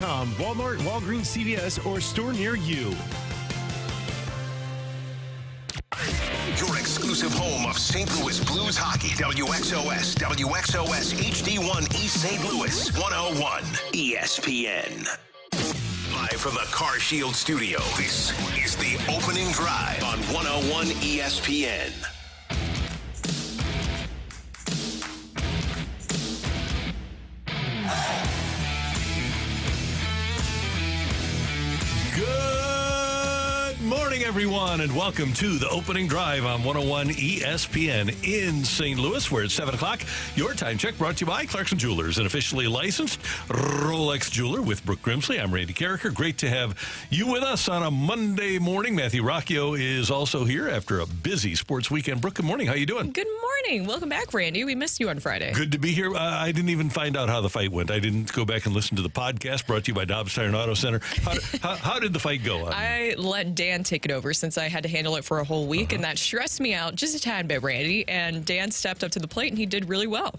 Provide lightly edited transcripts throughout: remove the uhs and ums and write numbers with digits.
Walmart, Walgreens, CVS, or store near you. Your exclusive home of St. Louis Blues hockey. WXOS HD1 East St. Louis 101 ESPN. Live from the Car Shield studio, this is the opening drive on 101 ESPN. Good morning, everyone, and welcome to the opening drive on 101 ESPN in St. Louis, where it's 7 o'clock. Your time check brought to you by Clarkson Jewelers, an officially licensed Rolex jeweler with Brooke Grimsley. I'm Randy Carricker. Great to have you with us on a Monday morning. Matthew Rocchio is also here after a busy sports weekend. Brooke, good morning. How you doing? Good morning. Welcome back, Randy. We missed you on Friday. Good to be here. I didn't even find out how the fight went. I didn't go back and listen to the podcast brought to you by Dobbs Tire and Auto Center. How did the fight go? I let Dan take it over since I had to handle it for a whole week, and that stressed me out just a tad bit, Randy. And Dan stepped up to the plate, and he did really well.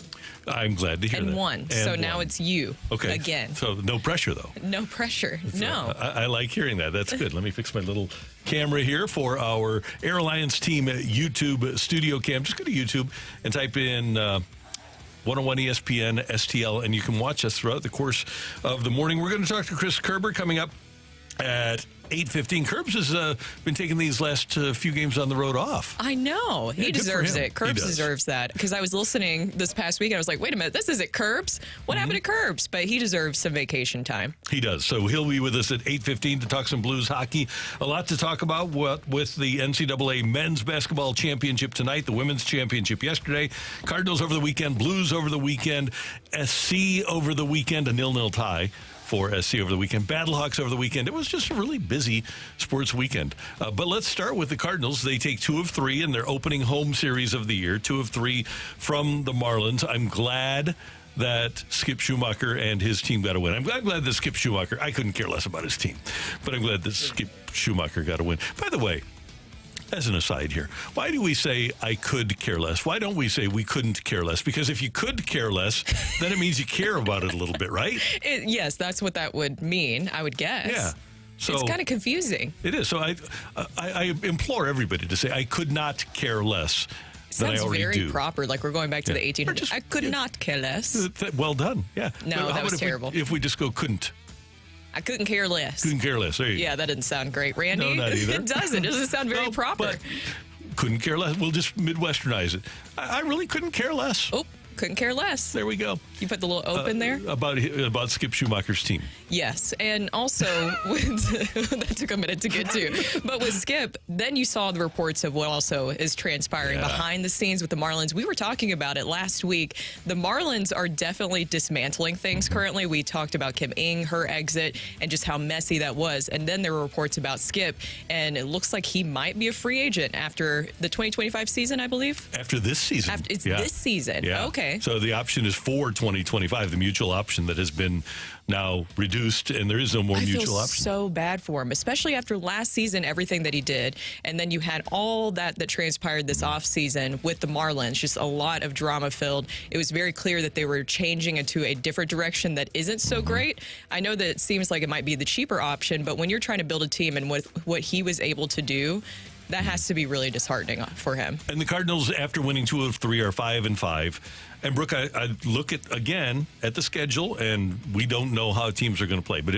I'm glad to hear that. And won. So now it's you again. So no pressure, though. No pressure. No. I like hearing that. That's good. Let me fix my little camera here for our Air Alliance team YouTube studio cam. Just go to YouTube and type in 101 ESPN STL, and you can watch us throughout the course of the morning. We're going to talk to Chris Kerber coming up at 8:15. Kerbs has been taking these last few games on the road off. I know. He deserves it. Kerbs deserves that. Because I was listening this past week, and I was like, wait a minute, this isn't Kerbs. What happened to Kerbs? But he deserves some vacation time. He does. So he'll be with us at 8:15 to talk some Blues hockey. A lot to talk about with the NCAA Men's Basketball Championship tonight, the Women's Championship yesterday, Cardinals over the weekend, Blues over the weekend, SC over the weekend, a 0-0 tie for SC over the weekend, Battlehawks over the weekend. It was just a really busy sports weekend. But let's start with the Cardinals. They take 2 of 3 in their opening home series of the year, 2 of 3 from the Marlins. I'm glad that Skip Schumacher and his team got a win. I'm glad that Skip Schumacher, I couldn't care less about his team, but I'm glad that Skip Schumacher got a win. By the way, as an aside here, why do we say I could care less? Why don't we say we couldn't care less? Because if you could care less, then it means you care about it a little bit, right? Yes, that's what that would mean, I would guess. Yeah. So it's kind of confusing. It is. So I implore everybody to say I could not care less than I already do. Sounds very proper, like we're going back to the 1800s. I could not care less. Well done. Yeah. No, that was terrible. If we just go couldn't. I couldn't care less. Couldn't care less. There you go. Yeah, that didn't sound great, Randy. No, not either. It doesn't. It doesn't sound very proper. But couldn't care less. We'll just Midwesternize it. I really couldn't care less. Oh, couldn't care less. There we go. You put the little open there? About Skip Schumacher's team. Yes. And also, that took a minute to get to. But with Skip, then you saw the reports of what also is transpiring behind the scenes with the Marlins. We were talking about it last week. The Marlins are definitely dismantling things currently. We talked about Kim Ng, her exit, and just how messy that was. And then there were reports about Skip, and it looks like he might be a free agent after the 2025 season, I believe. After this season. It's this season. Yeah. Okay. So the option is for 2025, the mutual option that has been now reduced, and there is no more mutual option. I feel so bad for him, especially after last season, everything that he did. And then you had all that transpired this offseason with the Marlins, just a lot of drama filled. It was very clear that they were changing into a different direction that isn't so great. I know that it seems like it might be the cheaper option, but when you're trying to build a team and what he was able to do, that has to be really disheartening for him. And the Cardinals, after winning 2 of 3, are 5-5. And Brooke, I look at the schedule, and we don't know how teams are going to play. But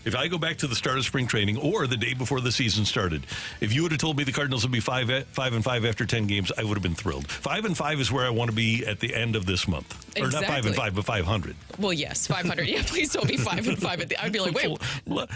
if I go back to the start of spring training or the day before the season started, if you would have told me the Cardinals would be 5-5 after 10 games, I would have been thrilled. 5-5 is where I want to be at the end of this month. Exactly. Or not 5-5, but 500. Well, yes, 500. Yeah, please don't be 5-5. I'd be like, wait,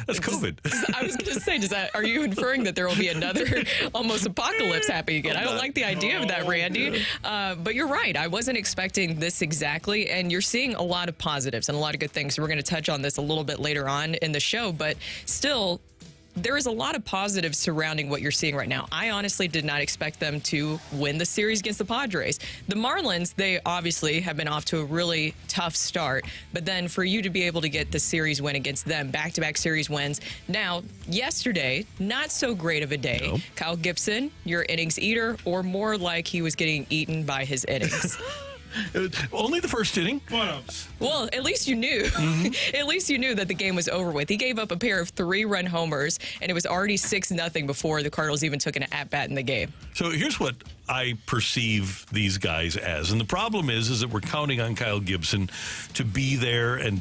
that's COVID. I was going to say, are you inferring that there will be another almost apocalypse happening again? I don't like the idea of that, Randy. But you're right. I wasn't expecting this exactly, and you're seeing a lot of positives and a lot of good things. We're going to touch on this a little bit later on in the show, but still, there is a lot of positives surrounding what you're seeing right now. I honestly did not expect them to win the series against the Padres. The Marlins, they obviously have been off to a really tough start, but then for you to be able to get the series win against them, back-to-back series wins. Now, yesterday, not so great of a day. No. Kyle Gibson, your innings eater, or more like he was getting eaten by his innings. Only the first inning. Well, at least you knew. At least you knew that the game was over with. He gave up a pair of 3-run homers, and it was already 6-0 before the Cardinals even took an at-bat in the game. So here's what I perceive these guys as. And the problem is that we're counting on Kyle Gibson to be there and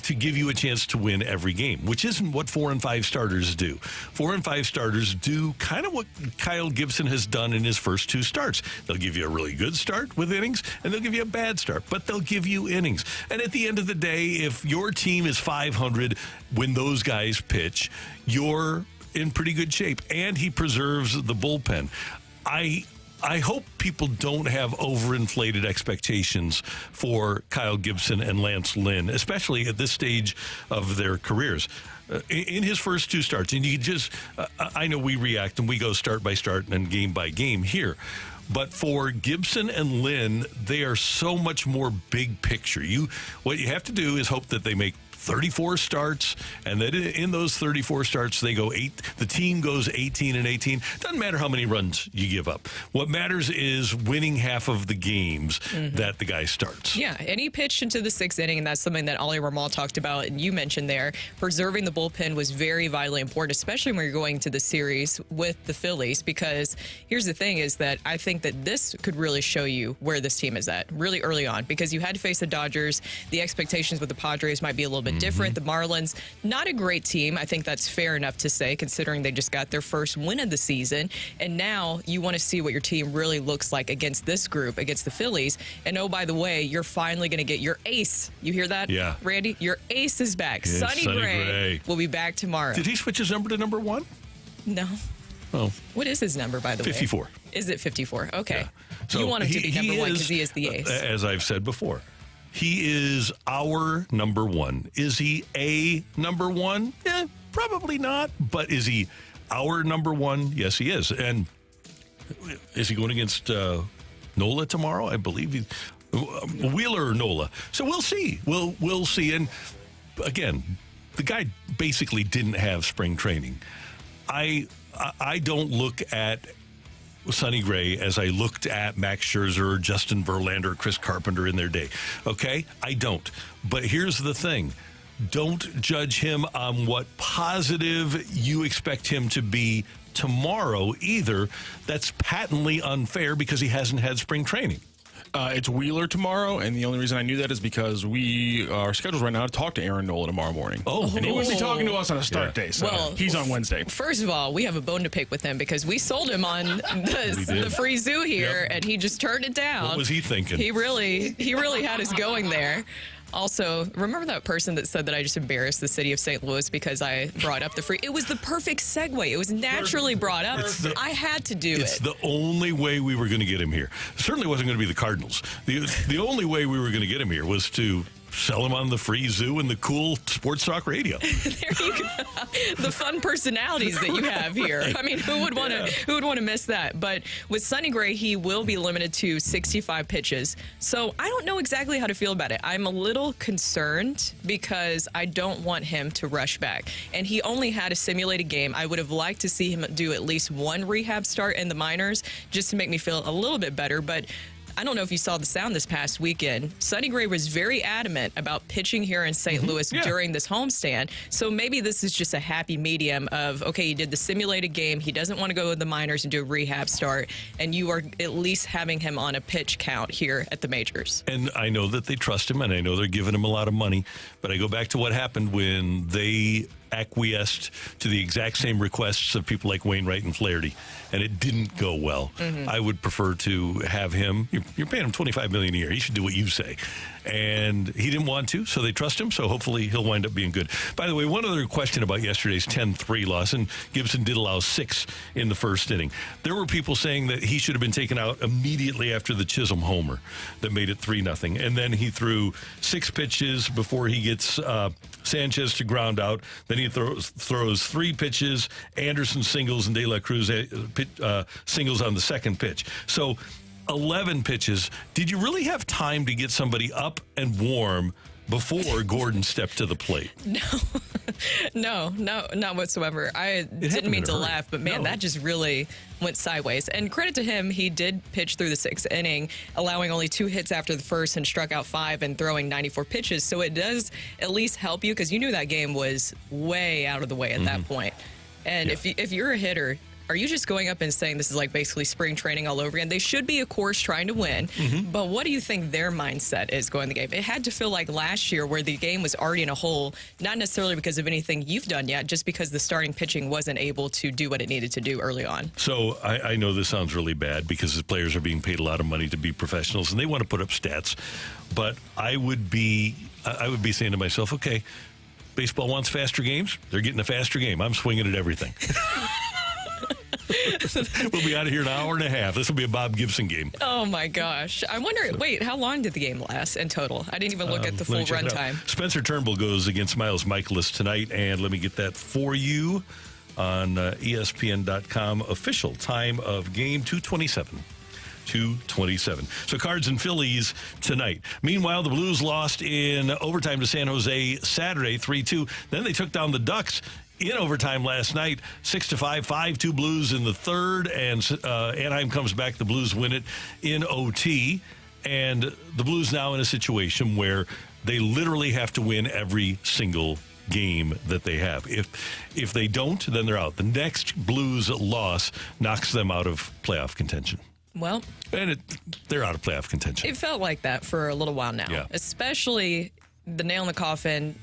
to give you a chance to win every game, which isn't what 4 and 5 starters do. 4 and 5 starters do kind of what Kyle Gibson has done in his first 2 starts. They'll give you a really good start with innings, and they'll give you a bad start, but they'll give you innings. And at the end of the day, if your team is 500 when those guys pitch, you're in pretty good shape. And he preserves the bullpen. I hope people don't have overinflated expectations for Kyle Gibson and Lance Lynn, especially at this stage of their careers. In his first 2 starts, and I know we react and we go start by start and game by game here. But for Gibson and Lynn, they are so much more big picture. What you have to do is hope that they make 34 starts, and that in those 34 starts, they go 8. The team goes 18-18. Doesn't matter how many runs you give up. What matters is winning half of the games that the guy starts. Yeah, and he pitched into the 6th inning, and that's something that Ollie Ramal talked about, and you mentioned there. Preserving the bullpen was very vitally important, especially when you're going to the series with the Phillies, because here's the thing is that I think that this could really show you where this team is at really early on, because you had to face the Dodgers. The expectations with the Padres might be a little bit different. The Marlins, not a great team. I think that's fair enough to say, considering they just got their first win of the season. And now you want to see what your team really looks like against this group, against the Phillies. And oh, by the way, you're finally going to get your ace. You hear that, yeah, Randy? Your ace is back. Yeah, Sonny Gray will be back tomorrow. Did he switch his number to number 1? No. Oh. What is his number, by the 54. way? 54. Is it 54? Okay. Yeah. So you want him to be number 1 because he is the ace. As I've said before, he is our number 1. Is he a number 1? Probably not. But is he our number 1? Yes, he is. And is he going against Nola tomorrow? I believe Wheeler or Nola. So we'll see. We'll see. And again, the guy basically didn't have spring training. I don't look at Sonny Gray as I looked at Max Scherzer, Justin Verlander, Chris Carpenter in their day. Okay? I don't. But here's the thing. Don't judge him on what positive you expect him to be tomorrow either. That's patently unfair because he hasn't had spring training. It's Wheeler tomorrow, and the only reason I knew that is because we are scheduled right now to talk to Aaron Nola tomorrow morning. And he wouldn't be talking to us on a start day, so he's on Wednesday. First of all, we have a bone to pick with him because we sold him on the free zoo here, and he just turned it down. What was he thinking? He really had us going there. Also, remember that person that said that I just embarrassed the city of St. Louis because I brought up the free? It was the perfect segue. It was naturally brought up. I had to do it. It's the only way we were going to get him here. It certainly wasn't going to be the Cardinals. The only way we were going to get him here was to sell him on the free zoo and the cool sports talk radio. There you go. The fun personalities that you have here. I mean, who would want to miss that? But with Sonny Gray, he will be limited to 65 pitches. So I don't know exactly how to feel about it. I'm a little concerned because I don't want him to rush back. And he only had a simulated game. I would have liked to see him do at least one rehab start in the minors just to make me feel a little bit better. But I don't know if you saw the sound this past weekend. Sonny Gray was very adamant about pitching here in St. Louis during this homestand. So maybe this is just a happy medium of, okay, he did the simulated game. He doesn't want to go to the minors and do a rehab start. And you are at least having him on a pitch count here at the majors. And I know that they trust him, and I know they're giving him a lot of money. But I go back to what happened when they acquiesced to the exact same requests of people like Wainwright and Flaherty, and it didn't go well. I would prefer to have him. You're paying him $25 million a year. He should do what you say. And he didn't want to, so they trust him, so hopefully he'll wind up being good. By the way, one other question about yesterday's 10-3 loss, and Gibson did allow 6 in the first inning. There were people saying that he should have been taken out immediately after the Chisholm homer that made it 3-0. And then he threw 6 pitches before he gets Sanchez to ground out. Then he throws 3 pitches, Anderson singles, and De La Cruz singles on the second pitch. So 11 pitches. Did you really have time to get somebody up and warm before Gordon stepped to the plate? No. No, not whatsoever. I didn't mean to laugh, but man, that just really went sideways. And credit to him, he did pitch through the 6th inning, allowing only 2 hits after the first and struck out 5 and throwing 94 pitches. So it does at least help you because you knew that game was way out of the way at that point. And if you're a hitter, are you just going up and saying this is like basically spring training all over again? They should be, of course, trying to win. But what do you think their mindset is going the game? It had to feel like last year where the game was already in a hole, not necessarily because of anything you've done yet, just because the starting pitching wasn't able to do what it needed to do early on. So I know this sounds really bad because the players are being paid a lot of money to be professionals and they want to put up stats. But I would be saying to myself, okay, baseball wants faster games. They're getting a faster game. I'm swinging at everything. We'll be out of here in an hour and a half. This will be a Bob Gibson game. Oh, my gosh. I wonder, wait, how long did the game last in total? I didn't even look at the full run time. Spencer Turnbull goes against Miles Michaelis tonight, and let me get that for you on ESPN.com. Official time of game 227. 227. So Cards and Phillies tonight. Meanwhile, the Blues lost in overtime to San Jose Saturday, 3-2. Then they took down the Ducks in overtime last night, 6-5, 5-2 Blues in the third, and Anaheim comes back. The Blues win it in OT, and the Blues now in a situation where they literally have to win every single game that they have. If they don't, then they're out. The next Blues loss knocks them out of playoff contention. Well, and they're out of playoff contention. It felt like that for a little while now, especially the nail in the coffin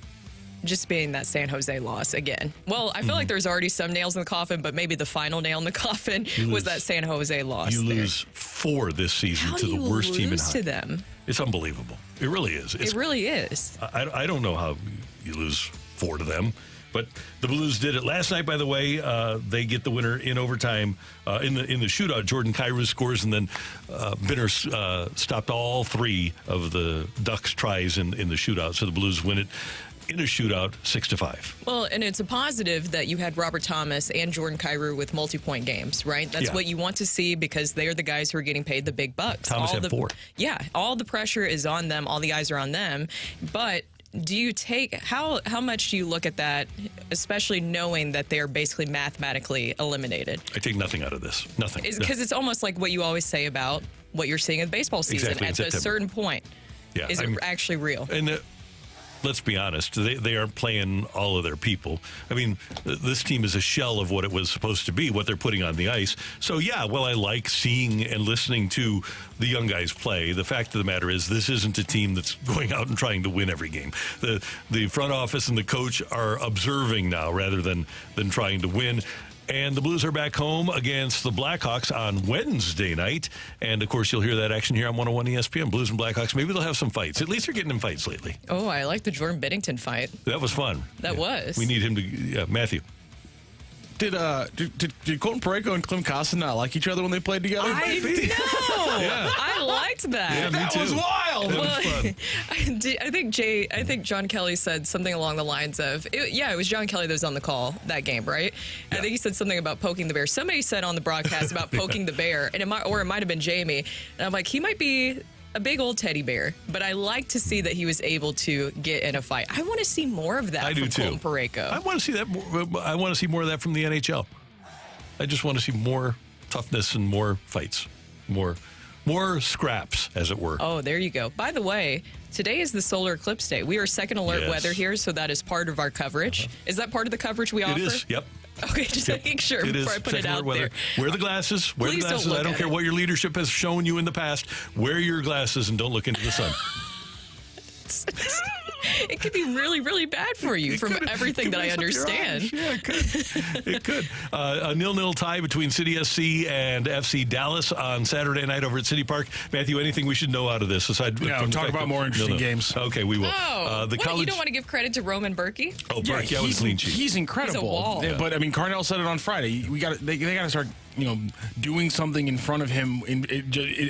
just being that San Jose loss again. Well, I feel like there's already some nails in the coffin, but maybe the final nail in the coffin was that San Jose loss. You lose 4 this season to the worst team in hockey. To them? It's unbelievable. It really is. It really is. I don't know how you lose 4 to them. But the Blues did it last night, by the way. They get the winner in overtime in the shootout. Jordan Kyrou scores, and then Binner stopped all 3 of the Ducks' tries in the shootout. So the Blues win it in a shootout, 6-5. Well, and it's a positive that you had Robert Thomas and Jordan Kyrou with multi-point games, right? That's what you want to see because they're the guys who are getting paid the big bucks. Thomas had 4. Yeah, all the pressure is on them. All the eyes are on them. But do you take how much do you look at that, especially knowing that they're basically mathematically eliminated? I take nothing out of this. Nothing. Because it's almost like what you always say about what you're seeing in the baseball season. Exactly, at a certain point, is it actually real? And let's be honest, they aren't playing all of their people. I mean, this team is a shell of what it was supposed to be, what they're putting on the ice. So, I like seeing and listening to the young guys play. The fact of the matter is this isn't a team that's going out and trying to win every game. The front office and the coach are observing now rather than trying to win. And the Blues are back home against the Blackhawks on Wednesday night. And, of course, you'll hear that action here on 101 ESPN. Blues and Blackhawks, maybe they'll have some fights. At least they're getting in fights lately. Oh, I like the Jordan Binnington fight. That was fun. That was. We need him to, Matthew. Did Colton Parayko and Klim Kostin not like each other when they played together? I know. Yeah. I liked that. Yeah, me too. That was wild. That was fun. I think John Kelly said something along the lines of, it was John Kelly that was on the call that game, right? Yeah. I think he said something about poking the bear. Somebody said on the broadcast about poking the bear, and it might have been Jamie. And I'm like, he might be a big old teddy bear, but I like to see that he was able to get in a fight. I want to see more of that from Colton Parayko. I want to see that. I want to see more of that from the NHL. I just want to see more toughness and more fights, more scraps, as it were. Oh, there you go. By the way, today is the solar eclipse day. We are second alert weather here, so that is part of our coverage. Is that part of the coverage we offer? It is. Yep. Okay, just making sure before I put it out there. Wear the glasses. Wear the glasses. I don't care what your leadership has shown you in the past. Wear your glasses and don't look into the sun. It could be really, really bad for you from everything that I understand. Yeah, it could. It could. A 0-0 tie between City SC and FC Dallas on Saturday night over at City Park. Matthew, anything we should know out of this aside from talk about more interesting games? Okay, we will. You don't want to give credit to Roman Berkey? Oh, Berkey, was clean sheet. He's incredible. He's a wall. Yeah, but I mean, Carnell said it on Friday. They got to start doing something in front of him,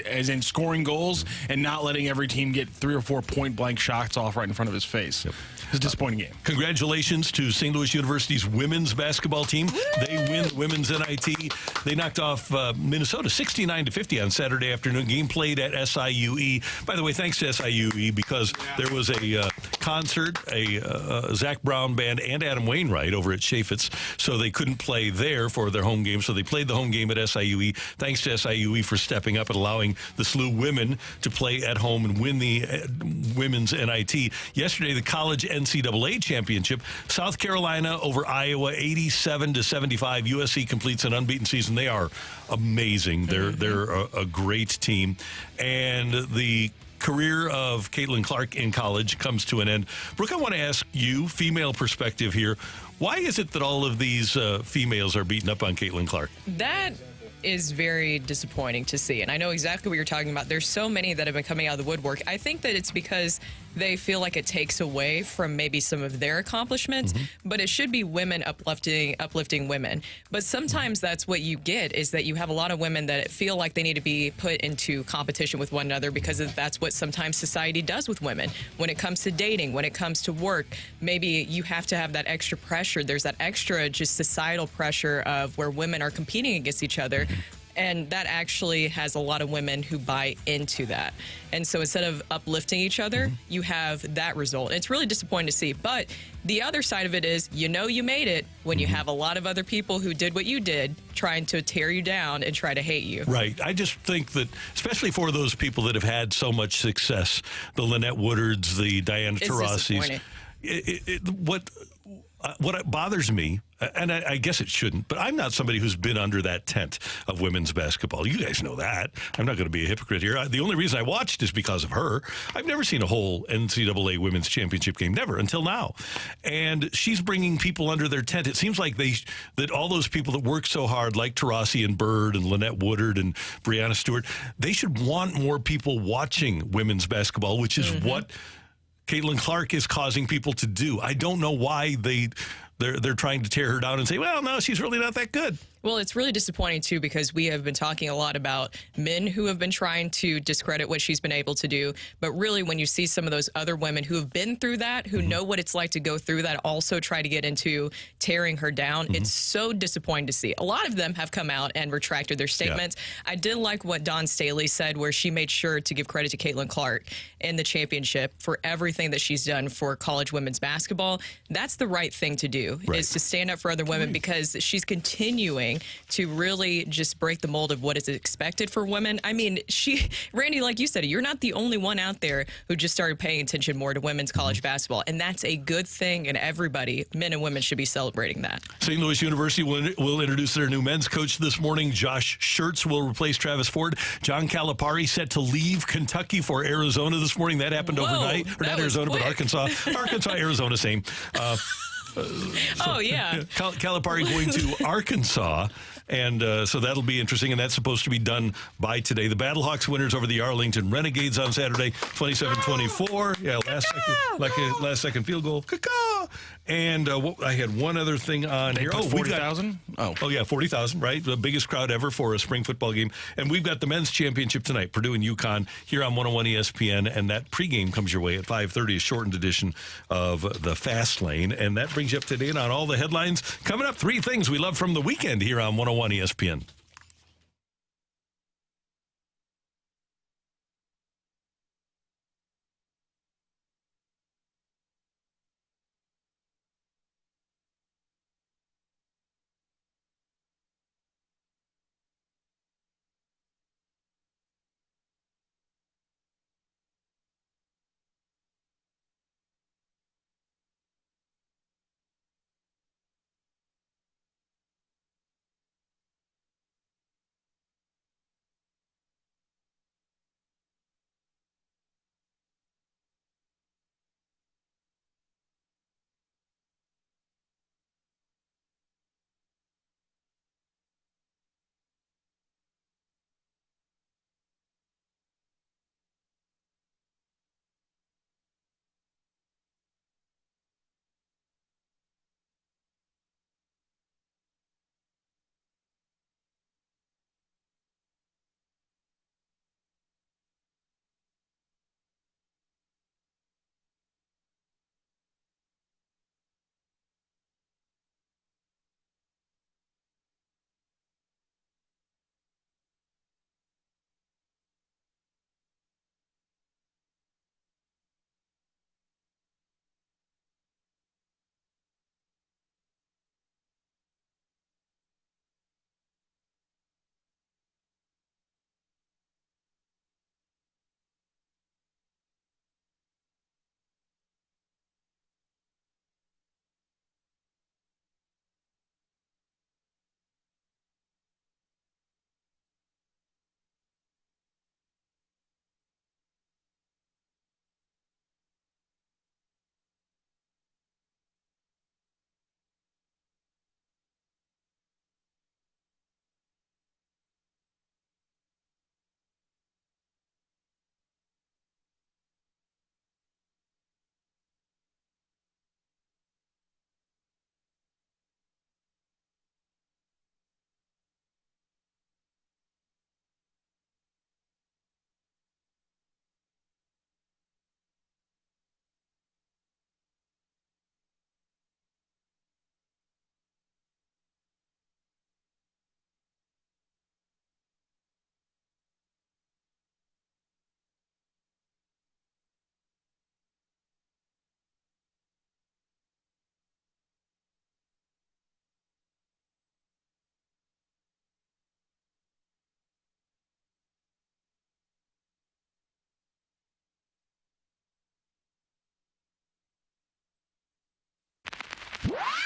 as in scoring goals and not letting every team get 3 or 4 point-blank shots off right in front of his face. Yep. It's a disappointing game. Congratulations to St. Louis University's women's basketball team. They win women's NIT. They knocked off Minnesota 69-50 on Saturday afternoon. Game played at SIUE. By the way, thanks to SIUE because there was a concert, a Zach Brown band, and Adam Wainwright over at Chaffetz, so they couldn't play there for their home game. So they played the home game at SIUE. Thanks to SIUE for stepping up and allowing the SLU women to play at home and win the women's NIT. Yesterday, the college NCAA championship, South Carolina over Iowa, 87-75. USC completes an unbeaten season. They are amazing. They're a great team. And the career of Caitlyn Clark in college comes to an end. Brooke, I want to ask you, female perspective here, why is it that all of these females are beating up on Caitlyn Clark? That is very disappointing to see. And I know exactly what you're talking about. There's so many that have been coming out of the woodwork. I think that it's because they feel like it takes away from maybe some of their accomplishments, but it should be women uplifting women. But sometimes that's what you get, is that you have a lot of women that feel like they need to be put into competition with one another because that's what sometimes society does with women. When it comes to dating, when it comes to work, maybe you have to have that extra pressure. There's that extra just societal pressure of where women are competing against each other. And that actually has a lot of women who buy into that. And so instead of uplifting each other, you have that result. It's really disappointing to see. But the other side of it is, you made it when you have a lot of other people who did what you did, trying to tear you down and try to hate you. Right. I just think that, especially for those people that have had so much success, the Lynette Woodards, the Diana Taurasi's, what bothers me, and I guess it shouldn't, but I'm not somebody who's been under that tent of women's basketball. You guys know that. I'm not going to be a hypocrite here. The only reason I watched is because of her. I've never seen a whole NCAA women's championship game, never, until now. And she's bringing people under their tent. It seems like that all those people that work so hard, like Taurasi and Bird and Lynette Woodard and Breanna Stewart, they should want more people watching women's basketball, which is what Caitlyn Clark is causing people to do. I don't know why they're trying to tear her down and say, well, no, she's really not that good. Well, it's really disappointing, too, because we have been talking a lot about men who have been trying to discredit what she's been able to do. But really, when you see some of those other women who have been through that, who know what it's like to go through that, also try to get into tearing her down, it's so disappointing to see. A lot of them have come out and retracted their statements. Yeah. I did like what Dawn Staley said, where she made sure to give credit to Caitlyn Clark in the championship for everything that she's done for college women's basketball. That's the right thing to do, is to stand up for other women, because she's continuing to really just break the mold of what is expected for women. I mean, Randy, like you said, you're not the only one out there who just started paying attention more to women's college basketball, and that's a good thing, and everybody, men and women, should be celebrating that. St. Louis University will introduce their new men's coach this morning. Josh Schertz will replace Travis Ford. John Calapari set to leave Kentucky for Arizona this morning. That happened overnight. Or not Arizona, but Arkansas. Arkansas, Arizona, same. Calipari going to Arkansas, and so that'll be interesting, and that's supposed to be done by today. The Battlehawks winners over the Arlington Renegades on Saturday, 27-24. Yeah, last second field goal. Caw-caw. And I had one other thing on here. 40,000? Oh, yeah, 40,000, right? The biggest crowd ever for a spring football game. And we've got the men's championship tonight, Purdue and UConn, here on 101 ESPN. And that pregame comes your way at 5:30, a shortened edition of the Fast Lane. And that brings you up to date on all the headlines. Coming up, 3 things we love from the weekend here on 101 ESPN.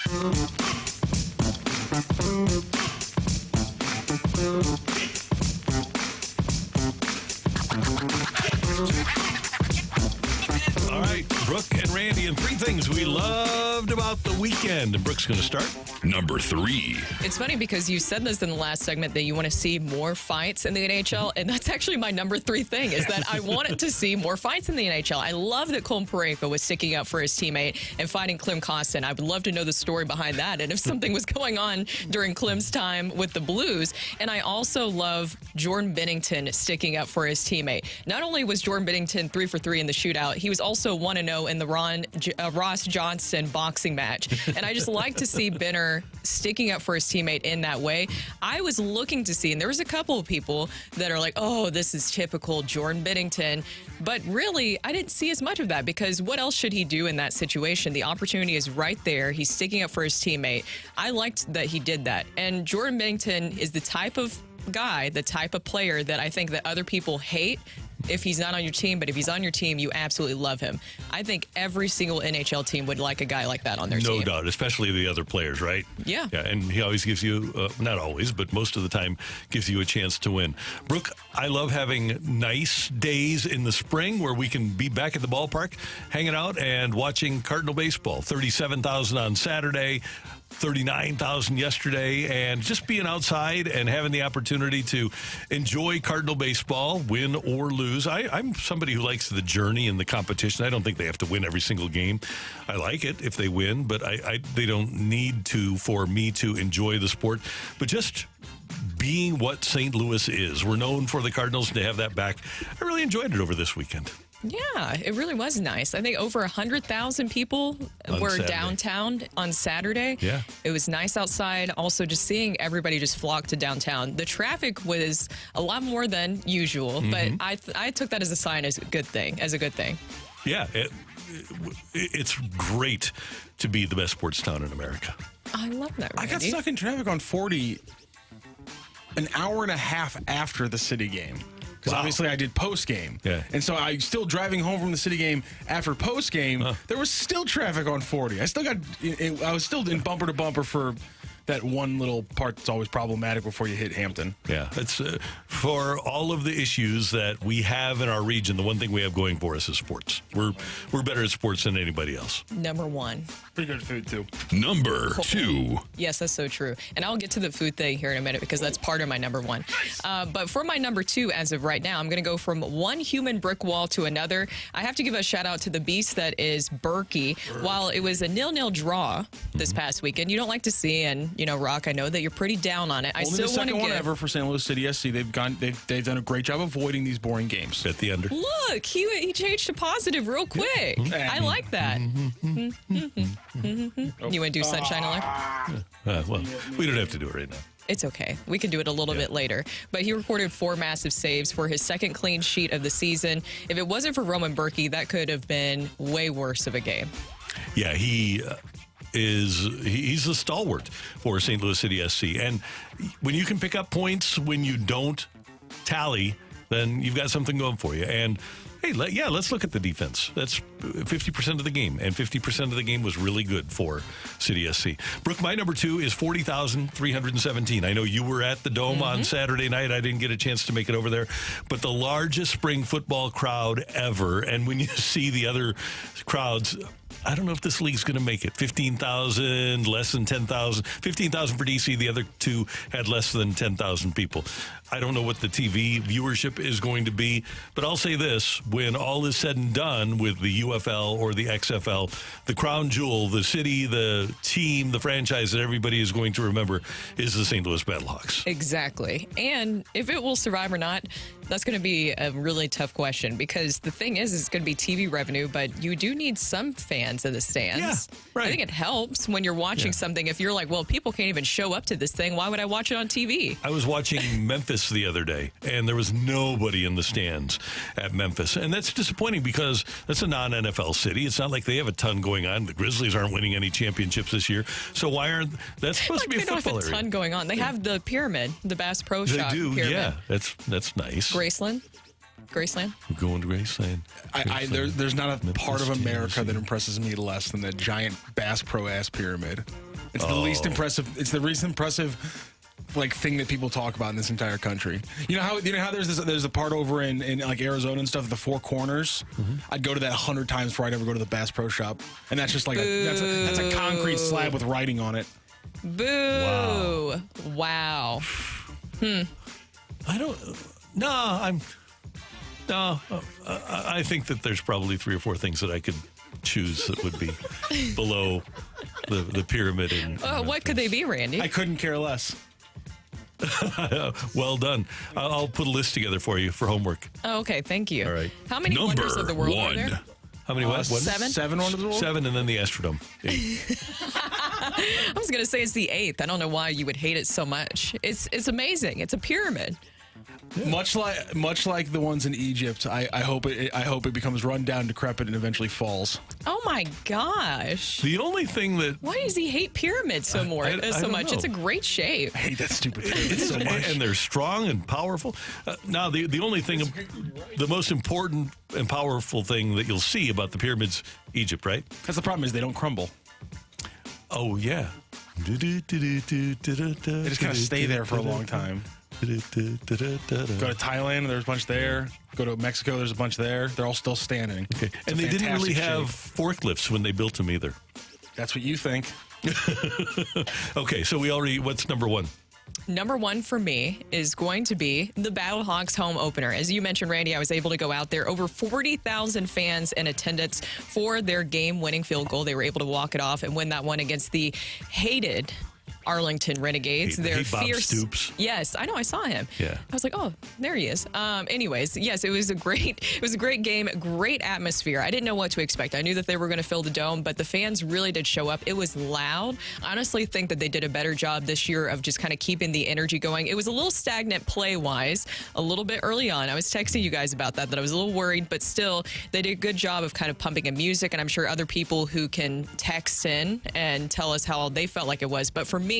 All right, Brooke and Randy, and 3 things we loved about the weekend. And Brooke's going to start. Number 3. It's funny because you said this in the last segment that you want to see more fights in the NHL, and that's actually my number 3 thing, is that I wanted to see more fights in the NHL. I love that Colin Parayko was sticking up for his teammate and fighting Klim Kostin. I would love to know the story behind that, and if something was going on during Klim's time with the Blues. And I also love Jordan Binnington sticking up for his teammate. Not only was Jordan Binnington 3 for 3 in the shootout, he was also 1-0 in the Ross Johnston boxing match. And I just like to see Binner sticking up for his teammate in that way. I was looking to see, and there was a couple of people that are like, oh, this is typical Jordan Binnington. But really, I didn't see as much of that, because what else should he do in that situation? The opportunity is right there. He's sticking up for his teammate. I liked that he did that. And Jordan Binnington is the type of guy, the type of player that I think that other people hate if he's not on your team, but if he's on your team, you absolutely love him. I think every single NHL team would like a guy like that on their team. No doubt, especially the other players, right? Yeah. Yeah, and he always gives you, not always, but most of the time, gives you a chance to win. Brooke, I love having nice days in the spring where we can be back at the ballpark, hanging out and watching Cardinal baseball. 37,000 on Saturday, 39,000 yesterday, and just being outside and having the opportunity to enjoy Cardinal baseball, win or lose. I'm somebody who likes the journey and the competition. I don't think they have to win every single game. I like it if they win, but they don't need to for me to enjoy the sport. But just being what St. Louis is. We're known for the Cardinals, and to have that back, I really enjoyed it over this weekend. Yeah, it really was nice. I think over 100,000 people were downtown on Saturday. Yeah. It was nice outside. Also, just seeing everybody just flock to downtown. The traffic was a lot more than usual, but I took that as a sign, as a good thing. Yeah, it's great to be the best sports town in America. I love that, Randy. I got stuck in traffic on 40 an hour and a half after the City game. Because obviously I did post game. Yeah. And so I still driving home from the City game after post game. There was still traffic on 40. I was still in bumper to bumper for that one little part that's always problematic before you hit Hampton. Yeah, it's for all of the issues that we have in our region. The one thing we have going for us is sports. We're better at sports than anybody else. Number 1. Pretty good food too. Number 2. Yes, that's so true. And I'll get to the food thing here in a minute, because that's part of my number 1. But for my number 2, as of right now, I'm going to go from one human brick wall to another. I have to give a shout out to the beast that is Berkey. While it was a 0-0 draw this past weekend, you don't like to see, and Rocc, I know that you're pretty down on it. I Only still the want to second one give. ever for St. Louis City SC. They've done a great job avoiding these boring games. At the under. Look, he changed to positive real quick. I like that. You want to do Sunshine Alert? Well, we don't have to do it right now. It's okay. We can do it a little bit later. But he recorded 4 massive saves for his second clean sheet of the season. If it wasn't for Roman Berkey, that could have been way worse of a game. Yeah, he's a stalwart for St. Louis City SC. And when you can pick up points when you don't tally, then you've got something going for you. And hey, let's look at the defense. That's 50% of the game, and 50% of the game was really good for City SC. Brooke, my number 2 is 40,317. I know you were at the Dome on Saturday night. I didn't get a chance to make it over there, but the largest spring football crowd ever. And when you see the other crowds, I don't know if this league's going to make it. 15,000, less than 10,000. 15,000 for DC. The other 2 had less than 10,000 people. I don't know what the TV viewership is going to be, but I'll say this. When all is said and done with the UFL or the XFL, the crown jewel, the city, the team, the franchise that everybody is going to remember is the St. Louis Battlehawks. Exactly. And if it will survive or not, that's going to be a really tough question, because the thing is, it's going to be TV revenue, but you do need some fans in the stands. Yeah, right. I think it helps when you're watching something. If you're like, well, people can't even show up to this thing, why would I watch it on TV? I was watching Memphis the other day, and there was nobody in the stands at Memphis. And that's disappointing, because that's a non-NFL city. It's not like they have a ton going on. The Grizzlies aren't winning any championships this year. So why aren't... That's supposed to be a football area. They don't have a ton going on. They have the pyramid, the Bass Pro Shop pyramid. They do, yeah. That's nice. Graceland? We're going to Graceland. There's not a part of America that impresses me less than the giant Bass Pro ass pyramid. It's the least impressive. It's the least impressive like thing that people talk about in this entire country. You know how there's a part over in like Arizona and stuff, the Four Corners. I'd go to that 100 times before I'd ever go to the Bass Pro Shop, and that's just like that's a concrete slab with writing on it. Boo! Wow. I think that there's probably 3 or 4 things that I could choose that would be below the pyramid. What could they be, Randy? I couldn't care less. Well done. I'll put a list together for you for homework. Oh, okay, thank you. All right. How many wonders of the world are there? How many? What? 7? 7 wonders of the world. 7, and then the Astrodome. 8. I was going to say it's the 8th. I don't know why you would hate it so much. It's amazing. It's a pyramid. Much like the ones in Egypt, I hope it becomes run down, decrepit, and eventually falls. Oh my gosh! The only thing that Why does he hate pyramids so much? don't know. It's a great shape. I hate that stupid pyramid so much. and they're strong and powerful. Now, the only thing, the most important and powerful thing that you'll see about the pyramids, Egypt, right? That's the problem is they don't crumble. Oh yeah. They They just kind of stay there for a long time. Go to Thailand, there's a bunch there. Go to Mexico, there's a bunch there. They're all still standing. Okay. And they didn't really have forklifts when they built them either. That's what you think. Okay, so what's number 1? Number 1 for me is going to be the Battlehawks home opener. As you mentioned, Randy, I was able to go out there. Over 40,000 fans in attendance for their game-winning field goal. They were able to walk it off and win that one against the hated Arlington Renegades. They're fierce. Bob Stoops. Yes, I know. I saw him. Yeah. I was like, oh, there he is. Anyways, yes, it was a great game, great atmosphere. I didn't know what to expect. I knew that they were going to fill the dome, but the fans really did show up. It was loud. I honestly think that they did a better job this year of just kind of keeping the energy going. It was a little stagnant play-wise, a little bit early on. I was texting you guys about that I was a little worried, but still, they did a good job of kind of pumping in music, and I'm sure other people who can text in and tell us how they felt like it was. But for me,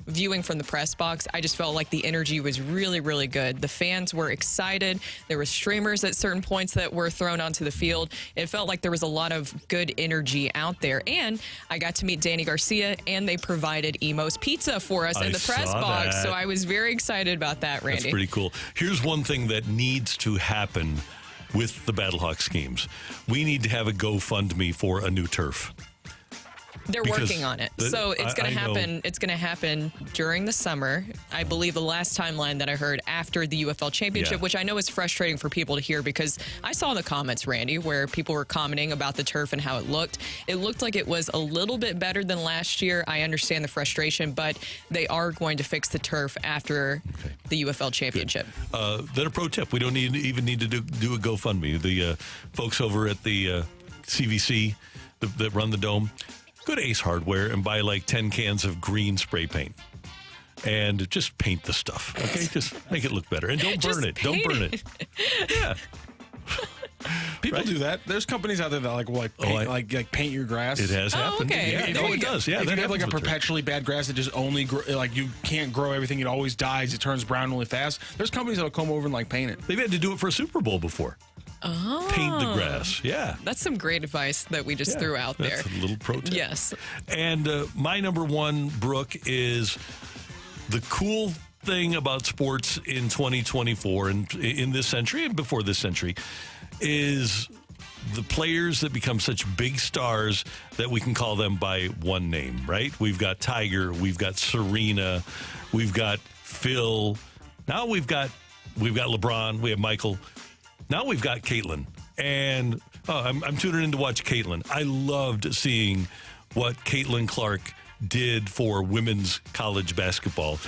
viewing from the press box, I just felt like the energy was really, really good. The fans were excited. There were streamers at certain points that were thrown onto the field. It felt like there was a lot of good energy out there. And I got to meet Danny Garcia, and they provided Emo's Pizza for us in the press box. So I was very excited about that, Randy. That's pretty cool. Here's one thing that needs to happen with the Battlehawks games. We need to have a GoFundMe for a new turf. They're working on it. So it's going to happen. It's going to happen during the summer. I believe the last timeline that I heard after the UFL championship, which I know is frustrating for people to hear because I saw the comments, Randy, where people were commenting about the turf and how it looked. It looked like it was a little bit better than last year. I understand the frustration, but they are going to fix the turf after the UFL championship. Then a pro tip. We don't even need to do a GoFundMe. The folks over at the CVC that run the Dome, go to Ace Hardware and buy like 10 cans of green spray paint and just paint the stuff. Okay, just make it look better and don't burn it. Don't burn it. Yeah. People do that. There's companies out there that like paint your grass. It has happened. Okay. Yeah, it does. Yeah, if that you have like a happens with perpetually bad grass that just only you can't grow everything. It always dies. It turns brown really fast. There's companies that'll come over and like paint it. They've had to do it for a Super Bowl before. Oh. Paint the grass. Yeah. That's some great advice that we just threw out there. That's a little pro tip. Yes. And my number 1, Brooke, is the cool thing about sports in 2024 and in this century and before this century is the players that become such big stars that we can call them by one name, right? We've got Tiger, we've got Serena, we've got Phil. Now we've got LeBron, we have Michael. Now we've got Caitlyn, and I'm tuning in to watch Caitlyn. I loved seeing what Caitlyn Clark did for women's college basketball.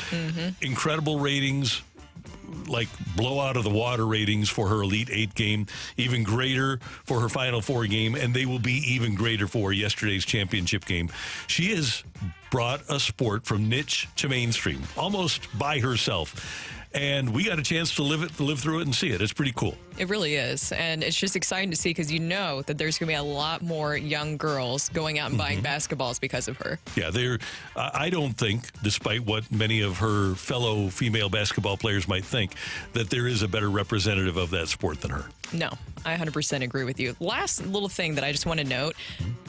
Incredible ratings, like blow out of the water ratings for her Elite 8 game, even greater for her Final Four game, and they will be even greater for yesterday's championship game. She has brought a sport from niche to mainstream, almost by herself. And we got a chance to live through it and see it. It's pretty cool. It really is. And it's just exciting to see because you know that there's going to be a lot more young girls going out and buying basketballs because of her. Yeah, I don't think, despite what many of her fellow female basketball players might think, that there is a better representative of that sport than her. No, I 100% agree with you. Last little thing that I just want to note,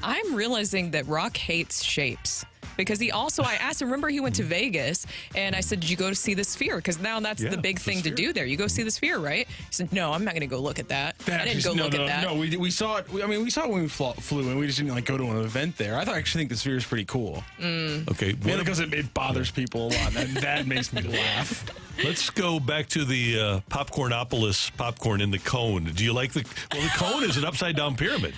I'm realizing that Rocc hates shapes. because I asked him, remember he went to Vegas, and I said, did you go to see the Sphere? Because now that's the big thing to do there. You go see the Sphere, right? He said, no, I'm not going to go look at that. I didn't go look at that. No, we saw it. We saw it when we flew, and we just didn't go to an event there. I actually think the Sphere is pretty cool. Okay. Mainly because it bothers people a lot. That makes me laugh. Let's go back to the Popcornopolis popcorn in the cone. Do you like the cone is an upside down pyramid.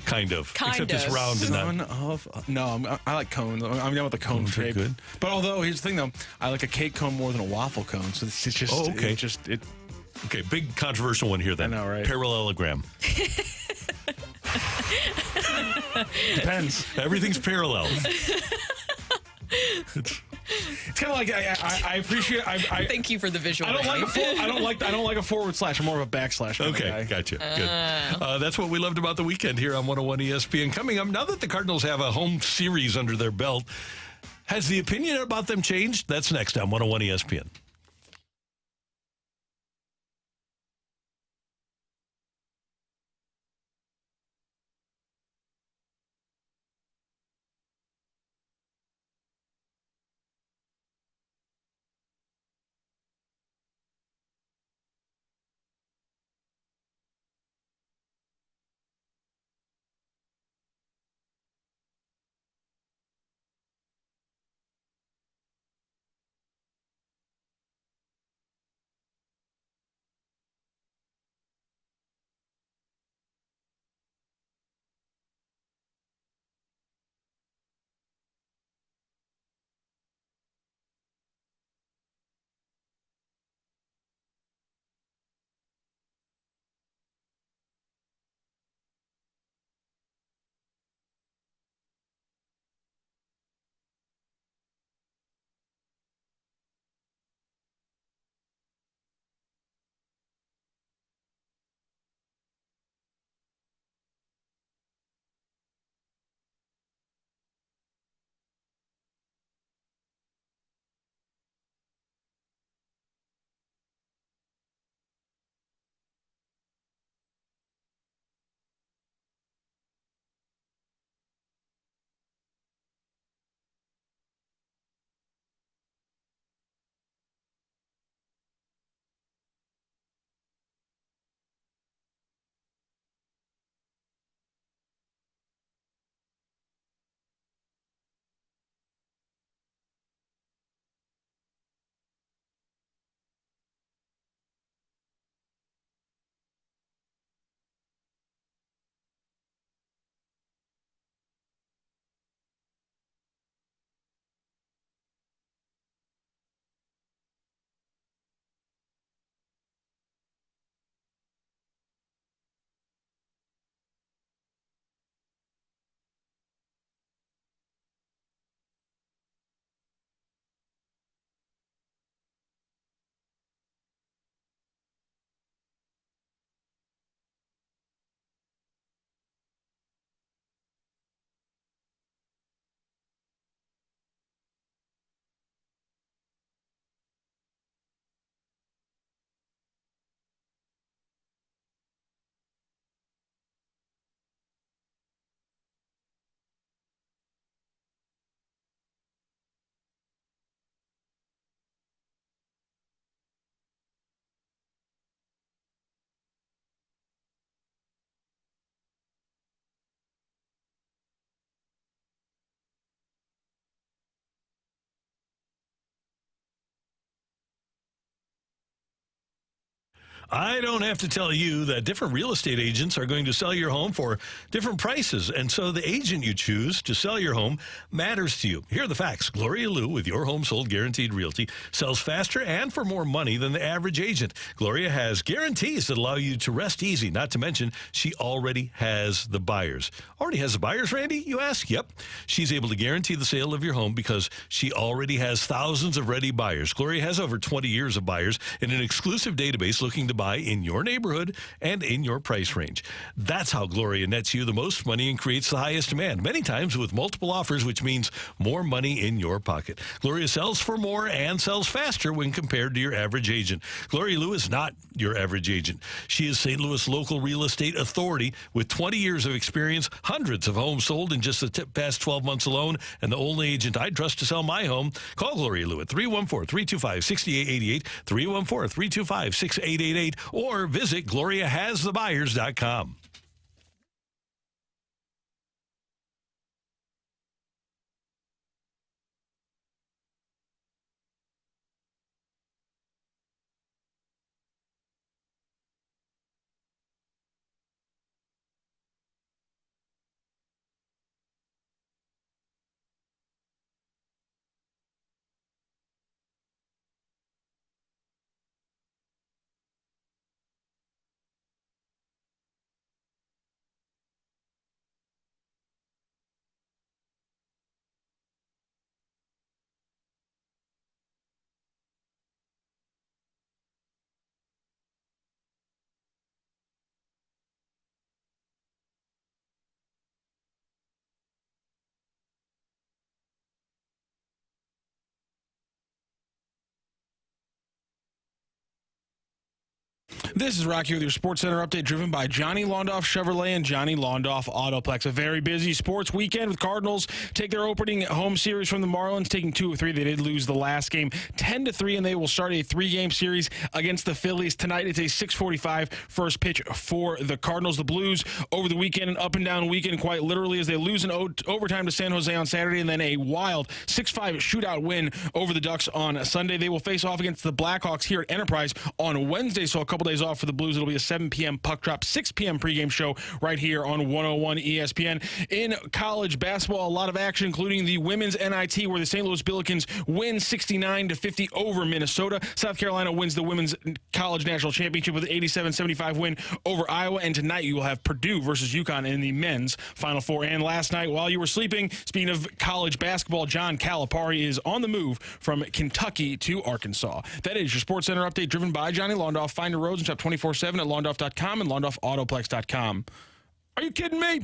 Kind of. Except it's round and not. I like cones. I'm down with the cone shape. Good. But although, here's the thing though, I like a cake cone more than a waffle cone. So it's just, Okay, big controversial one here then. I know, right? Parallelogram. Depends. Everything's parallel. It's kind of like I appreciate. Thank you for the visual. I don't like a forward slash. I'm more of a backslash. Kind of guy. Gotcha. Good. That's what we loved about the weekend here on 101 ESPN. Coming up now that the Cardinals have a home series under their belt, has the opinion about them changed? That's next on 101 ESPN. I don't have to tell you that different real estate agents are going to sell your home for different prices, and so the agent you choose to sell your home matters to you. Here are the facts. Gloria Liu with Your Home Sold Guaranteed Realty sells faster and for more money than the average agent. Gloria has guarantees that allow you to rest easy, not to mention she already has the buyers. Already has the buyers, Randy, you ask? Yep. She's able to guarantee the sale of your home because she already has thousands of ready buyers. Gloria has over 20 years of buyers in an exclusive database looking to buy in your neighborhood and in your price range. That's how Gloria nets you the most money and creates the highest demand, many times with multiple offers, which means more money in your pocket. Gloria sells for more and sells faster when compared to your average agent. Gloria Liu is not your average agent. She is St. Louis local real estate authority with 20 years of experience, hundreds of homes sold in just the past 12 months alone, and the only agent I trust to sell my home. Call Gloria Liu at 314-325-6888, 314-325-6888, or visit GloriaHasTheBuyers.com. This is Rocky with your Sports Center update, driven by Johnny Londoff Chevrolet and Johnny Londoff Autoplex. A very busy sports weekend with Cardinals take their opening home series from the Marlins, taking 2 of 3. They did lose the last game 10-3, and they will start a 3-game series against the Phillies tonight. It's a 6:45 first pitch for the Cardinals. The Blues over the weekend, an up and down weekend, quite literally, as they lose in overtime to San Jose on Saturday, and then a wild 6-5 shootout win over the Ducks on Sunday. They will face off against the Blackhawks here at Enterprise on Wednesday, so a couple days off for the Blues. It'll be a 7 p.m. puck drop, 6 p.m. pregame show right here on 101 ESPN. In college basketball, a lot of action, including the women's NIT, where the St. Louis Billikens win 69-50 over Minnesota. South Carolina wins the women's college national championship with an 87-75 win over Iowa. And tonight you will have Purdue versus UConn in the men's Final Four. And last night, while you were sleeping, speaking of college basketball, John Calapari is on the move from Kentucky to Arkansas. That is your Sports Center update, driven by Johnny Londoff. Find your roads and shop 24/7 at londoff.com and londoffautoplex.com. Are you kidding me?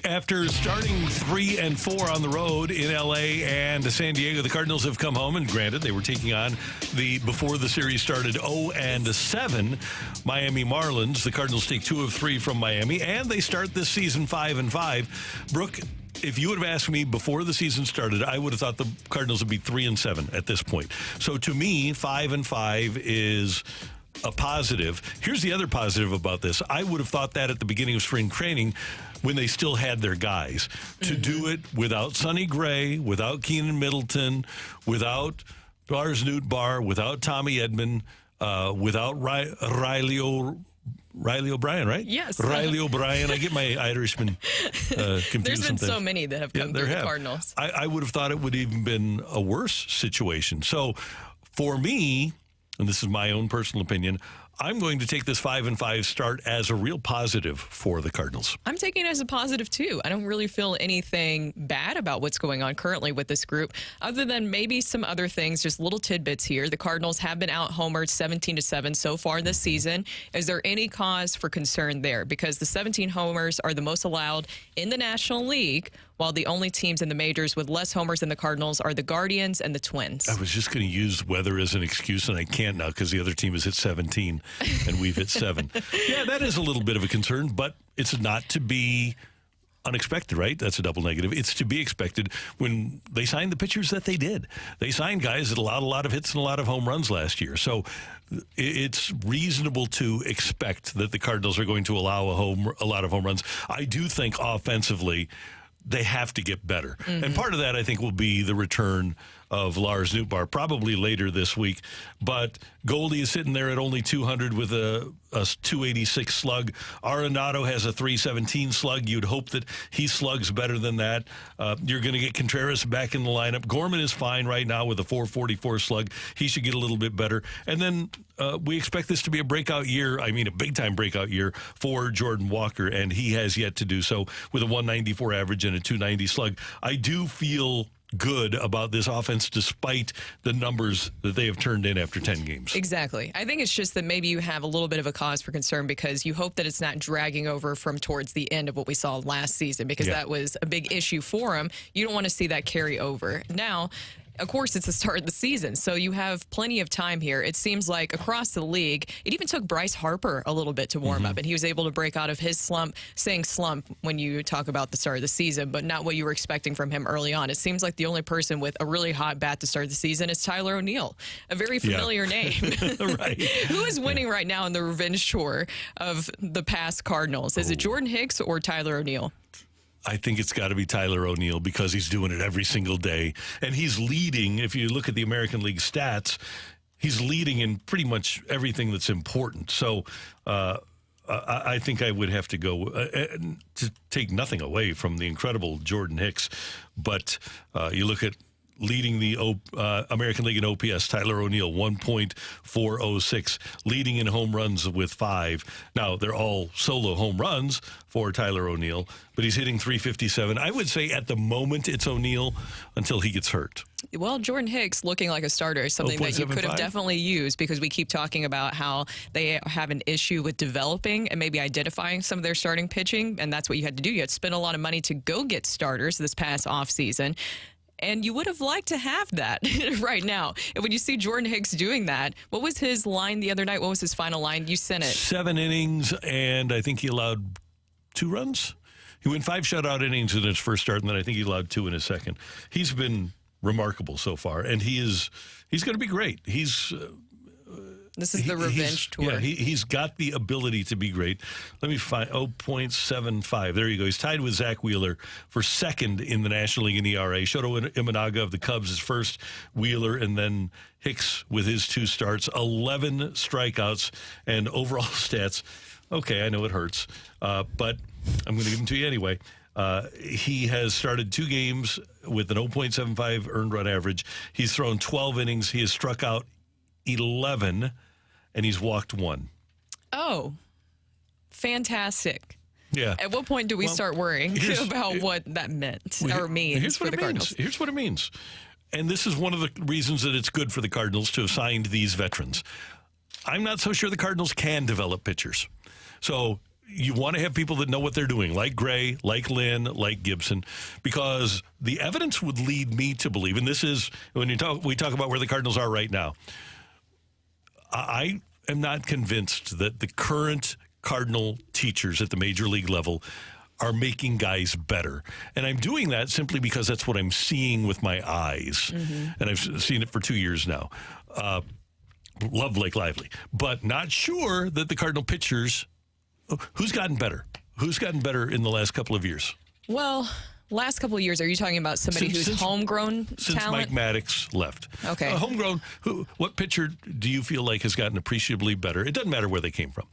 After starting 3-4 on the road in LA and San Diego, the Cardinals have come home, and granted, they were taking on before the series started, 0-7 Miami Marlins. The Cardinals take 2 of 3 from Miami, and they start this season 5-5. Brooke, if you would have asked me before the season started, I would have thought the Cardinals would be 3-7 at this point. So to me, 5-5 is a positive. Here's the other positive about this. I would have thought that at the beginning of spring training, when they still had their guys, to do it without Sonny Gray, without Keenan Middleton, without Lars Nootbaar, without Tommy Edman, without Riley O'Brien, right? Yes. Riley O'Brien. I get my Irishman confused. There's been sometimes. so many that have come through the Cardinals. I would have thought it would even been a worse situation. So for me, and this is my own personal opinion, I'm going to take this 5-5 start as a real positive for the Cardinals. I'm taking it as a positive, too. I don't really feel anything bad about what's going on currently with this group, other than maybe some other things, just little tidbits here. The Cardinals have been out-homered 17-7 so far this season. Is there any cause for concern there? Because the 17 homers are the most allowed in the National League, while the only teams in the majors with less homers than the Cardinals are the Guardians and the Twins. I was just going to use weather as an excuse, and I can't now because the other team has hit 17 and we've hit 7. Yeah, that is a little bit of a concern, but it's not to be unexpected, right? That's a double negative. It's to be expected when they signed the pitchers that they did. They signed guys that allowed a lot of hits and a lot of home runs last year. So it's reasonable to expect that the Cardinals are going to allow a lot of home runs. I do think offensively they have to get better. And part of that, I think, will be the return of Lars Nootbaar, probably later this week. But Goldie is sitting there at only 200 with a 286 slug. Arenado has a 317 slug. You'd hope that he slugs better than that. You're going to get Contreras back in the lineup. Gorman is fine right now with a 444 slug. He should get a little bit better. And then we expect this to be a breakout year, a big-time breakout year for Jordan Walker, and he has yet to do so with a 194 average and a 290 slug. I do feel good about this offense despite the numbers that they have turned in after 10 games. Exactly. I think it's just that maybe you have a little bit of a cause for concern because you hope that it's not dragging over from towards the end of what we saw last season because that was a big issue for him. You don't want to see that carry over. Now, of course, it's the start of the season, so you have plenty of time here. It seems like across the league, it even took Bryce Harper a little bit to warm up, and he was able to break out of his slump, saying slump when you talk about the start of the season, but not what you were expecting from him early on. It seems like the only person with a really hot bat to start the season is Tyler O'Neill, a very familiar name. Right. Who is winning right now in the revenge tour of the past Cardinals? Is it Jordan Hicks or Tyler O'Neill? I think it's got to be Tyler O'Neill because he's doing it every single day. And he's leading, if you look at the American League stats, he's leading in pretty much everything that's important. So I think I would have to go to take nothing away from the incredible Jordan Hicks. But you look at leading the American League in OPS, Tyler O'Neill, 1.406, leading in home runs with 5. Now, they're all solo home runs for Tyler O'Neill, but he's hitting 357. I would say at the moment it's O'Neill until he gets hurt. Well, Jordan Hicks looking like a starter is something that you could have definitely used because we keep talking about how they have an issue with developing and maybe identifying some of their starting pitching, and that's what you had to do. You had to spend a lot of money to go get starters this past offseason. And you would have liked to have that right now. And when you see Jordan Hicks doing that, what was his line the other night? What was his final line? You sent it. 7 innings, and I think he allowed 2 runs. He went 5 shutout innings in his first start, and then I think he allowed 2 in his second. He's been remarkable so far, and he's going to be great. This is the revenge tour. Yeah, he's got the ability to be great. Let me find 0.75. There you go. He's tied with Zach Wheeler for second in the National League in ERA. Shoto Imanaga of the Cubs is first, Wheeler, and then Hicks with his 2 starts, 11 strikeouts, and overall stats. Okay, I know it hurts, but I'm going to give them to you anyway. He has started 2 games with an 0.75 earned run average. He's thrown 12 innings. He has struck out 11, and he's walked 1. Oh, fantastic. Yeah. At what point do we start worrying about what that meant or means for the Cardinals? Here's what it means. And this is one of the reasons that it's good for the Cardinals to have signed these veterans. I'm not so sure the Cardinals can develop pitchers. So you want to have people that know what they're doing, like Gray, like Lynn, like Gibson, because the evidence would lead me to believe, and this is when we talk about where the Cardinals are right now, I am not convinced that the current Cardinal teachers at the major league level are making guys better. And I'm doing that simply because that's what I'm seeing with my eyes. And I've seen it for 2 years now. Love Blake Lively, but not sure that the Cardinal pitchers, who's gotten better? Who's gotten better in the last couple of years? Well, last couple of years, are you talking about somebody who's homegrown since talent? Mike Maddox left. Okay. Homegrown, what pitcher do you feel like has gotten appreciably better? It doesn't matter where they came from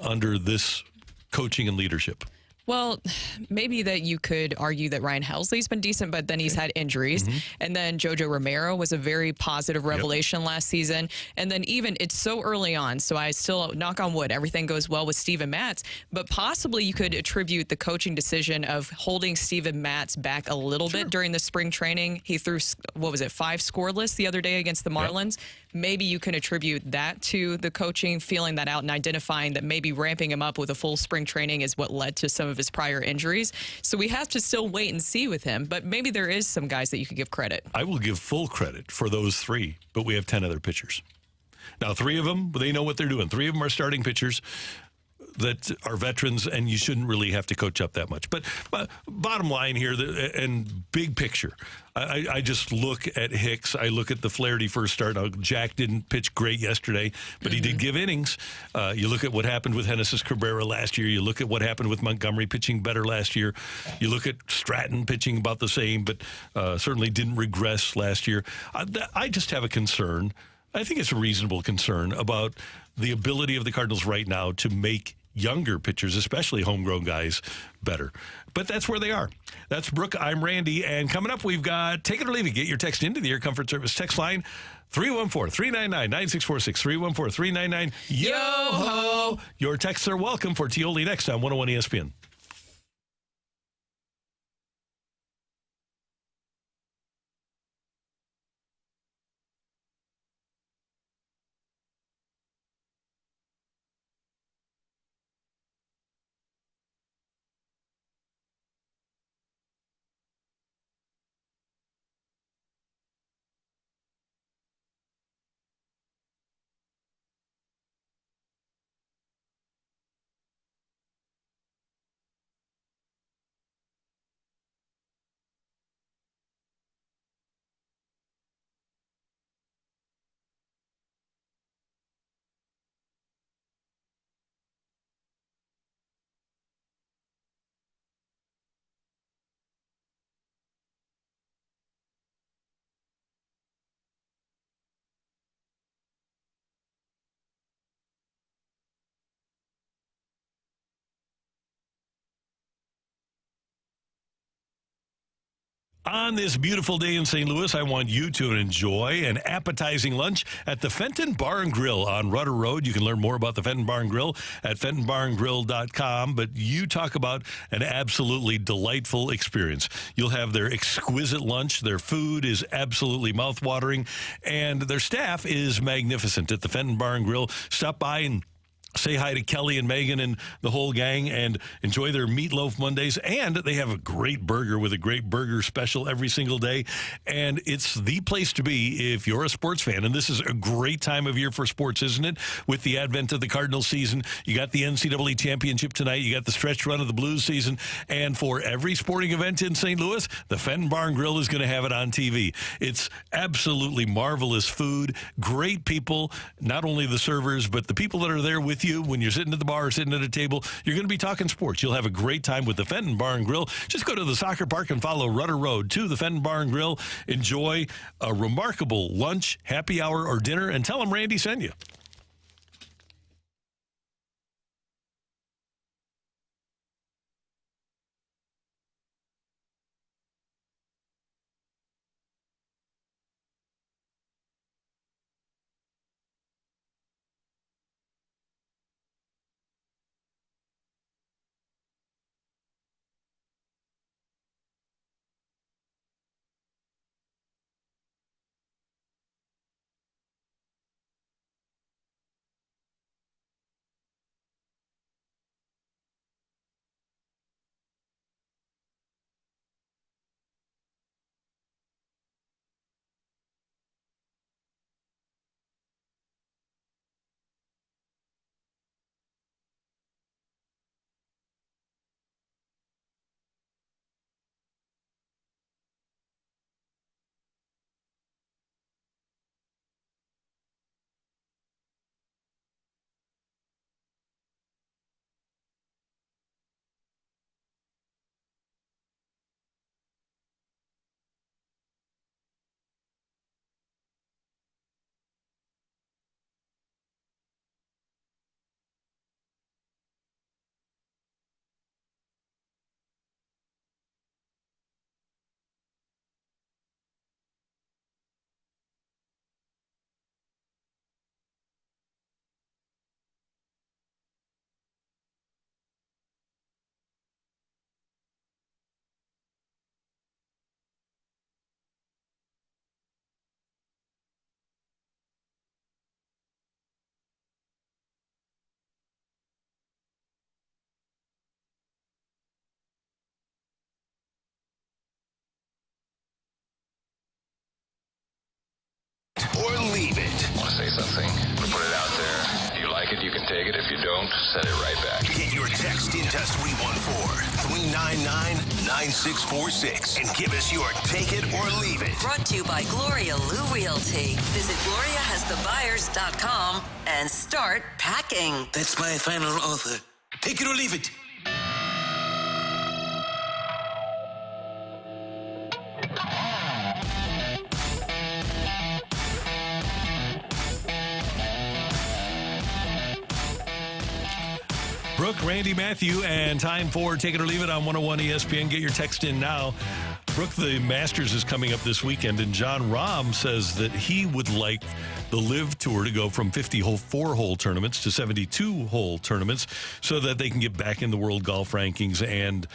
under this coaching and leadership. Well, maybe that you could argue that Ryan Helsley's been decent, but then he's had injuries. And then Jojo Romero was a very positive revelation last season. And then even it's so early on, so I still, knock on wood, everything goes well with Steven Matz. But possibly you could attribute the coaching decision of holding Steven Matz back a little bit during the spring training. He threw, 5 scoreless the other day against the Marlins. Maybe you can attribute that to the coaching, feeling that out and identifying that maybe ramping him up with a full spring training is what led to some of his prior injuries. So we have to still wait and see with him, but maybe there is some guys that you could give credit. I will give full credit for those 3, but we have 10 other pitchers. Now, 3 of them, they know what they're doing. 3 of them are starting pitchers. that are veterans, and you shouldn't really have to coach up that much. But bottom line here, and big picture, I just look at Hicks. I look at the Flaherty first start. Now, Jack didn't pitch great yesterday, but he did give innings. You look at what happened with Genesis Cabrera last year. You look at what happened with Montgomery pitching better last year. You look at Stratton pitching about the same, but certainly didn't regress last year. I just have a concern. I think it's a reasonable concern about the ability of the Cardinals right now to make younger pitchers, especially homegrown guys, better. But that's where they are. That's Brooke. I'm Randy. And coming up, we've got Take It or Leave It. Get your text into the Air Comfort Service text line, 314-399-9646, 314-399. Yo-ho! Your texts are welcome for Tioli next on 101 ESPN. On this beautiful day in St. Louis, I want you to enjoy an appetizing lunch at the Fenton Bar and Grill on Rudder Road. You can learn more about the Fenton Bar and Grill at fentonbarandgrill.com, but you talk about an absolutely delightful experience. You'll have their exquisite lunch. Their food is absolutely mouthwatering, and their staff is magnificent at the Fenton Bar and Grill. Stop by and say hi to Kelly and Megan and the whole gang and enjoy their Meatloaf Mondays. And they have a great burger with a great burger special every single day. And it's the place to be if you're a sports fan. And this is a great time of year for sports, isn't it? With the advent of the Cardinals season, you got the NCAA championship tonight. You got the stretch run of the Blues season. And for every sporting event in St. Louis, the Fenton Bar and Grill is going to have it on TV. It's absolutely marvelous food, great people, not only the servers, but the people that are there with you when you're sitting at the bar or sitting at a table. You're going to be talking sports. You'll have a great time with the Fenton Bar and Grill. Just go to the soccer park and follow Rudder Road to the Fenton Bar and Grill. Enjoy a remarkable lunch, happy hour, or dinner, and tell them Randy sent you. Or leave it. Want to say something? Put it out there. If you like it, you can take it. If you don't, send it right back. Get your text into 314-399-9646 and give us your take it or leave it. Brought to you by Gloria Lou Realty. Visit GloriaHasTheBuyers.com and start packing. That's my final offer. Take it or leave it. Brooke, Randy, Matthew, and time for Take It or Leave It on 101 ESPN. Get your text in now. Brooke, the Masters is coming up this weekend, and John Rahm says that he would like the LIV Tour to go from 54-hole tournaments to 72-hole tournaments so that they can get back in the world golf rankings and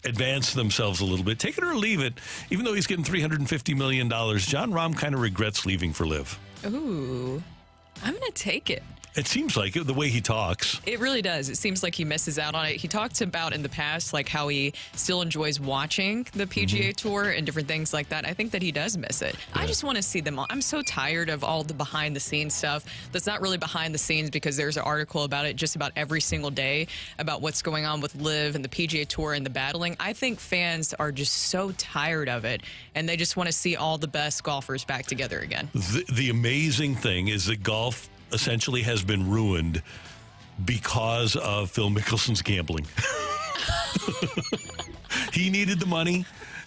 advance themselves a little bit. Take it or leave it. Even though he's getting $350 million, John Rahm kind of regrets leaving for LIV. Ooh, I'm going to take it. It seems like it, the way he talks. It really does. It seems like he misses out on it. He talked about in the past, like how he still enjoys watching the PGA Tour and different things like that. I think that he does miss it. Yeah. I just want to see them all. I'm so tired of all the behind-the-scenes stuff that's not really behind the scenes, because there's an article about it just about every single day about what's going on with LIV and the PGA Tour and the battling. I think fans are just so tired of it, and they just want to see all the best golfers back together again. The amazing thing is that golf essentially has been ruined because of Phil Mickelson's gambling. He needed the money.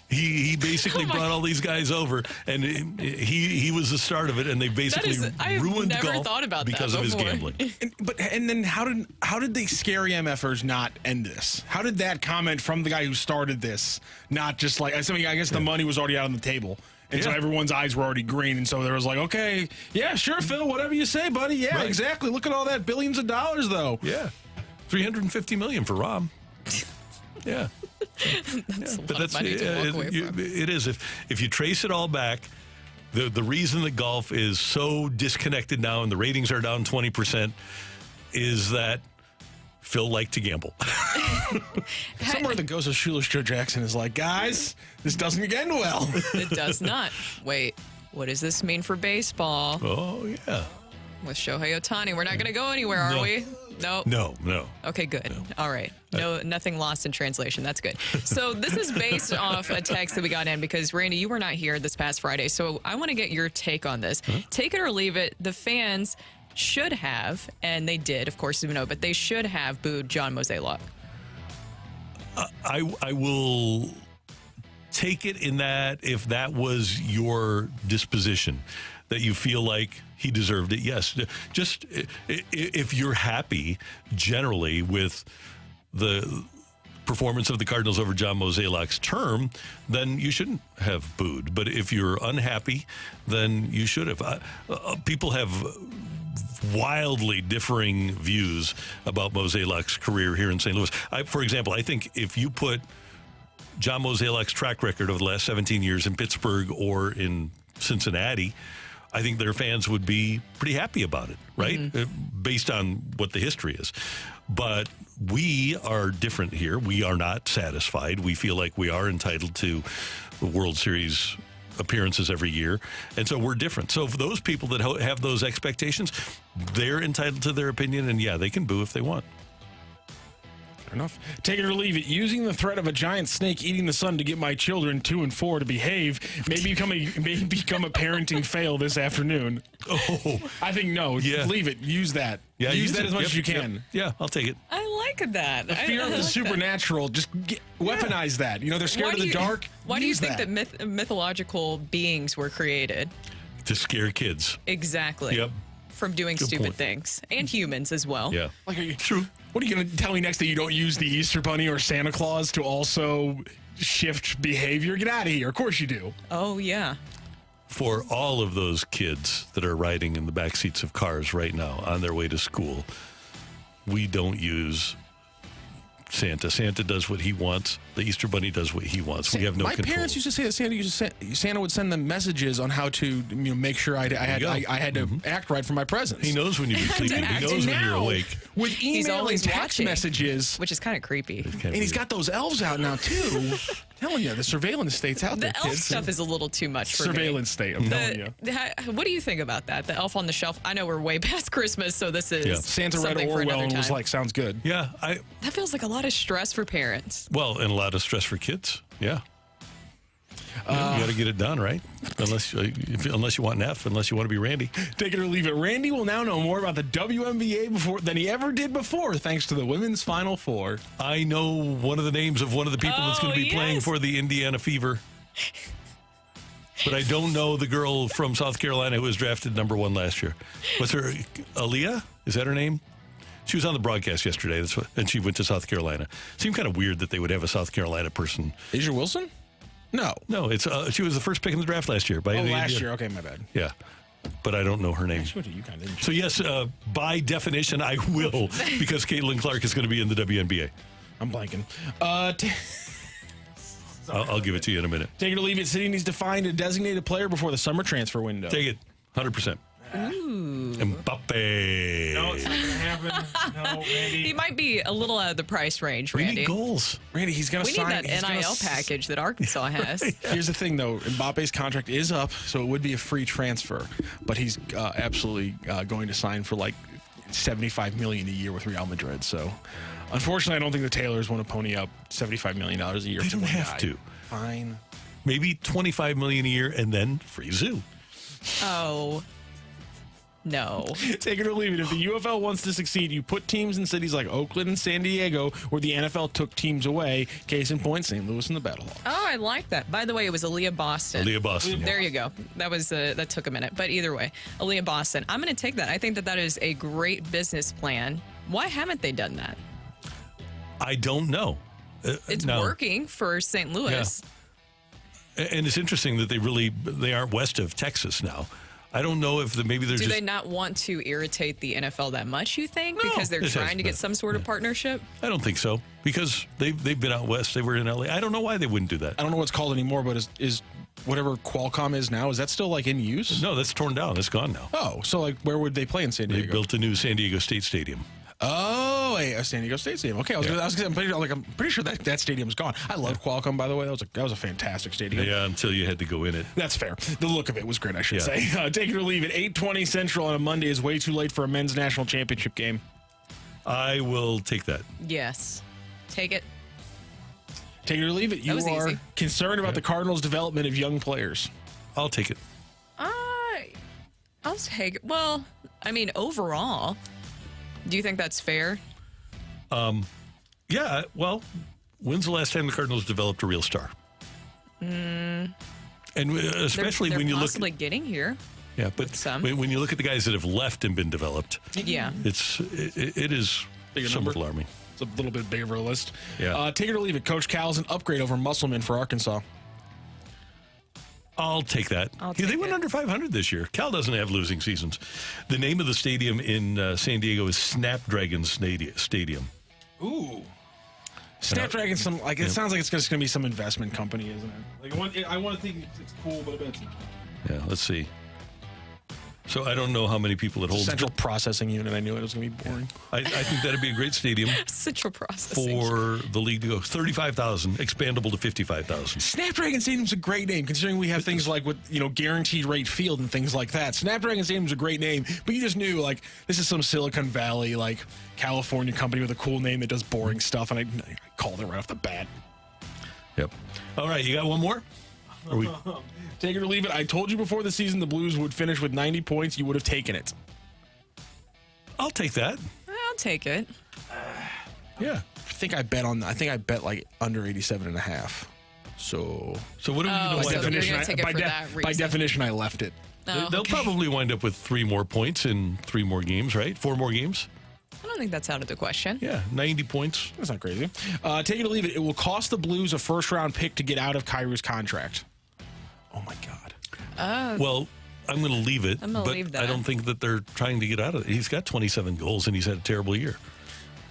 He basically brought all these guys over, and he was the start of it, and they basically ruined golf because of his gambling. And then how did the scary MFers not end this? How did that comment from the guy who started this not just like, I guess the money was already out on the table. And so everyone's eyes were already green. And so there was like, okay, yeah, sure, Phil, whatever you say, buddy. Yeah, right. Exactly. Look at all that billions of dollars, though. Yeah. $350 million for Rahm. Yeah. That's a lot of money to walk away from. It is. If you trace it all back, the reason that golf is so disconnected now and the ratings are down 20% is that Phil liked to gamble. Somewhere the ghost of Shoeless Joe Jackson is like, guys, this doesn't end well. It does not. Wait, what does this mean for baseball? Oh, yeah. With Shohei Ohtani, we're not going to go anywhere, are we? No. No. Okay, good. No. All right. No, nothing lost in translation. That's good. So this is based off a text that we got in because, Randy, you were not here this past Friday. So I want to get your take on this. Huh? Take it or leave it. The fans should have, and they did, of course, but they should have booed John Mozeliak. I will take it in that if that was your disposition, that you feel like he deserved it, yes. Just if you're happy generally with the performance of the Cardinals over John Mozeliak's term, then you shouldn't have booed. But if you're unhappy, then you should have. People have wildly differing views about Mozeliak's career here in St. Louis. For example, I think if you put John Mozeliak's track record over the last 17 years in Pittsburgh or in Cincinnati, I think their fans would be pretty happy about it, right? Mm-hmm. Based on what the history is. But we are different here. We are not satisfied. We feel like we are entitled to the World Series appearances every year. And so we're different. So for those people that have those expectations, they're entitled to their opinion. And yeah, they can boo if they want. Fair enough. Take it or leave it. Using the threat of a giant snake eating the sun to get my children 2 and 4 to behave may become a parenting fail this afternoon. Oh, I think no. Yeah. Leave it. Use that. Yeah, use that as much as you can. Yep. Yeah, I'll take it. I like that. The fear of the supernatural. Just weaponize that. They're scared of the dark. Why do you think that mythological beings were created? To scare kids. Exactly. Yep. From doing stupid things. And humans as well. Yeah. Like, are you true? What are you going to tell me next that you don't use the Easter Bunny or Santa Claus to also shift behavior? Get out of here. Of course you do. Oh, yeah. For all of those kids that are riding in the back seats of cars right now on their way to school, we don't use Santa. Santa does what he wants. The Easter Bunny does what he wants. We have no control. My parents used to say that Santa would send them messages on how to make sure I had to act right for my presents. He knows when you're sleeping. He knows when you're awake. With email and text messages. Which is kind of creepy. And he's got those elves out now, too. telling you, the surveillance state's out there, The elf kids. stuff is a little too much for Surveillance state, I'm telling you. What do you think about that? The elf on the shelf? I know we're way past Christmas, so this is Santa read something for Orwell another and was time. like, sounds good. Yeah, That feels like a lot of stress for parents. well, and a lot of stress for kids. Yeah. You got to get it done, right? Unless you want an F, unless you want to be Randy. Take it or leave it. Randy will now know more about the WNBA than he ever did before, thanks to the Women's Final Four. I know one of the names of one of the people that's going to be playing for the Indiana Fever. But I don't know the girl from South Carolina who was drafted number 1 last year. What's her, Aaliyah? Is that her name? She was on the broadcast yesterday, and she went to South Carolina. Seemed kind of weird that they would have a South Carolina person. Asia Wilson? No. No, it's she was the first pick in the draft last year. Last year. Okay, my bad. Yeah, but I don't know her name. She went to UConn, didn't she? So yes, by definition, I will, because Caitlyn Clark is going to be in the WNBA. I'm blanking. I'll give it to you in a minute. Take it or leave it. City needs to find a designated player before the summer transfer window. Take it, 100%. Mbappe. No, it's not going to happen. No, Randy. He might be a little out of the price range, We Randy. need goals. Randy, he's going to We sign. need that NIL package that Arkansas has. Here's the thing, though. Mbappe's contract is up, so it would be a free transfer. But he's absolutely going to sign for like $75 million a year with Real Madrid. So, unfortunately, I don't think the Taylors want to pony up $75 million a year. They for don't one have guy. to. Fine. Maybe $25 million a year and then free zoo. Oh, no. Take it or leave it. If the UFL wants to succeed, you put teams in cities like Oakland and San Diego, where the NFL took teams away. Case in point, St. Louis and the Battlehawks. Oh, I like that. By the way, it was Aaliyah Boston. Aaliyah Boston. There you go. That was that took a minute, but either way, Aaliyah Boston. I'm going to take that. I think that is a great business plan. Why haven't they done that? I don't know. It's No. working for St. Louis. And it's interesting that they aren't west of Texas now. I don't know if maybe they're Do just. they not want to irritate the NFL that much, you think? No, Because they're it trying has to get been. some sort of partnership? I don't think so, because they've been out west. They were in LA. I don't know why they wouldn't do that. I don't know what's called anymore, but is whatever Qualcomm is now, is that still like in use? No, that's torn down. It's gone now. Oh, so like where would they play in San They Diego? built a new San Diego State Stadium. Oh, a San Diego State Stadium. Okay, I'm pretty sure that stadium's gone. I love Qualcomm, by the way. That was a fantastic stadium. Yeah, until you had to go in it. That's fair. The look of it was great, I should Yeah. say. Take it or leave it. 8:20 Central on a Monday is way too late for a men's national championship game. I will take that. Yes. Take it. Take it or leave it. You was are easy. concerned about the Cardinals' development of young players. I'll take it. I'll take it. Well, I mean, overall, do you think that's fair? Yeah, well, when's the last time the Cardinals developed a real star? And especially they're when you look. possibly getting here. Yeah, but some. when you look at the guys that have left and been developed, Yeah. it is Bigger somewhat number. alarming. It's a little bit bigger of a list. Yeah. Take it or leave it. Coach Cal's an upgrade over Musselman for Arkansas. I'll take that. I'll Yeah, they take went it. under 500 this year. Cal doesn't have losing seasons. The name of the stadium in San Diego is Snapdragon Stadium. Ooh. Snapdragon, it sounds like it's just going to be some investment company, isn't it? Like I want to think it's cool, but I bet it's Yeah, let's see. So I don't know how many people it holds. central processing unit. I knew it was going to be boring. I think that'd be a great stadium Central processing. for the league to go. 35,000, expandable to 55,000. Snapdragon Stadium's a great name, considering we have things like guaranteed rate field and things like that. Snapdragon Stadium's a great name, but you just knew like this is some Silicon Valley California company with a cool name that does boring stuff, and I called it right off the bat. Yep. All right, you got one more? Are we? Take it or leave it. I told you before the season the Blues would finish with 90 points. You would have taken it. I'll take that. I'll take it. Yeah. I think I bet like under 87.5. So So what are we Oh, going to so wind up? you're gonna take it for that by reason. definition, I left it. Oh, They'll okay. probably wind up with 3 more points in 3 more games, right? 4 more games? I don't think that's out of the question. Yeah, 90 points. That's not crazy. Take it or leave it. It will cost the Blues a first-round pick to get out of Kyrie's contract. Oh, my God. Well, I'm going to leave it, I'm gonna but leave I that. don't think that they're trying to get out of it. He's got 27 goals, and he's had a terrible year.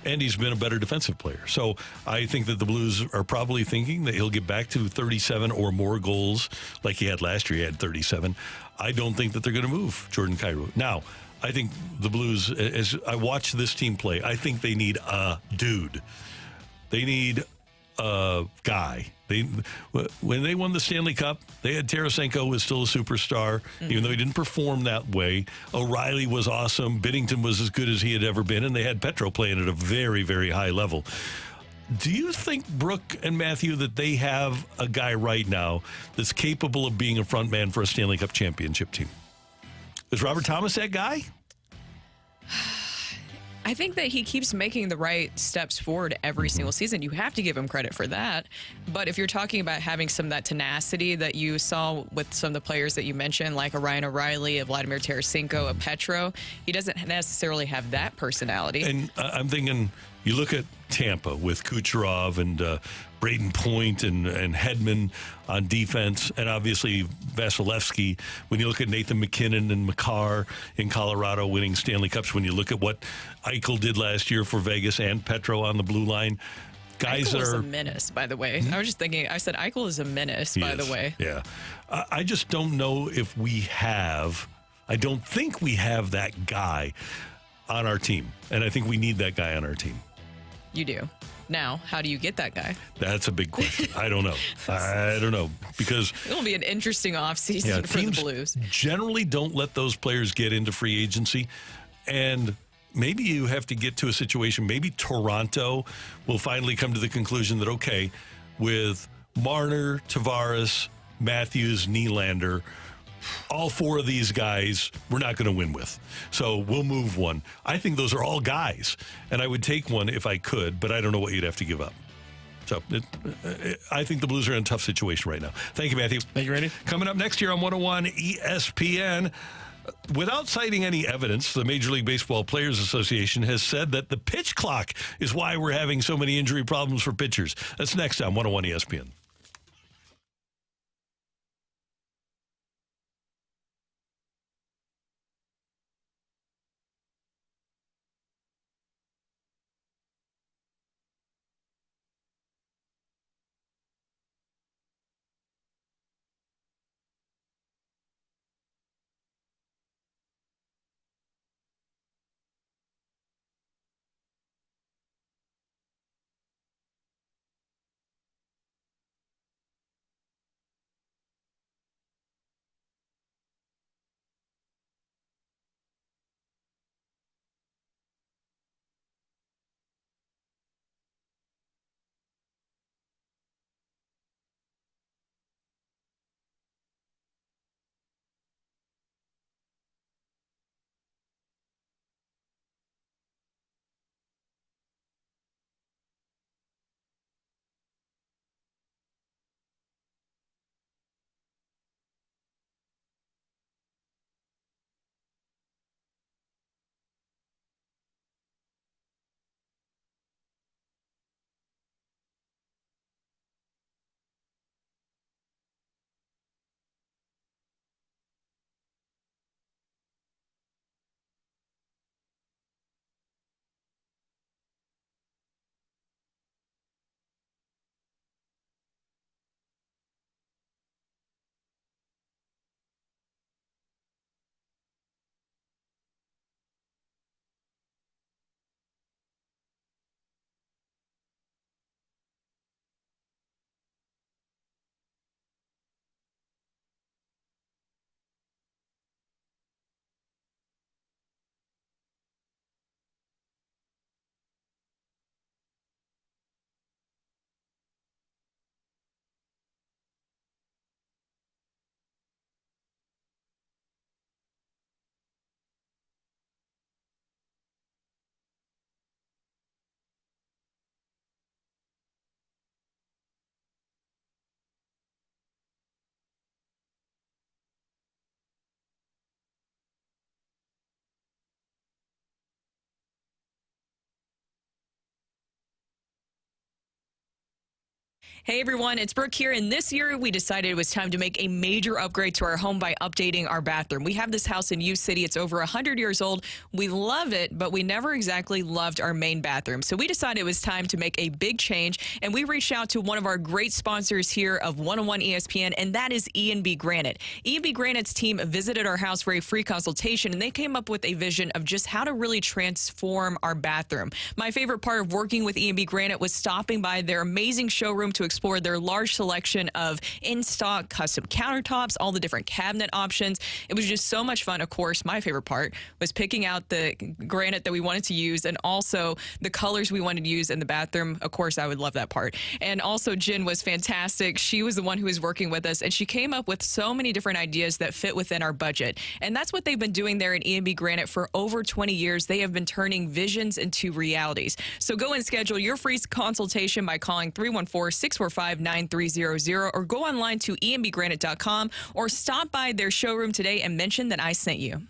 And he's been a better defensive player. So I think that the Blues are probably thinking that he'll get back to 37 or more goals like he had last year. He had 37. I don't think that they're going to move Jordan Kyrou. Now, I think the Blues, as I watch this team play, I think they need a dude. They need guy. When they won the Stanley Cup, they had Tarasenko was still a superstar, even though he didn't perform that way. O'Reilly was awesome. Binnington was as good as he had ever been, and they had Petro playing at a very, very high level. Do you think, Brooke and Matthew, that they have a guy right now that's capable of being a front man for a Stanley Cup championship team? Is Robert Thomas that guy? I think that he keeps making the right steps forward every single season. You have to give him credit for that. But if you're talking about having some of that tenacity that you saw with some of the players that you mentioned, like a Ryan O'Reilly, a Vladimir Tarasenko, a Petro, he doesn't necessarily have that personality. And I'm thinking, you look at Tampa with Kucherov and Braden Point and Hedman on defense, and obviously Vasilevsky. When you look at Nathan McKinnon and Makar in Colorado winning Stanley Cups, when you look at what Eichel did last year for Vegas and Petro on the blue line, guys Eichel that is are a menace, by the way. I was just thinking, I said Eichel is a menace, by the way. Yeah. I just don't know if we have, I don't think we have that guy on our team. And I think we need that guy on our team. You do. Now, how do you get that guy? That's a big question. I don't know. I don't know. Because it'll be an interesting offseason for the Blues. Generally don't let those players get into free agency. And maybe you have to get to a situation, maybe Toronto will finally come to the conclusion that, okay, with Marner, Tavares, Matthews, Nylander, all four of these guys we're not going to win with. So we'll move one. I think those are all guys, and I would take one if I could, but I don't know what you'd have to give up. So I think the Blues are in a tough situation right now. Thank you, Matthew. Thank you, Randy. Coming up next year on 101 ESPN, without citing any evidence, the Major League Baseball Players Association has said that the pitch clock is why we're having so many injury problems for pitchers. That's next on 101 ESPN. Hey everyone, it's Brooke here, and this year we decided it was time to make a major upgrade to our home by updating our bathroom. We have this house in U City. It's over 100 years old. We love it, but we never exactly loved our main bathroom. So we decided it was time to make a big change, and we reached out to one of our great sponsors here of 101 ESPN, and that is E&B Granite. E&B Granite's team visited our house for a free consultation, and they came up with a vision of just how to really transform our bathroom. My favorite part of working with E&B Granite was stopping by their amazing showroom to explore their large selection of in-stock custom countertops, all the different cabinet options. It was just so much fun. Of course, my favorite part was picking out the granite that we wanted to use and also the colors we wanted to use in the bathroom. Of course, I would love that part. And also, Jen was fantastic. She was the one who was working with us, and she came up with so many different ideas that fit within our budget. And that's what they've been doing there at E&B Granite for over 20 years. They have been turning visions into realities. So go and schedule your free consultation by calling 314-645-9300 or go online to embgranite.com or stop by their showroom today and mention that I sent you.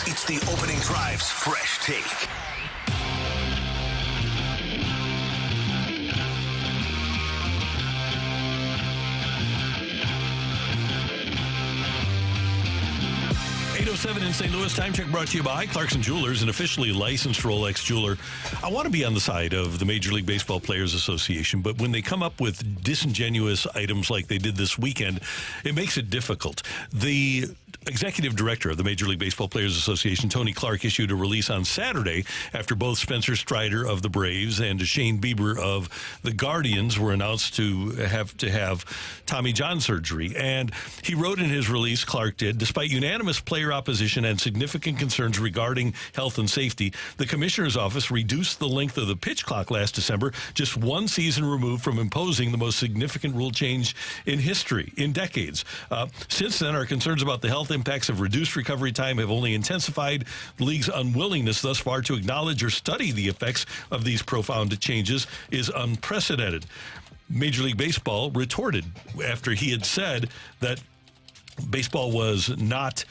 It's the opening drive's fresh take. In St. Louis, time check brought to you by Clarkson Jewelers, an officially licensed Rolex jeweler. I want to be on the side of the Major League Baseball Players Association, but when they come up with disingenuous items like they did this weekend, it makes it difficult. The executive director of the Major League Baseball Players Association, Tony Clark, issued a release on Saturday after both Spencer Strider of the Braves and Shane Bieber of the Guardians were announced to have Tommy John surgery. And he wrote in his release, Clark did, despite unanimous player opposition and significant concerns regarding health and safety, the commissioner's office reduced the length of the pitch clock last December, just one season removed from imposing the most significant rule change in history, in decades. Since then, our concerns about the health impacts of reduced recovery time have only intensified. The league's unwillingness thus far to acknowledge or study the effects of these profound changes is unprecedented. Major League Baseball retorted after he had said that baseball was not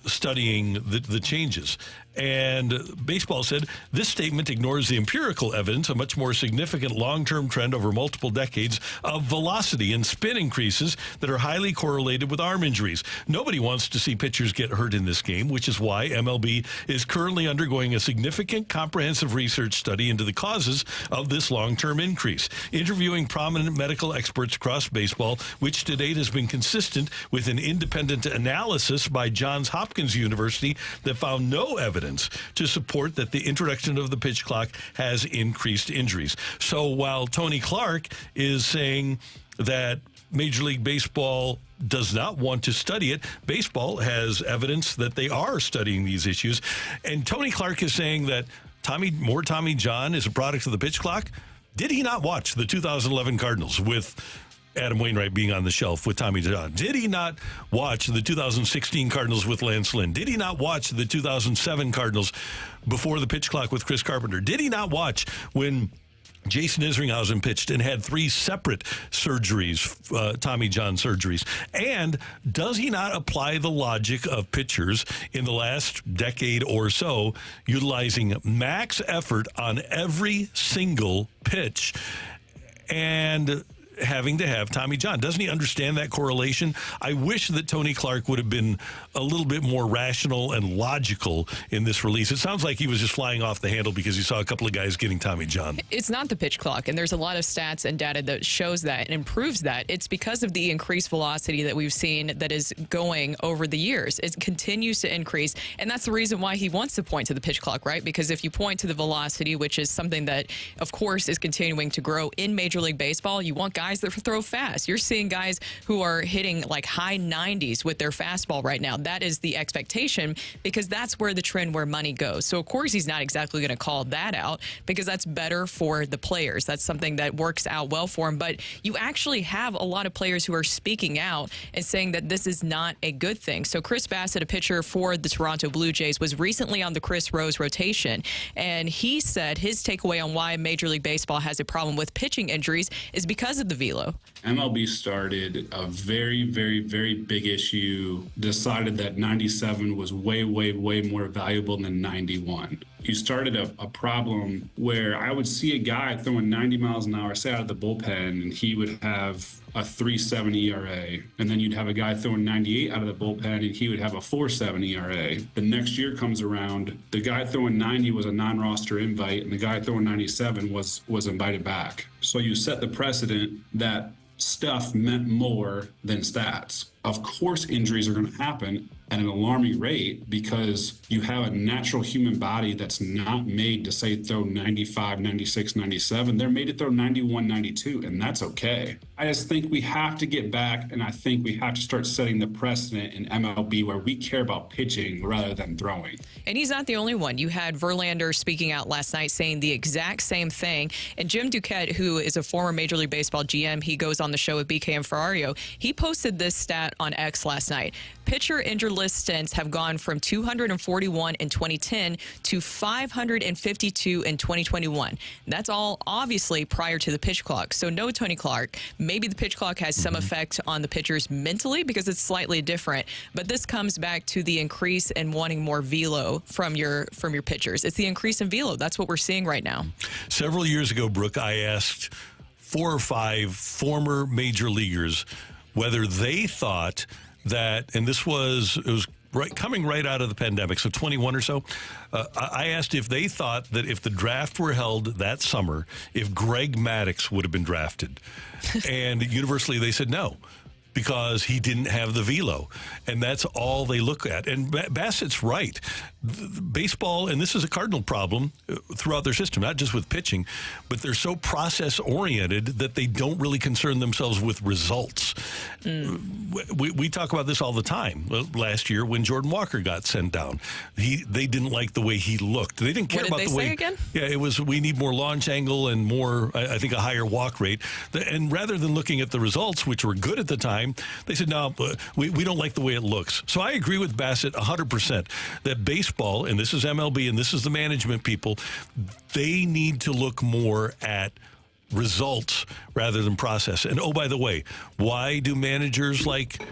studying the changes. And baseball said, this statement ignores the empirical evidence, a much more significant long-term trend over multiple decades of velocity and spin increases that are highly correlated with arm injuries. Nobody wants to see pitchers get hurt in this game, which is why MLB is currently undergoing a significant comprehensive research study into the causes of this long-term increase, interviewing prominent medical experts across baseball, which to date has been consistent with an independent analysis by Johns Hopkins University that found no evidence to support that the introduction of the pitch clock has increased injuries. So while Tony Clark is saying that Major League Baseball does not want to study it, baseball has evidence that they are studying these issues. And Tony Clark is saying that Tommy John is a product of the pitch clock. Did he not watch the 2011 Cardinals with Adam Wainwright being on the shelf with Tommy John? Did he not watch the 2016 Cardinals with Lance Lynn? Did he not watch the 2007 Cardinals before the pitch clock with Chris Carpenter? Did he not watch when Jason Isringhausen pitched and had 3 separate surgeries, Tommy John surgeries? And does he not apply the logic of pitchers in the last decade or so, utilizing max effort on every single pitch and having to have Tommy John? Doesn't he understand that correlation? I wish that Tony Clark would have been a little bit more rational and logical in this release. It sounds like he was just flying off the handle because he saw a couple of guys getting Tommy John. It's not the pitch clock, and there's a lot of stats and data that shows that and proves that. It's because of the increased velocity that we've seen that is going over the years. It continues to increase, and that's the reason why he wants to point to the pitch clock, right? Because if you point to the velocity, which is something that, of course, is continuing to grow in Major League Baseball, you want guys that throw fast. You're seeing guys who are hitting like high 90s with their fastball right now. That is the expectation because that's where the trend, where money goes. So, of course, he's not exactly going to call that out because that's better for the players. That's something that works out well for him. But you actually have a lot of players who are speaking out and saying that this is not a good thing. So Chris Bassett, a pitcher for the Toronto Blue Jays, was recently on the Chris Rose rotation, and he said his takeaway on why Major League Baseball has a problem with pitching injuries is because of the velo. MLB started a very, very, very big issue, decided that 97 was way, way, way more valuable than 91. You started a problem where I would see a guy throwing 90 miles an hour, say out of the bullpen, and he would have a 3.7 ERA. And then you'd have a guy throwing 98 out of the bullpen, and he would have a 4.7 ERA. The next year comes around, the guy throwing 90 was a non-roster invite, and the guy throwing 97 was invited back. So you set the precedent that stuff meant more than stats. Of course, injuries are going to happen at an alarming rate because you have a natural human body that's not made to say throw 95, 96, 97. They're made to throw 91, 92, and that's okay. I just think we have to get back, and I think we have to start setting the precedent in MLB where we care about pitching rather than throwing. And he's not the only one. You had Verlander speaking out last night saying the exact same thing. And Jim Duquette, who is a former Major League Baseball GM, he goes on the show with BK and Ferrario. He posted this stat on X last night. Pitcher injured list stints have gone from 241 in 2010 to 552 in 2021. That's all obviously prior to the pitch clock. So no Tony Clark. Maybe the pitch clock has some effect on the pitchers mentally because it's slightly different. But this comes back to the increase in wanting more velo from your pitchers. It's the increase in velo. That's what we're seeing right now. Several years ago, Brooke, I asked 4 or 5 former major leaguers whether they thought that, and it was coming right out of the pandemic, so 21 or so, I asked if they thought that if the draft were held that summer, if Greg Maddux would have been drafted. And universally they said no, because he didn't have the velo. And that's all they look at. And Bassett's right. Baseball, and this is a Cardinal problem throughout their system, not just with pitching, but they're so process-oriented that they don't really concern themselves with results. We talk about this all the time. Last year, when Jordan Walker got sent down, they didn't like the way he looked. They didn't care about the way. What did they say again? Yeah, it was, we need more launch angle and more, I think, a higher walk rate. And rather than looking at the results, which were good at the time, they said, no, we don't like the way it looks. So I agree with Bassett 100% that baseball, and this is MLB, and this is the management people, they need to look more at results rather than process. And oh, by the way, why do managers like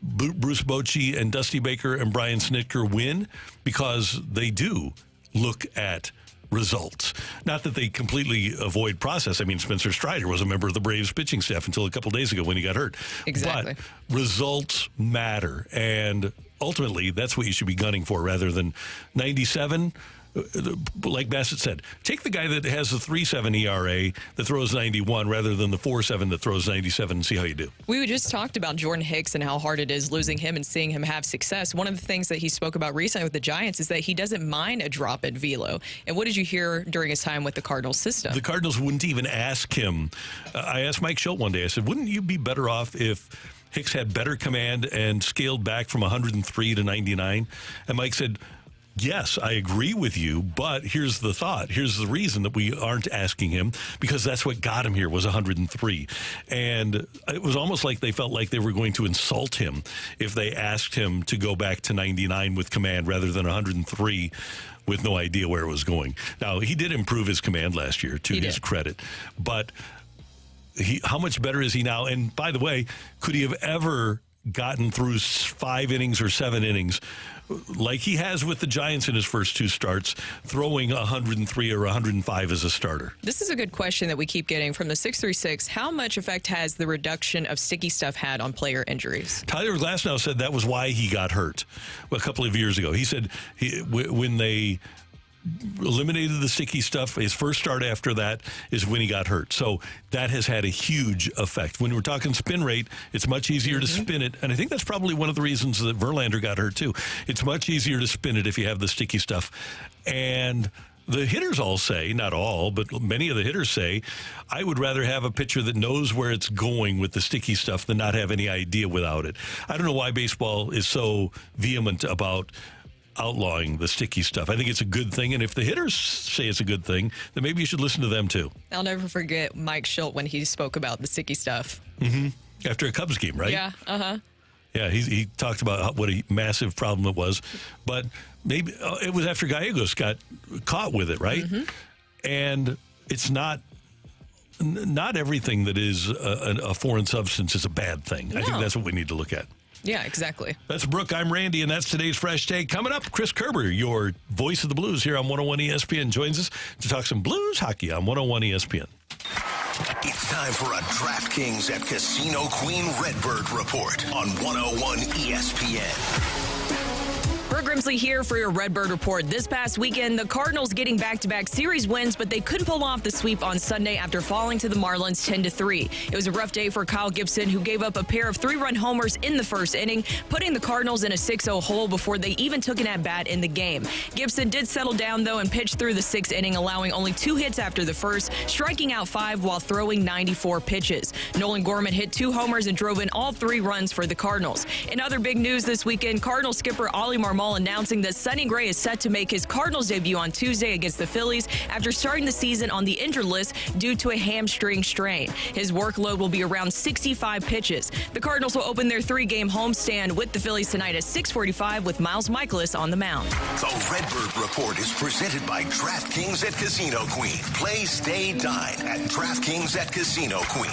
Bruce Bochy and Dusty Baker and Brian Snitker win? Because they do look at results. Not that they completely avoid process. I mean, Spencer Strider was a member of the Braves pitching staff until a couple days ago when he got hurt. Exactly. But results matter. And ultimately, that's what you should be gunning for rather than 97. Like Bassett said, take the guy that has a 3.7 ERA that throws 91 rather than the 4.7 that throws 97 and see how you do. We just talked about Jordan Hicks and how hard it is losing him and seeing him have success. One of the things that he spoke about recently with the Giants is that he doesn't mind a drop at velo. And what did you hear during his time with the Cardinals system? The Cardinals wouldn't even ask him. I asked Mike Schultz one day, I said, wouldn't you be better off if Hicks had better command and scaled back from 103 to 99? And Mike said, Yes, I agree with you, but here's the thought. Here's the reason that we aren't asking him, because that's what got him here was 103. And it was almost like they felt like they were going to insult him if they asked him to go back to 99 with command rather than 103 with no idea where it was going. Now, he did improve his command last year, to his credit, but how much better is he now? And by the way, could he have ever gotten through 5 innings or 7 innings like he has with the Giants in his first 2 starts, throwing 103 or 105 as a starter? This is a good question that we keep getting from the 636. How much effect has the reduction of sticky stuff had on player injuries? Tyler Glasnow said that was why he got hurt a couple of years ago. He said when they eliminated the sticky stuff, his first start after that is when he got hurt. So that has had a huge effect. When we're talking spin rate, it's much easier to spin it. And I think that's probably one of the reasons that Verlander got hurt too. It's much easier to spin it if you have the sticky stuff. And the hitters all say, not all, but many of the hitters say, I would rather have a pitcher that knows where it's going with the sticky stuff than not have any idea without it. I don't know why baseball is so vehement about outlawing the sticky stuff. I think it's a good thing, and if the hitters say it's a good thing, then maybe you should listen to them too. I'll never forget Mike Schilt when he spoke about the sticky stuff. After a Cubs game, right? Yeah, Yeah, he talked about what a massive problem it was, but maybe it was after Gallegos got caught with it, right? And it's not everything that is a foreign substance is a bad thing. No. I think that's what we need to look at. Yeah, exactly. That's Brooke. I'm Randy, and that's today's Fresh Take. Coming up, Chris Kerber, your voice of the Blues here on 101 ESPN, joins us to talk some Blues hockey on 101 ESPN. It's time for a DraftKings at Casino Queen Redbird report on 101 ESPN. Brooke Grimsley here for your Redbird report. This past weekend, the Cardinals getting back-to-back series wins, but they couldn't pull off the sweep on Sunday after falling to the Marlins 10-3. It was a rough day for Kyle Gibson, who gave up a pair of 3-run homers in the first inning, putting the Cardinals in a 6-0 hole before they even took an at-bat in the game. Gibson did settle down, though, and pitched through the 6th inning, allowing only 2 hits after the first, striking out 5 while throwing 94 pitches. Nolan Gorman hit 2 homers and drove in all 3 runs for the Cardinals. In other big news this weekend, Cardinals skipper Ollie Marmol announcing that Sonny Gray is set to make his Cardinals debut on Tuesday against the Phillies after starting the season on the injured list due to a hamstring strain. His workload will be around 65 pitches. The Cardinals will open their 3-game homestand with the Phillies tonight at 6:45 with Miles Michaelis on the mound. The Redbird Report is presented by DraftKings at Casino Queen. Play, stay, dine at DraftKings at Casino Queen.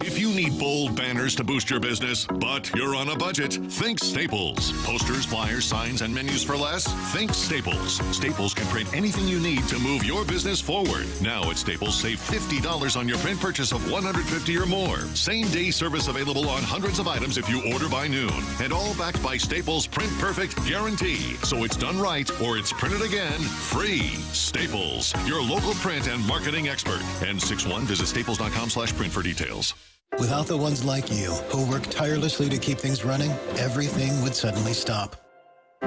If you need bold banners to boost your business, but you're on a budget, think Staples. Posters, flyers, signs, and menus for less? Think Staples. Staples can print anything you need to move your business forward. Now at Staples, save $50 on your print purchase of $150 or more. Same-day service available on hundreds of items if you order by noon. And all backed by Staples' Print Perfect guarantee. So it's done right or it's printed again free. Staples, your local print and marketing expert. N61, visit staples.com/print for details. Without the ones like you, who work tirelessly to keep things running, everything would suddenly stop.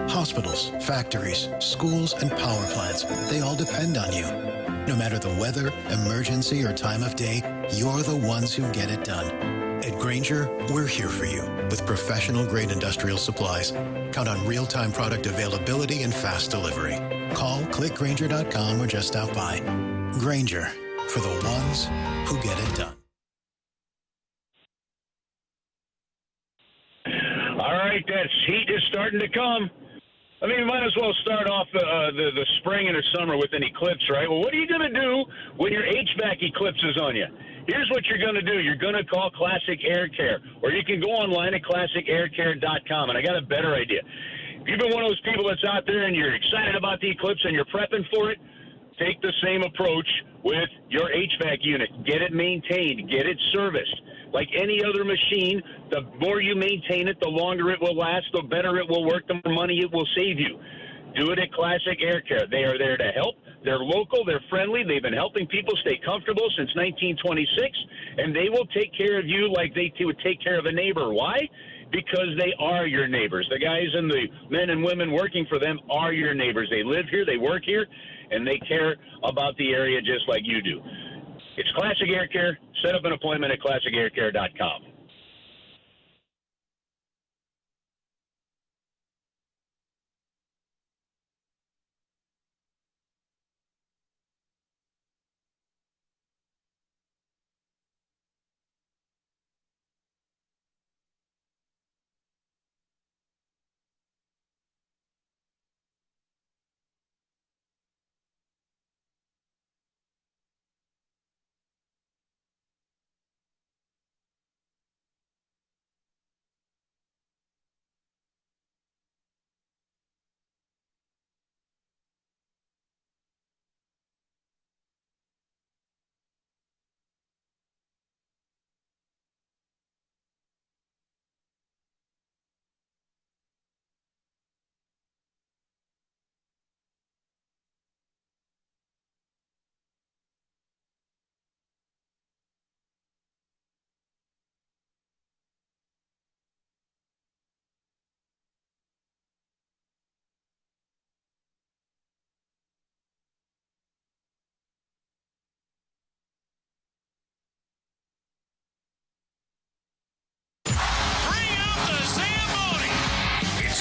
Hospitals, factories, schools, and power plants, they all depend on you. No matter the weather, emergency, or time of day, you're the ones who get it done. At Grainger, we're here for you with professional-grade industrial supplies. Count on real-time product availability and fast delivery. Call, click Grainger.com, or just stop by. Grainger, for the ones who get it done. All right, that heat is starting to come. I mean, you might as well start off the spring and the summer with an eclipse, right? Well, what are you going to do when your HVAC eclipses on you? Here's what you're going to do. You're going to call Classic Air Care, or you can go online at classicaircare.com, and I got a better idea. If you've been one of those people that's out there and you're excited about the eclipse and you're prepping for it, take the same approach with your HVAC unit. Get it maintained. Get it serviced. Like any other machine, the more you maintain it, the longer it will last, the better it will work, the more money it will save you. Do it at Classic Air Care. They are there to help. They're local. They're friendly. They've been helping people stay comfortable since 1926, and they will take care of you like they would take care of a neighbor. Why? Because they are your neighbors. The guys and the men and women working for them are your neighbors. They live here, they work here, and they care about the area just like you do. It's Classic Air Care. Set up an appointment at classicaircare.com.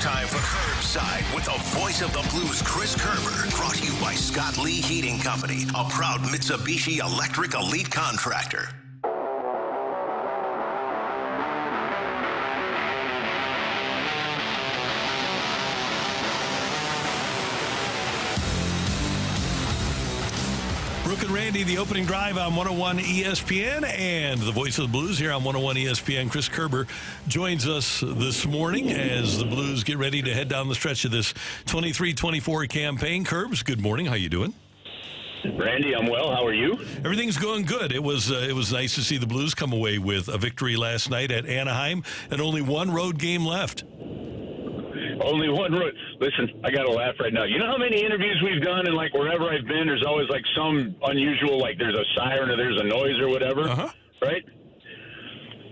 Time for KerbSide with the voice of the Blues, Chris Kerber. Brought to you by Scott Lee Heating Company, a proud Mitsubishi Electric Elite contractor. Brooke and Randy, the opening drive on 101 ESPN, and the voice of the Blues here on 101 ESPN. Chris Kerber joins us this morning as the Blues get ready to head down the stretch of this 23-24 campaign. Kerbs, good morning. How you doing? Randy, I'm well. How are you? Everything's going good. It was nice to see the Blues come away with a victory last night at Anaheim, and only one road game left. Only one road. Listen, I got to laugh right now. You know how many interviews we've done, and like wherever I've been, there's always like some unusual, like there's a siren or there's a noise or whatever, right?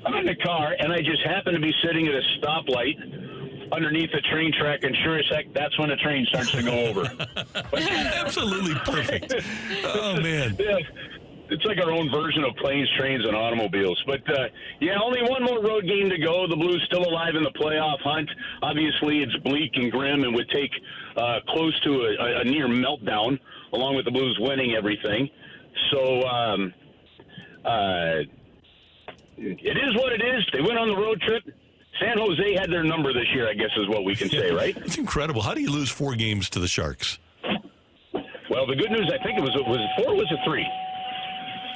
I'm in the car, and I just happen to be sitting at a stoplight underneath a train track, and sure as heck, that's when the train starts to go over. Absolutely perfect. Oh, man. Yeah. It's like our own version of planes, trains, and automobiles. But, yeah, only one more road game to go. The Blues still alive in the playoff hunt. Obviously, it's bleak and grim and would take close to a near meltdown, along with the Blues winning everything. So it is what it is. They went on the road trip. San Jose had their number this year, I guess is what we can say, right? It's incredible. How do you lose 4 games to the Sharks? Well, the good news, I think was it 4 or was it 3?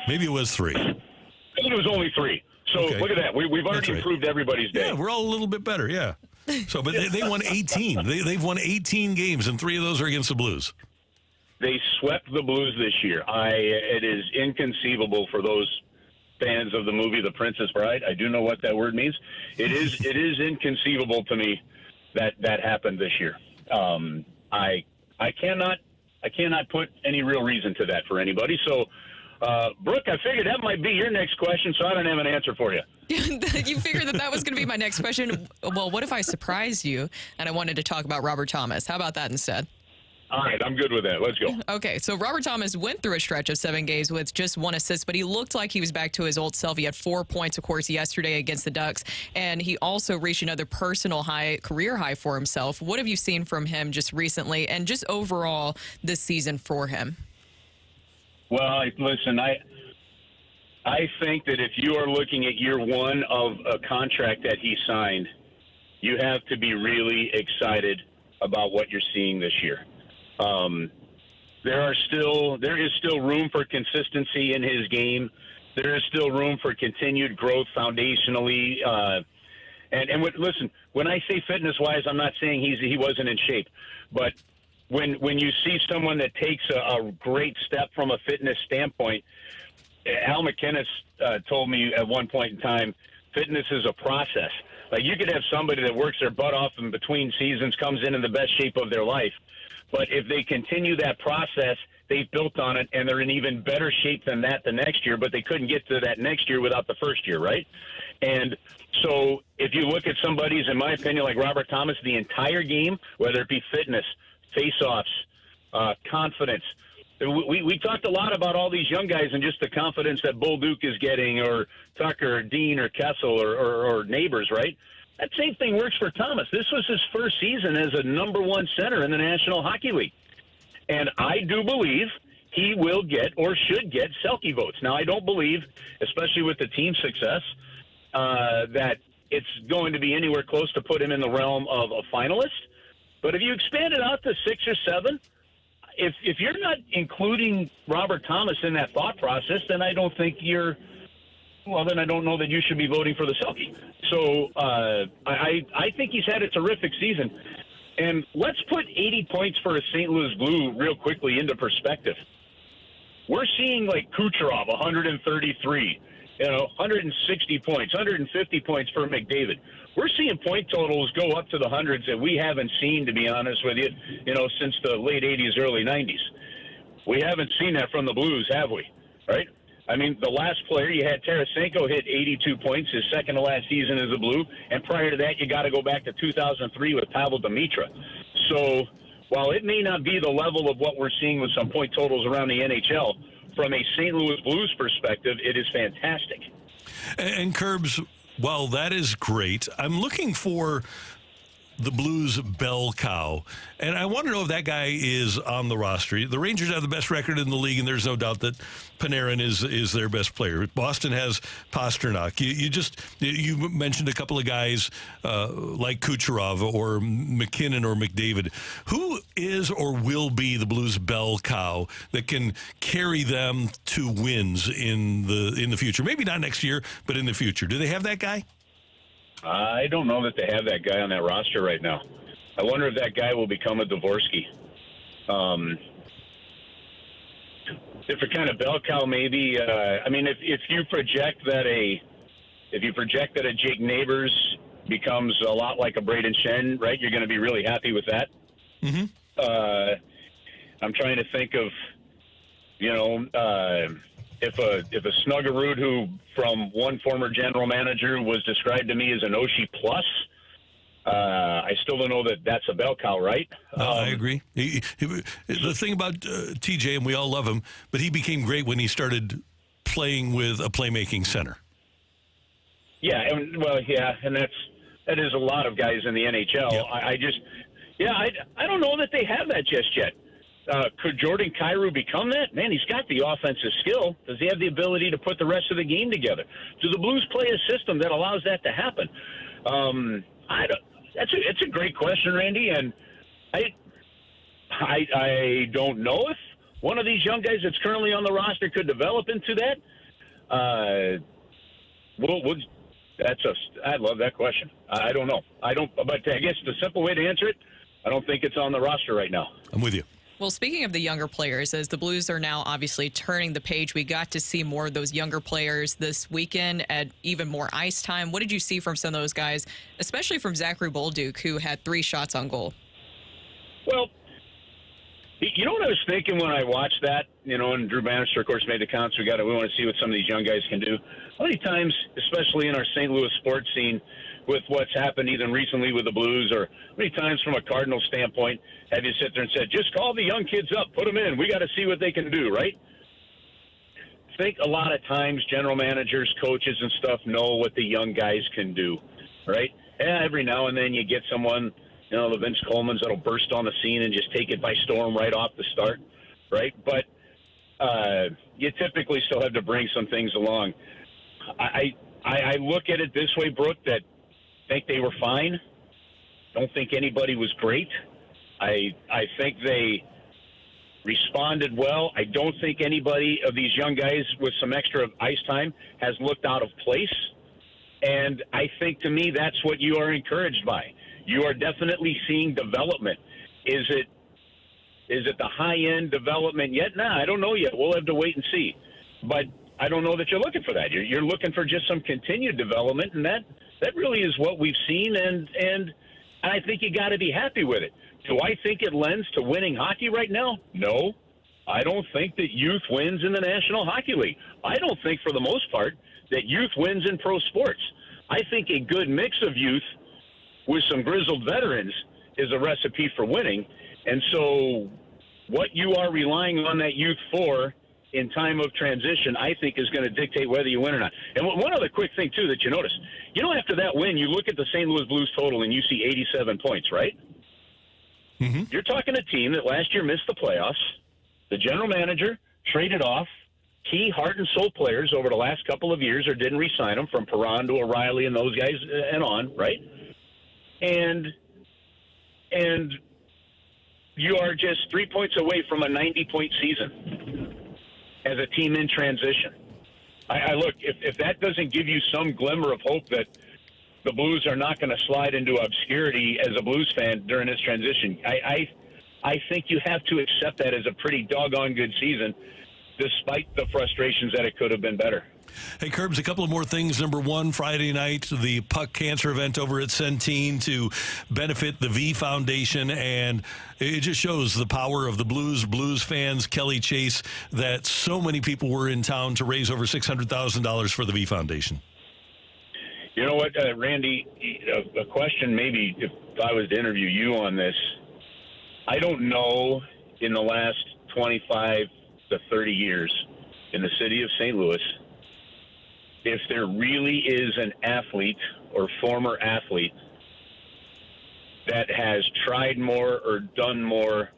Maybe it was 3. I think it was only 3. So look at that. We've already improved everybody's day. Yeah, we're all a little bit better, yeah. So, but they won 18. They've won 18 games, and 3 of those are against the Blues. They swept the Blues this year. It is inconceivable for those fans of the movie The Princess Bride. I do know what that word means. It is inconceivable to me that happened this year. I cannot put any real reason to that for anybody. So. Brooke, I figured that might be your next question, so I don't have an answer for you. You figured that was going to be my next question? Well, what if I surprised you and I wanted to talk about Robert Thomas? How about that instead? All right, I'm good with that. Let's go. Okay, so Robert Thomas went through a stretch of 7 games with just 1 assist, but he looked like he was back to his old self. He had 4 points, of course, yesterday against the Ducks, and he also reached another personal high, career high for himself. What have you seen from him just recently and just overall this season for him? Well, listen, I think that if you are looking at year 1 of a contract that he signed, you have to be really excited about what you're seeing this year. There is still room for consistency in his game. There is still room for continued growth foundationally. Listen, when I say fitness-wise, I'm not saying he wasn't in shape, but when you see someone that takes a great step from a fitness standpoint, Al McInnes told me at one point in time, fitness is a process. Like, you could have somebody that works their butt off in between seasons, comes in the best shape of their life. But if they continue that process, they've built on it, and they're in even better shape than that the next year, but they couldn't get to that next year without the first year, right? And so if you look at somebody's, in my opinion, like Robert Thomas, the entire game, whether it be fitness, face-offs, confidence. We talked a lot about all these young guys and just the confidence that Bolduc is getting, or Tucker, or Dean, or Kessel, or Neighbours, right? That same thing works for Thomas. This was his first season as a number one center in the National Hockey League. And I do believe he will get or should get Selke votes. Now, I don't believe, especially with the team success, that it's going to be anywhere close to put him in the realm of a finalist. But if you expand it out to 6 or 7, if you're not including Robert Thomas in that thought process, then I don't think you're – well, then I don't know that you should be voting for the Selke. So I think he's had a terrific season. And let's put 80 points for a St. Louis Blue real quickly into perspective. We're seeing, like, Kucherov, 133, 160 points, 150 points for McDavid. We're seeing point totals go up to the hundreds that we haven't seen, to be honest with you, since the late 80s, early 90s. We haven't seen that from the Blues, have we? Right? I mean, the last player, you had Tarasenko hit 82 points his second to last season as a Blue, and prior to that, you got to go back to 2003 with Pavel Demitra. So while it may not be the level of what we're seeing with some point totals around the NHL, from a St. Louis Blues perspective, it is fantastic. And Kerbs, well, that is great. I'm looking for the Blues bell cow, and I want to know if that guy is on the roster. The Rangers have the best record in the league, and there's no doubt that Panarin is their best player. Boston has Pasternak. You mentioned a couple of guys like Kucherov or McKinnon or McDavid. Who is or will be the Blues bell cow that can carry them to wins in the future? Maybe not next year, but in the future. Do they have that guy? I don't know that they have that guy on that roster right now. I wonder if that guy will become a Dvorsky. Different kind of bell cow, maybe. If you project that a Jake Neighbours becomes a lot like a Braden Shen, right? You're going to be really happy with that. Mm-hmm. I'm trying to think of, if a Snuggerud, who from one former general manager was described to me as an Oshie plus, I still don't know that that's a bell cow, right? I agree. The thing about TJ, and we all love him, but he became great when he started playing with a playmaking center. Yeah, and that is a lot of guys in the NHL. Yep. I don't know that they have that just yet. Could Jordan Kyrou become that? Man, he's got the offensive skill. Does he have the ability to put the rest of the game together? Do the Blues play a system that allows that to happen? It's a great question, Randy, and I don't know if one of these young guys that's currently on the roster could develop into that. I love that question. I don't know. But I guess the simple way to answer it, I don't think it's on the roster right now. I'm with you. Well, speaking of the younger players, as the Blues are now obviously turning the page, we got to see more of those younger players this weekend at even more ice time. What did you see from some of those guys, especially from Zack Bolduc, who had 3 shots on goal? Well, you know what I was thinking when I watched that? And Drew Bannister, of course, made the comments. We want to see what some of these young guys can do. How many times, especially in our St. Louis sports scene, with what's happened even recently with the Blues, or how many times from a Cardinals standpoint have you sit there and said, just call the young kids up, put them in, we got to see what they can do, right? I think a lot of times general managers, coaches and stuff know what the young guys can do, right? Yeah, every now and then you get someone, the Vince Colemans that'll burst on the scene and just take it by storm right off the start, right? But you typically still have to bring some things along. I look at it this way, Brooke, that think they were fine. Don't think anybody was great. I think they responded well. I don't think anybody of these young guys with some extra ice time has looked out of place. And I think, to me, that's what you are encouraged by. You are definitely seeing development. Is it the high-end development yet? Nah, I don't know yet. We'll have to wait and see. But I don't know that you're looking for that. You're looking for just some continued development, and that really is what we've seen, and I think you got to be happy with it. Do I think it lends to winning hockey right now? No. I don't think that youth wins in the National Hockey League. I don't think, for the most part, that youth wins in pro sports. I think a good mix of youth with some grizzled veterans is a recipe for winning. And so what you are relying on that youth for in time of transition, I think, is going to dictate whether you win or not. And one other quick thing, too, that you notice. After that win, you look at the St. Louis Blues total and you see 87 points, right? Mm-hmm. You're talking a team that last year missed the playoffs. The general manager traded off key heart and soul players over the last couple of years, or didn't re-sign them, from Perron to O'Reilly and those guys and on, right? And you are just 3 points away from a 90-point season as a team in transition. I look, if that doesn't give you some glimmer of hope that the Blues are not going to slide into obscurity as a Blues fan during this transition, I think you have to accept that as a pretty doggone good season, despite the frustrations that it could have been better. Hey, Kerbs, a couple of more things. Number one, Friday night, the Puck Cancer event over at Centene to benefit the V Foundation, and it just shows the power of the Blues fans, Kelly Chase, that so many people were in town to raise over $600,000 for the V Foundation. You know what, Randy, a question maybe if I was to interview you on this. I don't know in the last 25 to 30 years in the city of St. Louis if there really is an athlete or former athlete that has tried more or done more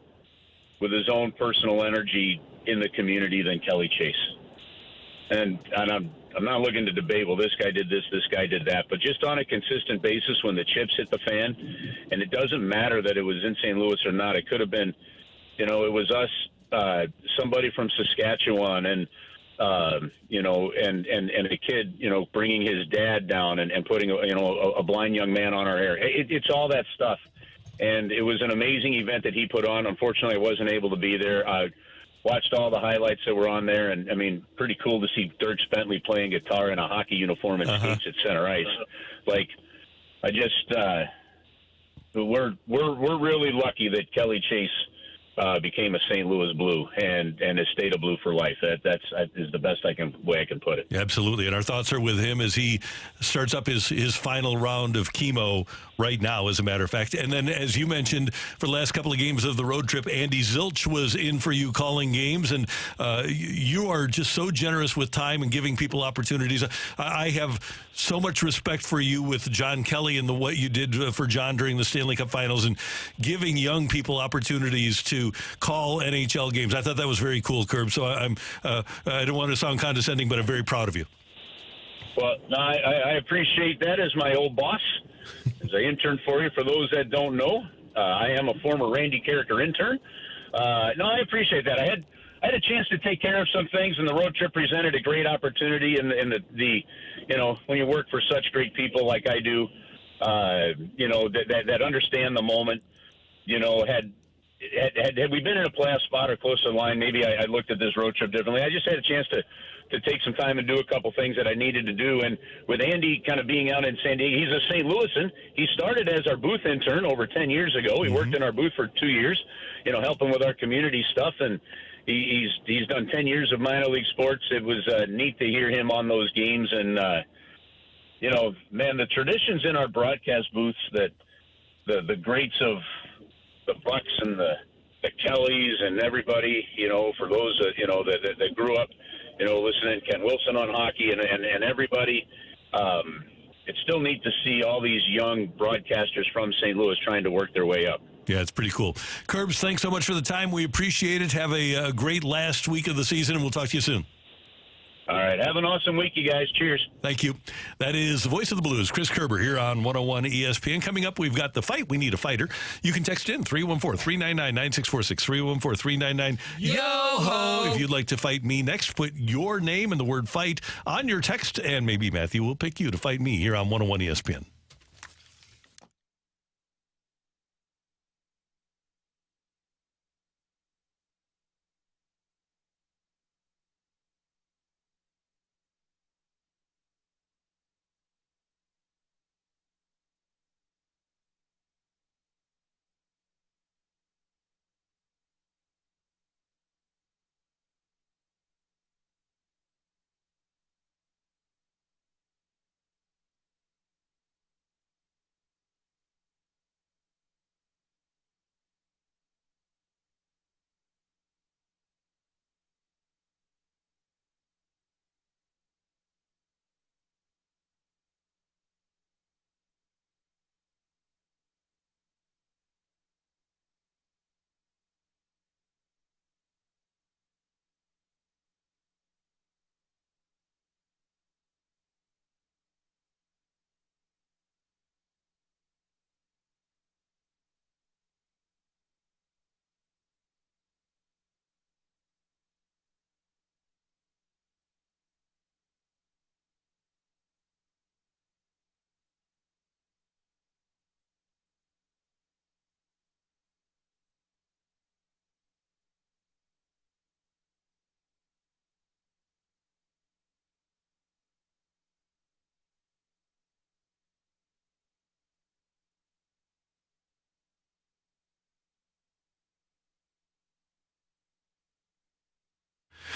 with his own personal energy in the community than Kelly Chase. And I'm not looking to debate, well, this guy did this guy did that, but just on a consistent basis when the chips hit the fan, and it doesn't matter that it was in St. Louis or not. It could have been, it was us, somebody from Saskatchewan, and and a kid, bringing his dad down and putting, a blind young man on our air. It's all that stuff. And it was an amazing event that he put on. Unfortunately, I wasn't able to be there. I watched all the highlights that were on there, and pretty cool to see Dirk Bentley playing guitar in a hockey uniform and skates at center ice. We're really lucky that Kelly Chase became a St. Louis Blue and has stayed a Blue for life. That is the best way I can put it. Yeah, absolutely. And our thoughts are with him as he starts up his final round of chemo right now, as a matter of fact. And then, as you mentioned, for the last couple of games of the road trip, Andy Zilch was in for you calling games, and you are just so generous with time and giving people opportunities. I have so much respect for you with John Kelly and what you did for John during the Stanley Cup Finals and giving young people opportunities to call NHL games. I thought that was very cool, Kerb. So I don't want to sound condescending, but I'm very proud of you. Well, I appreciate that as my old boss. As I interned for you, for those that don't know, I am a former Randy character intern. I appreciate that. I had a chance to take care of some things, and the road trip presented a great opportunity. And the when you work for such great people like I do, that understand the moment. Had we been in a playoff spot or close to the line, maybe I looked at this road trip differently. I just had a chance to take some time and do a couple things that I needed to do. And with Andy kind of being out in San Diego, he's a St. Louisan. He started as our booth intern over 10 years ago. He worked in our booth for 2 years, helping with our community stuff. And he's done 10 years of minor league sports. It was neat to hear him on those games. And, man, the traditions in our broadcast booths that the greats of the Bucks and the Kellys and everybody, for those that grew up, listening to Ken Wilson on hockey and everybody, it's still neat to see all these young broadcasters from St. Louis trying to work their way up. Yeah, it's pretty cool. Kerbs, thanks so much for the time. We appreciate it. Have a great last week of the season, and we'll talk to you soon. All right. Have an awesome week, you guys. Cheers. Thank you. That is the voice of the Blues, Chris Kerber, here on 101 ESPN. Coming up, we've got the fight. We need a fighter. You can text in 314-399-9646, 314-399-YO-HO. If you'd like to fight me next, put your name and the word fight on your text, and maybe Matthew will pick you to fight me here on 101 ESPN.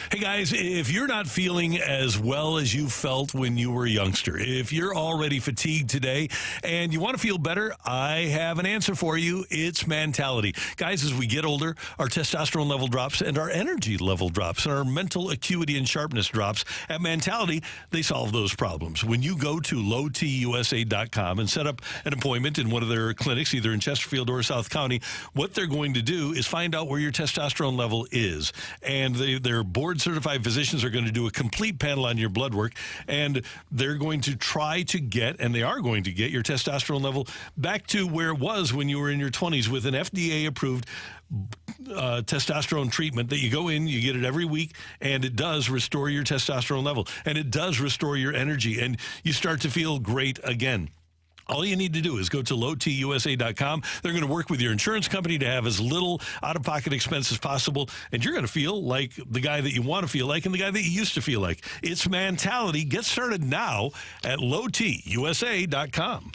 Hey, guys, if you're not feeling as well as you felt when you were a youngster, if you're already fatigued today and you want to feel better, I have an answer for you. It's Mentality. Guys, as we get older, our testosterone level drops and our energy level drops and our mental acuity and sharpness drops. At Mentality, they solve those problems. When you go to lowtusa.com and set up an appointment in one of their clinics, either in Chesterfield or South County, what they're going to do is find out where your testosterone level is. And their board-certified physicians are going to do a complete panel on your blood work, and they're going to try to get, and they are going to get, your testosterone level back to where it was when you were in your 20s with an FDA-approved testosterone treatment that you go in, you get it every week, and it does restore your testosterone level, and it does restore your energy, and you start to feel great again. All you need to do is go to lowtusa.com. They're going to work with your insurance company to have as little out-of-pocket expense as possible, and you're going to feel like the guy that you want to feel like and the guy that you used to feel like. It's Mentality. Get started now at lowtusa.com.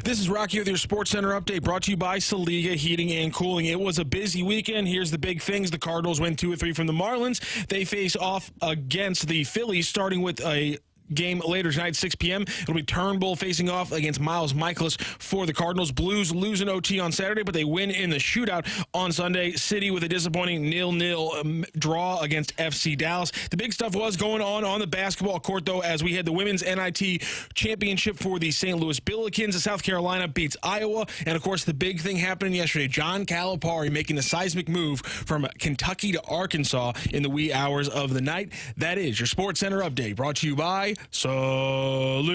This is Rocky with your Sports Center update brought to you by Saliga Heating and Cooling. It was a busy weekend. Here's the big things. The Cardinals win 2-3 from the Marlins. They face off against the Phillies, starting with a game later tonight, 6 p.m. It'll be Turnbull facing off against Miles Michaelis for the Cardinals. Blues lose an OT on Saturday, but they win in the shootout on Sunday. City with a disappointing 0-0 draw against FC Dallas. The big stuff was going on the basketball court, though, as we had the women's NIT championship for the St. Louis Billikens. South Carolina beats Iowa. And, of course, the big thing happening yesterday, John Calapari making the seismic move from Kentucky to Arkansas in the wee hours of the night. That is your Sports Center update brought to you by Saliga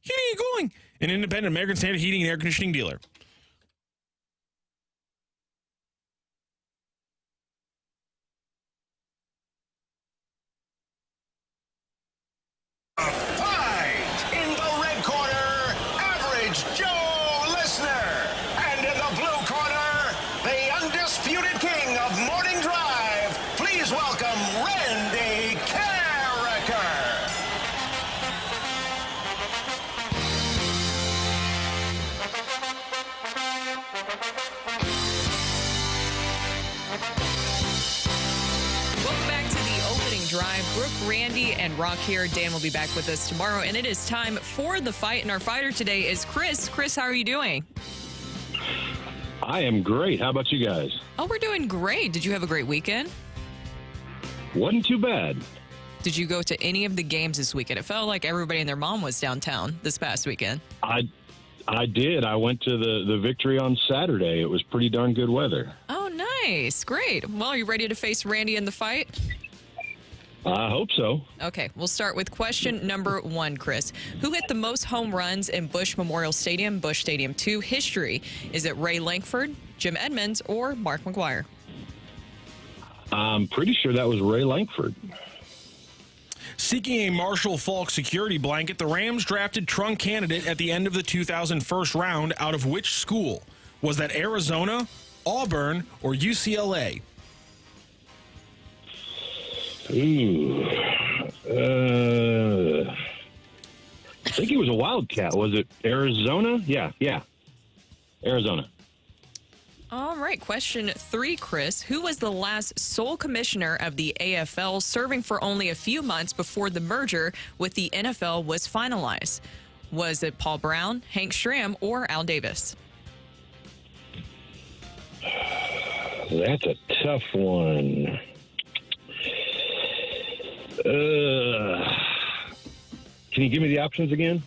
Heating and Cooling, an independent American Standard heating and air conditioning dealer. Fight! In the red corner, Average Joe Listener. And in the blue corner, the undisputed king of morning drive. Please welcome Randy Kerber. Drive. Brooke, Randy, and Rocc here. Dan will be back with us tomorrow, and it is time for the fight. And our fighter today is Chris. Chris, how are you doing? I am great. How about you guys? Oh, we're doing great. Did you have a great weekend? Wasn't too bad. Did you go to any of the games this weekend? It felt like everybody and their mom was downtown this past weekend. I did. I went to the victory on Saturday. It was pretty darn good weather. Oh, nice. Great. Well, are you ready to face Randy in the fight? I hope so. Okay, we'll start with question number 1, Chris. Who hit the most home runs in Busch Memorial Stadium, Busch Stadium 2 history? Is it Ray Lankford, Jim Edmonds, or Mark McGwire? I'm pretty sure that was Ray Lankford. Seeking a Marshall Falk security blanket, the Rams drafted trunk candidate at the end of the 2001 round out of which school? Was that Arizona, Auburn, or UCLA? I think he was a Wildcat. Was it Arizona? Yeah. Arizona. All right, question 3, Chris. Who was the last sole commissioner of the AFL, serving for only a few months before the merger with the NFL was finalized? Was it Paul Brown, Hank Stram, or Al Davis? That's a tough one. Can you give me the options again?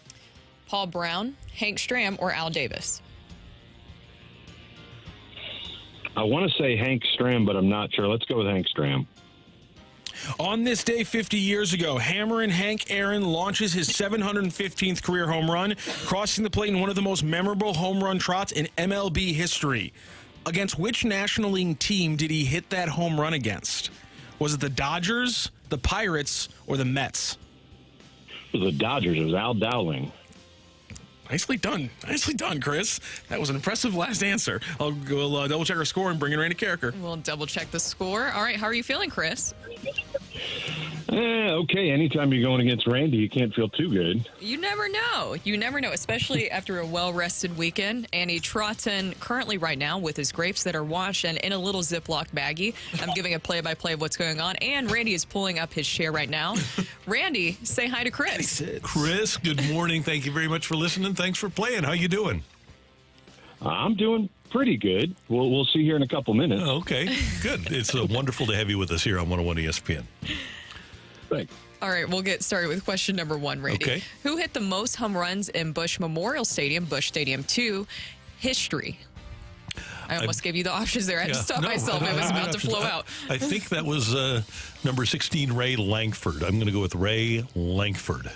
Paul Brown, Hank Stram, or Al Davis? I want to say Hank Stram, but I'm not sure. Let's go with Hank Stram. On this day 50 years ago, Hammerin' Hank Aaron launches his 715th career home run, crossing the plate in one of the most memorable home run trots in MLB history. Against which National League team did he hit that home run against? Was it the Dodgers, the Pirates, or the Mets? It was the Dodgers. It was Al Dowling. Nicely done, Chris. That was an impressive last answer. We'll double check our score and bring in Randy Carricker. We'll double check the score. All right, how are you feeling, Chris? Okay. Anytime you're going against Randy, you can't feel too good. You never know. You never know, especially after a well-rested weekend. And he trots in currently right now with his grapes that are washed and in a little Ziploc baggie. I'm giving a play-by-play of what's going on. And Randy is pulling up his chair right now. Randy, say hi to Chris. Chris, good morning. Thank you very much for listening. Thanks for playing. How you doing? I'm doing pretty good. We'll see here in a couple minutes. Okay, good. It's wonderful to have you with us here on 101 ESPN. Thanks. All right, we'll get started with question number 1, Randy. Okay. Who hit the most home runs in Busch Memorial Stadium, Busch Stadium 2, history? I almost gave you the options there. I had to stop myself. I was about to flow out. I think that was number 16, Ray Lankford. I'm going to go with Ray Lankford.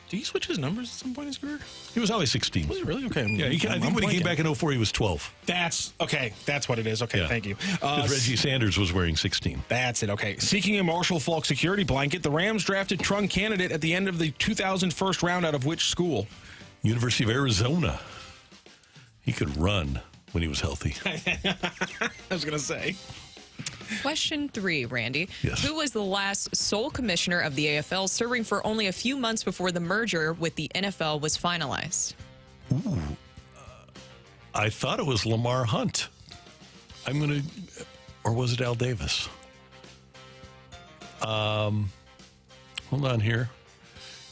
Did he switch his numbers at some point in his career? He was always 16. Was he really? Okay. Yeah, I think when he came back in 04, he was 12. That's okay. That's what it is. Okay, thank you. Because Reggie Sanders was wearing 16. That's it. Okay. Seeking a Marshall Falk security blanket, the Rams drafted trunk candidate at the end of the 2001 round out of which school? University of Arizona. He could run when he was healthy. I was going to say. Question 3, Randy. Yes. Who was the last sole commissioner of the AFL, serving for only a few months before the merger with the NFL was finalized? I thought it was Lamar Hunt. Or was it Al Davis? Hold on here.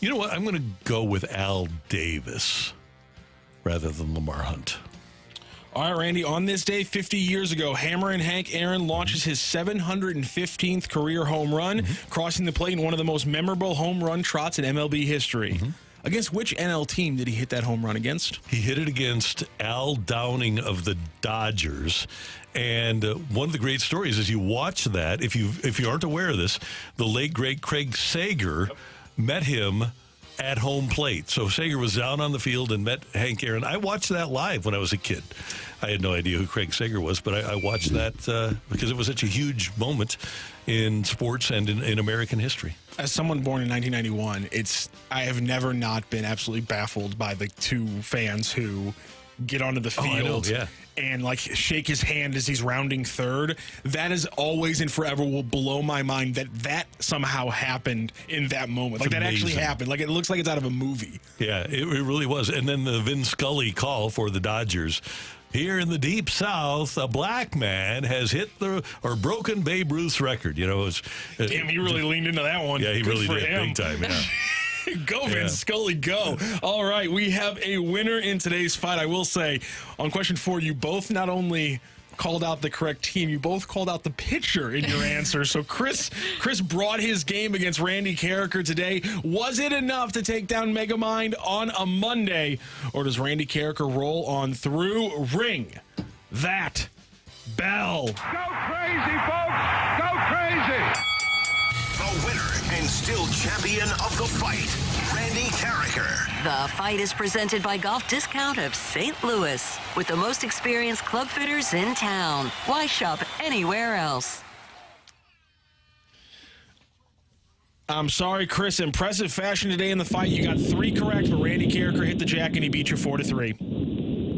You know what? I'm going to go with Al Davis rather than Lamar Hunt. All right, Randy, on this day 50 years ago, Hammerin' Hank Aaron launches his 715th career home run, crossing the plate in one of the most memorable home run trots in MLB history. Against which NL team did he hit that home run against? He hit it against Al Downing of the Dodgers. And one of the great stories is you watch that. If you aren't aware of this, the late, great Craig Sager met him at home plate. So Sager was down on the field and met Hank Aaron. I watched that live when I was a kid. I had no idea who Craig Sager was, but I watched that because it was such a huge moment in sports and in American history. As someone born in 1991, I have never not been absolutely baffled by the two fans who get onto the field and like shake his hand as he's rounding third. That is always and forever will blow my mind that somehow happened in that moment. Like that actually happened. Like it looks like it's out of a movie. Yeah, it really was. And then the Vin Scully call for the Dodgers. Here in the Deep South, a black man has broken Babe Ruth's record. You know, damn, he really leaned into that one. Yeah, he Good really for did, him. big time. Yeah. Go, Vin Scully, go. All right, we have a winner in today's fight. I will say, on question 4, you both not only called out the correct team, you both called out the pitcher in your answer. So Chris brought his game against Randy Carricker today. Was it enough to take down Megamind on a Monday? Or does Randy Carricker roll on through? Ring that bell. Go crazy, folks! Go crazy! The winner and still champion of the fight, Randy Carricker. The fight is presented by Golf Discount of St. Louis, with the most experienced club fitters in town. Why shop anywhere else? I'm sorry, Chris. Impressive fashion today in the fight. You got 3 correct, but Randy Carricker hit the jack and he beat you 4-3.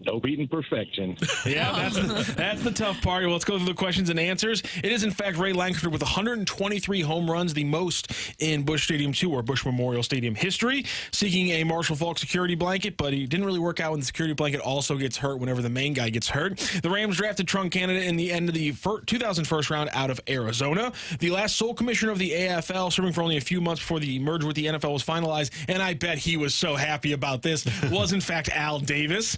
No beating perfection. Yeah, that's the tough part. Well, let's go through the questions and answers. It is, in fact, Ray Lankford with 123 home runs, the most in Busch Stadium 2 or Busch Memorial Stadium history, seeking a Marshall Falk security blanket, but he didn't really work out when the security blanket also gets hurt whenever the main guy gets hurt. The Rams drafted trunk candidate in the end of the 2001 round out of Arizona. The last sole commissioner of the AFL, serving for only a few months before the merger with the NFL was finalized, and I bet he was so happy about this, was in fact Al Davis.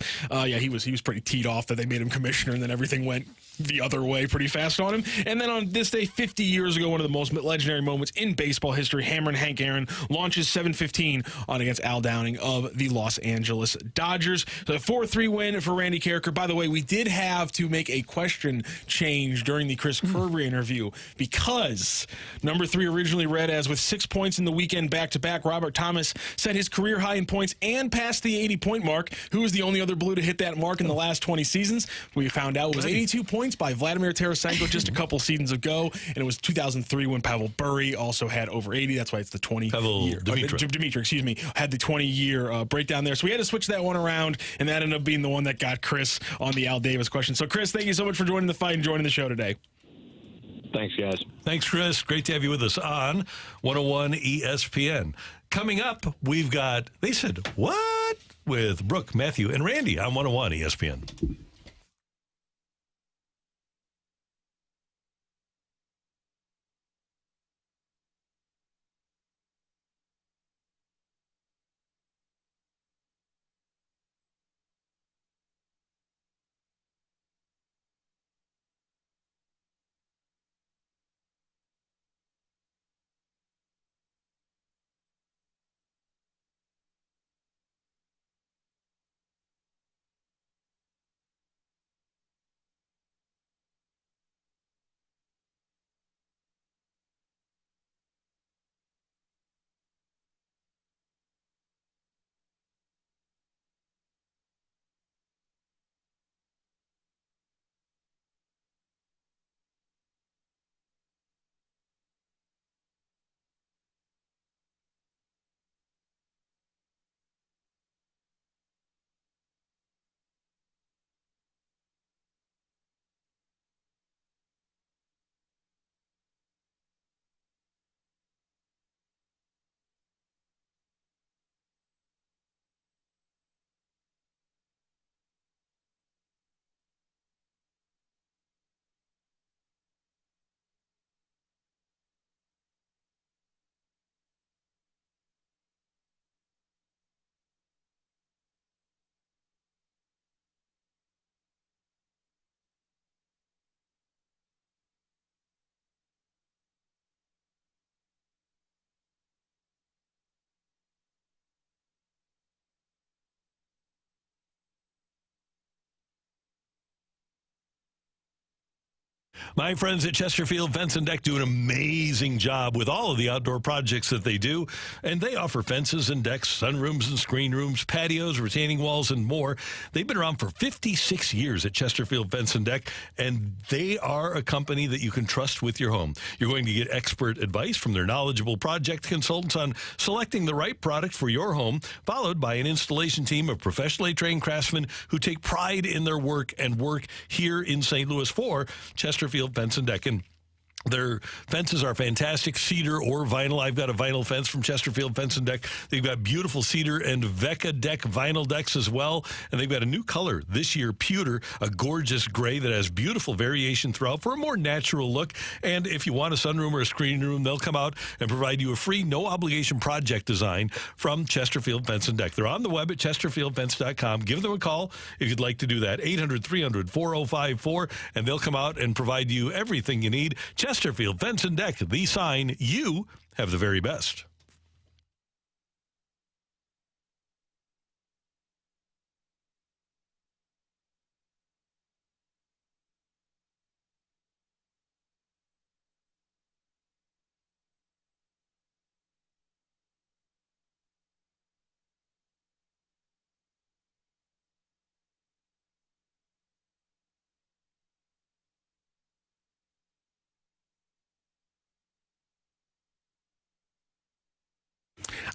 He was pretty teed off that they made him commissioner, and then everything went the other way pretty fast on him. And then on this day, 50 years ago, one of the most legendary moments in baseball history, Hammerin' Hank Aaron launches 7-15 on against Al Downing of the Los Angeles Dodgers. So a 4-3 win for Randy Carricker. By the way, we did have to make a question change during the Chris Kerber interview because number 3 originally read as with 6 points in the weekend back-to-back, Robert Thomas set his career high in points and passed the 80-point mark. Who was the only other Blue to hit that mark in the last 20 seasons? We found out it was 82 points by Vladimir Tarasenko just a couple seasons ago, and it was 2003 when Pavel Bure also had over 80. That's why it's the 20-year. Dimitri, excuse me, had the 20-year breakdown there. So we had to switch that one around, and that ended up being the one that got Chris on the Al Davis question. So, Chris, thank you so much for joining the fight and joining the show today. Thanks, guys. Thanks, Chris. Great to have you with us on 101 ESPN. Coming up, we've got, they said, what? With Brooke, Matthew, and Randy on 101 ESPN. My friends at Chesterfield Fence and Deck do an amazing job with all of the outdoor projects that they do, and they offer fences and decks, sunrooms and screen rooms, patios, retaining walls, and more. They've been around for 56 years at Chesterfield Fence and Deck, and they are a company that you can trust with your home. You're going to get expert advice from their knowledgeable project consultants on selecting the right product for your home, followed by an installation team of professionally trained craftsmen who take pride in their work and work here in St. Louis for Chesterfield Fence and Deck. And their fences are fantastic, cedar or vinyl. I've got a vinyl fence from Chesterfield Fence and Deck. They've got beautiful cedar and Vecca deck vinyl decks as well. And they've got a new color this year, pewter, a gorgeous gray that has beautiful variation throughout for a more natural look. And if you want a sunroom or a screen room, they'll come out and provide you a free, no-obligation project design from Chesterfield Fence and Deck. They're on the web at chesterfieldfence.com. Give them a call if you'd like to do that, 800-300-4054, and they'll come out and provide you everything you need. Chesterfield Fence and Deck, the sign you have the very best.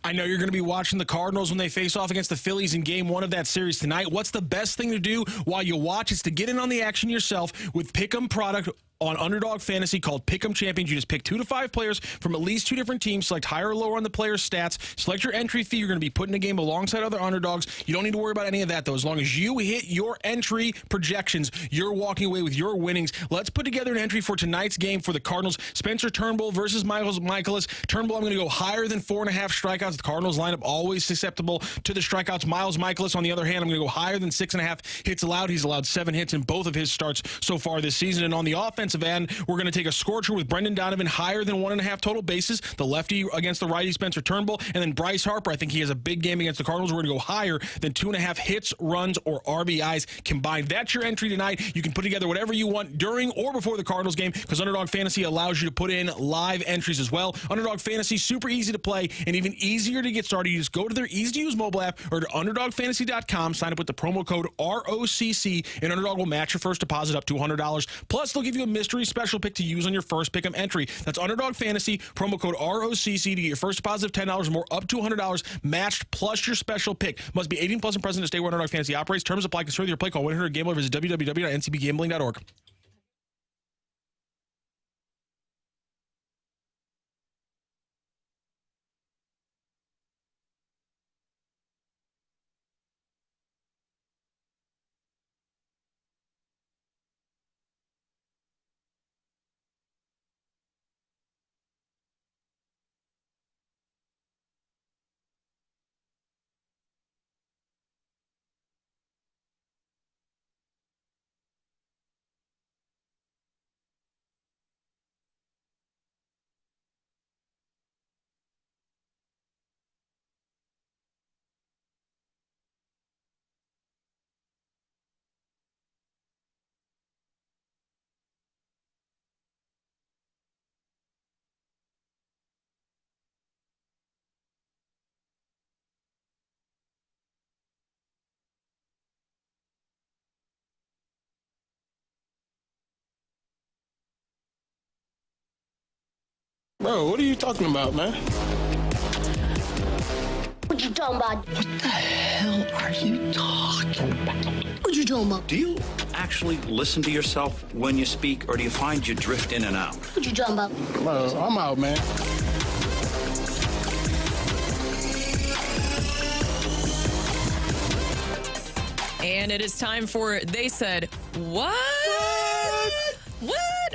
I know you're going to be watching the Cardinals when they face off against the Phillies in Game 1 of that series tonight. What's the best thing to do while you watch is to get in on the action yourself with Pick'em product on Underdog Fantasy called Pick'em Champions. You just pick 2 to 5 players from at least 2 different teams, select higher or lower on the player's stats, select your entry fee. You're going to be put in a game alongside other underdogs. You don't need to worry about any of that, though. As long as you hit your entry projections, you're walking away with your winnings. Let's put together an entry for tonight's game for the Cardinals. Spencer Turnbull versus Michaelis. Turnbull, I'm going to go higher than 4.5 strikeouts. The Cardinals lineup always susceptible to the strikeouts. Miles Michaelis, on the other hand, I'm going to go higher than 6.5 hits allowed. He's allowed 7 hits in both of his starts so far this season. And on the offensive end, we're going to take a scorcher with Brendan Donovan higher than 1.5 total bases. The lefty against the righty, Spencer Turnbull. And then Bryce Harper, I think he has a big game against the Cardinals. We're going to go higher than 2.5 hits, runs, or RBIs combined. That's your entry tonight. You can put together whatever you want during or before the Cardinals game because Underdog Fantasy allows you to put in live entries as well. Underdog Fantasy, super easy to play and even easier to get started. You just go to their easy-to-use mobile app or to UnderdogFantasy.com, sign up with the promo code ROCC, and Underdog will match your first deposit up to $100. Plus, they'll give you a mystery special pick to use on your first Pick'em entry. That's Underdog Fantasy, promo code ROCC to get your first deposit of $10 or more up to $100 matched plus your special pick. Must be 18 plus and present to stay where Underdog Fantasy operates. Terms apply. Concern your play. Call 1-800-GAMBLER. Visit www.ncbgambling.org. Bro, what are you talking about, man? What you talking about? What the hell are you talking about? What you talking about? Do you actually listen to yourself when you speak, or do you find you drift in and out? What you talking about? Bro, I'm out, man. And it is time for They Said What?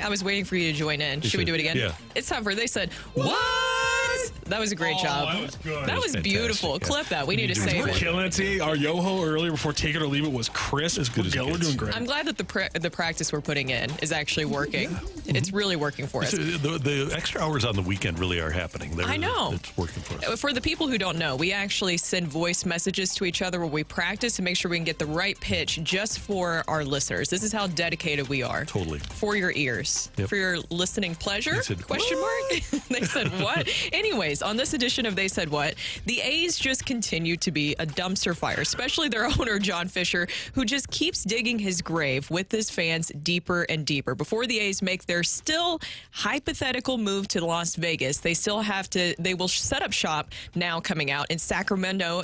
I was waiting for you to join in. Should we do it again? Yeah. It's time for They Said What? That was a great job. That was good. That was beautiful. Yeah. Clip that. We need to save We're it. killing it today. Our Yoho earlier before Take It or Leave It was crisp. As good as it We're gets. doing great. I'm glad that the practice we're putting in is actually working. It's really working for us. The extra hours on the weekend really are happening. I know. It's working for us. For the people who don't know, we actually send voice messages to each other where we practice to make sure we can get the right pitch just for our listeners. This is how dedicated we are. Totally. For your ears. Yep. For your listening pleasure? Question mark? They said what? Anyways, on this edition of They Said What, the A's just continue to be a dumpster fire, especially their owner, John Fisher, who just keeps digging his grave with his fans deeper and deeper. Before the A's make their still hypothetical move to Las Vegas, they will set up shop now coming out in Sacramento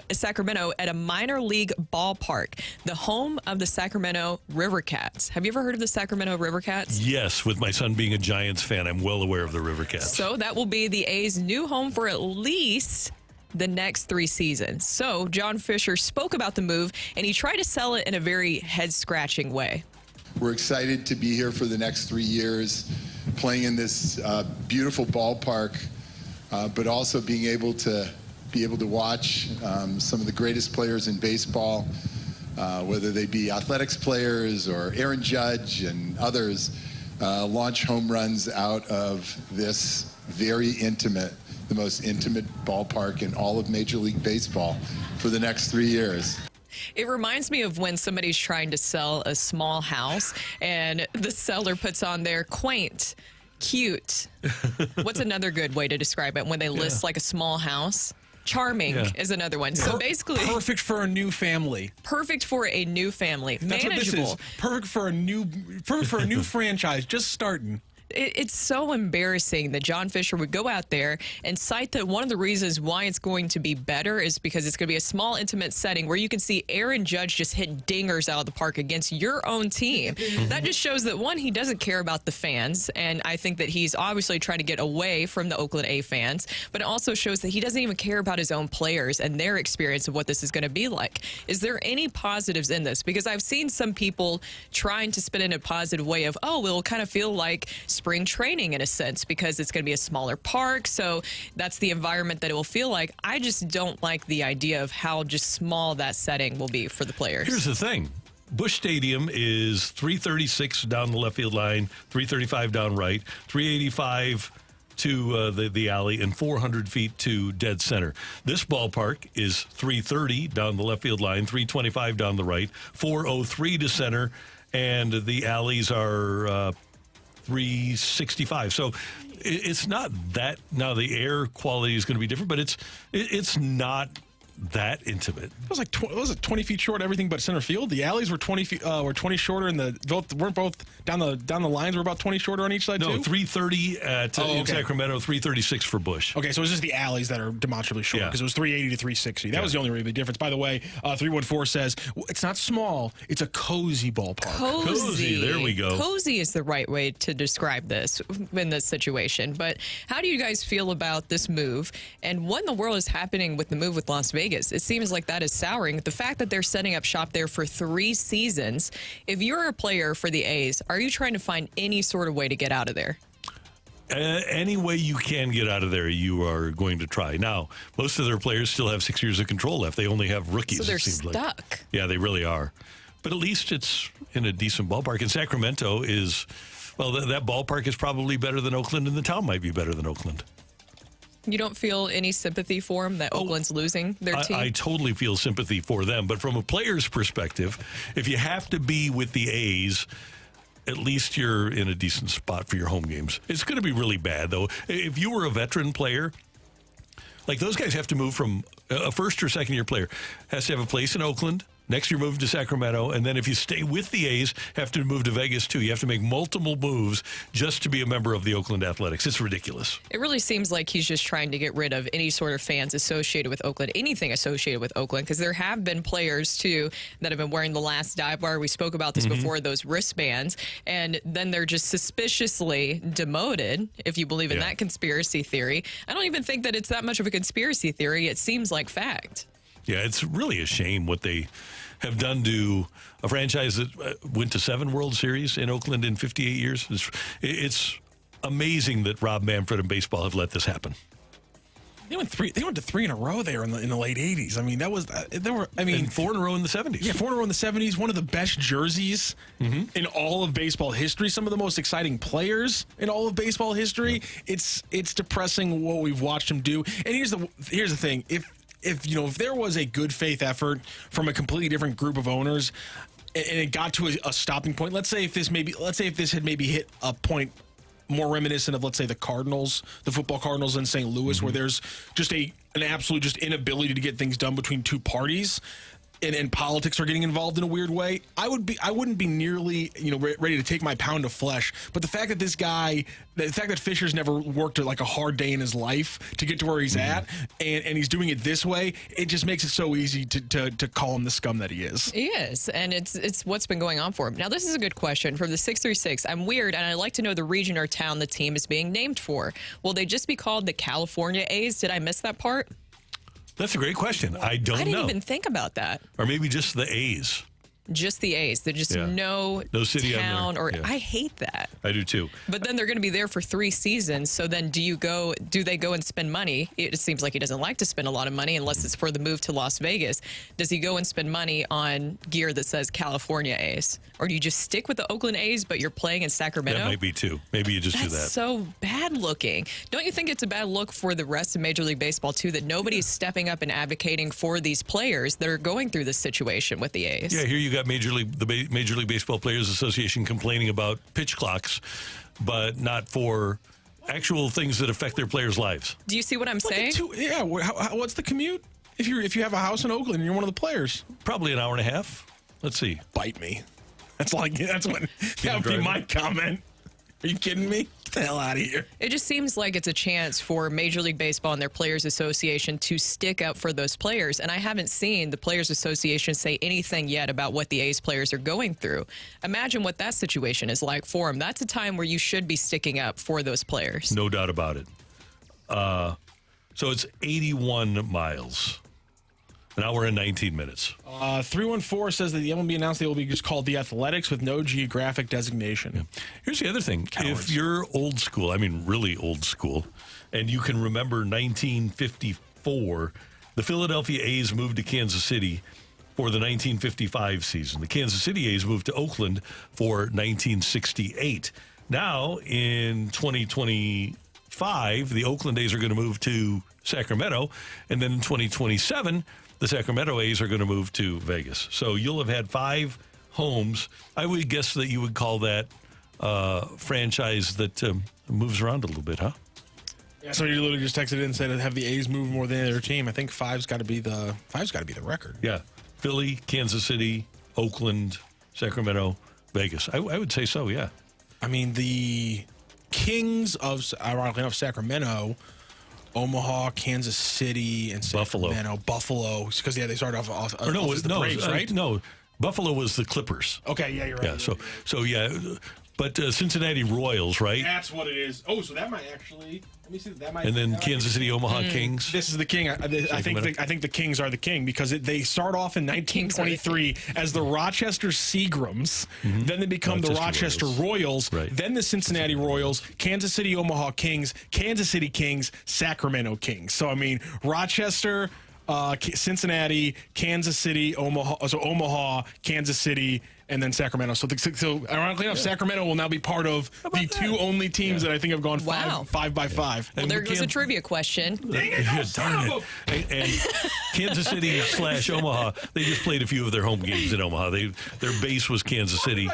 at a minor league ballpark, the home of the Sacramento River Cats. Have you ever heard of the Sacramento River Cats? Yes, with my son being a Giants fan, I'm well aware of the River Cats. So that will be the A's new home for at least the next 3 seasons. So John Fisher spoke about the move, and he tried to sell it in a very head-scratching way. We're excited to be here for the next 3 years, playing in this beautiful ballpark, but also being able to watch some of the greatest players in baseball, whether they be athletics players or Aaron Judge and others, launch home runs out of this very intimate, the most intimate ballpark in all of Major League Baseball for the next 3 years. It reminds me of when somebody's trying to sell a small house and the seller puts on there quaint, cute. What's another good way to describe it when they list like a small house? Charming is another one. So basically, perfect for a new family. Perfect for a new family. That's manageable. What this is. Perfect for a new franchise just starting. It's so embarrassing that John Fisher would go out there and cite that one of the reasons why it's going to be better is because it's going to be a small, intimate setting where you can see Aaron Judge just hit dingers out of the park against your own team. That just shows that, one, he doesn't care about the fans, and I think that he's obviously trying to get away from the Oakland A fans, but it also shows that he doesn't even care about his own players and their experience of what this is going to be like. Is there any positives in this? Because I've seen some people trying to spin in a positive way of, oh, it'll kind of feel like spring training in a sense because it's going to be a smaller park, so that's the environment that it will feel like. I just don't like the idea of how just small that setting will be for the players. Here's the thing. Busch Stadium is 336 down the left field line, 335 down right, 385 to the alley, and 400 feet to dead center. This ballpark is 330 down the left field line, 325 down the right, 403 to center, and the alleys are 365. So it's not that. Now the air quality is going to be different, but it's not that intimate. It was like 20 feet short, everything but center field. The alleys were 20 feet, were 20 shorter, and weren't both down the lines were about 20 shorter on each side. No, too? 330 in Sacramento, 336 for Busch. Okay, so it's just the alleys that are demonstrably short because it was 380 to 360. That was the only really big difference. By the way, 314 says it's not small; it's a cozy ballpark. Cozy. There we go. Cozy is the right way to describe this in this situation. But how do you guys feel about this move? And what in the world is happening with the move with Las Vegas? It seems like that is souring. The fact that they're setting up shop there for 3 seasons, if you're a player for the A's, are you trying to find any sort of way to get out of there? Any way you can get out of there, you are going to try. Now, most of their players still have 6 years of control left. They only have rookies. So they're it seems stuck. Like. Yeah, they really are. But at least it's in a decent ballpark. And Sacramento is, well, that ballpark is probably better than Oakland, and the town might be better than Oakland. You don't feel any sympathy for them that Oakland's losing their team? I totally feel sympathy for them. But from a player's perspective, if you have to be with the A's, at least you're in a decent spot for your home games. It's going to be really bad, though. If you were a veteran player, like those guys have to move from a first or second year player, has to have a place in Oakland. Next, you're moving to Sacramento, and then if you stay with the A's, have to move to Vegas, too. You have to make multiple moves just to be a member of the Oakland Athletics. It's ridiculous. It really seems like he's just trying to get rid of any sort of fans associated with Oakland, anything associated with Oakland, because there have been players, too, that have been wearing the last dive bar. We spoke about this before, those wristbands, and then they're just suspiciously demoted, if you believe in that conspiracy theory. I don't even think that it's that much of a conspiracy theory. It seems like fact. Yeah, it's really a shame what they have done to a franchise that went to 7 World Series in Oakland in 58 years. It's amazing that Rob Manfred and baseball have let this happen. They went to 3 in a row there in the late 80s. I mean, and 4 in a row in the 70s. Yeah, 4 in a row in the 70s. One of the best jerseys in all of baseball history. Some of the most exciting players in all of baseball history. Yeah. It's depressing what we've watched him do. And here's the thing. If there was a good faith effort from a completely different group of owners, and it got to a stopping point, let's say if this had maybe hit a point more reminiscent of, let's say, the Cardinals, the football Cardinals in St. Louis, where there's just an absolute just inability to get things done between two parties, and politics are getting involved in a weird way, I wouldn't be nearly ready to take my pound of flesh. But the fact that Fisher's never worked like a hard day in his life to get to where he's at, and he's doing it this way, it just makes it so easy to call him the scum that he is. He is, and it's what's been going on for him. Now, this is a good question from the 636. I'm weird, and I'd like to know the region or town the team is being named for. Will they just be called the California A's? Did I miss that part? That's a great question. I don't know. I didn't even think about that. Or maybe just the A's. Just the A's. There's just no city town, or I hate that. I do too. But then they're going to be there for 3 seasons. So then do they go and spend money? It seems like he doesn't like to spend a lot of money unless it's for the move to Las Vegas. Does he go and spend money on gear that says California A's? Or do you just stick with the Oakland A's, but you're playing in Sacramento? That might be too. Maybe you just do that. That's so bad looking. Don't you think it's a bad look for the rest of Major League Baseball too, that nobody's stepping up and advocating for these players that are going through this situation with the A's? Yeah, here you got Major League Baseball Players Association complaining about pitch clocks, but not for actual things that affect their players' lives. Do you see what I'm saying? What's the commute if you have a house in Oakland and you're one of the players? Probably an hour and a half. Let's see. Bite me. That would be my comment. Are you kidding me? Get the hell out of here. It just seems like it's a chance for Major League Baseball and their Players Association to stick up for those players. And I haven't seen the Players Association say anything yet about what the A's players are going through. Imagine what that situation is like for them. That's a time where you should be sticking up for those players. No doubt about it. So it's 81 miles. An hour and 19 minutes. 314 says that the MLB announced they will be just called the Athletics with no geographic designation. Yeah. Here's the other thing. Cowards. If you're old school, I mean really old school, and you can remember 1954, the Philadelphia A's moved to Kansas City for the 1955 season. The Kansas City A's moved to Oakland for 1968. Now, in 2025, the Oakland A's are going to move to Sacramento, and then in 2027, the Sacramento A's are going to move to Vegas. So you'll have had 5 homes. I would guess that you would call that franchise that moves around a little bit, huh? Yeah, somebody literally just texted in and said have the A's move more than their team. I think 5's got to be the record. Yeah, Philly, Kansas City, Oakland, Sacramento, Vegas. I would say so. Yeah. I mean the Kings of, ironically enough, Sacramento, Omaha, Kansas City, and Sacramento. Buffalo, because they started off as the Braves, right? No, Buffalo was the Clippers. Okay, yeah, you're right. Yeah, but Cincinnati Royals, right? That's what it is. Oh, so that might actually. Let me see. That might. And then Kansas City, Omaha Kings. This is the king. I think the Kings are the king because they start off in 1923 as the Rochester Seagrams. Mm-hmm. Then they become the Rochester Royals. Right. Then the Cincinnati Royals, Kansas City, Omaha Kings, Kansas City Kings, Sacramento Kings. So I mean Rochester, Cincinnati, Kansas City, Omaha, Kansas City, and then Sacramento. So ironically enough, Sacramento will now be part of the 2 only teams that I think have gone 5 by 5. Well, there goes a trivia question. Dang it, darn it. And Kansas City / Omaha, they just played a few of their home games in Omaha. Their base was Kansas City.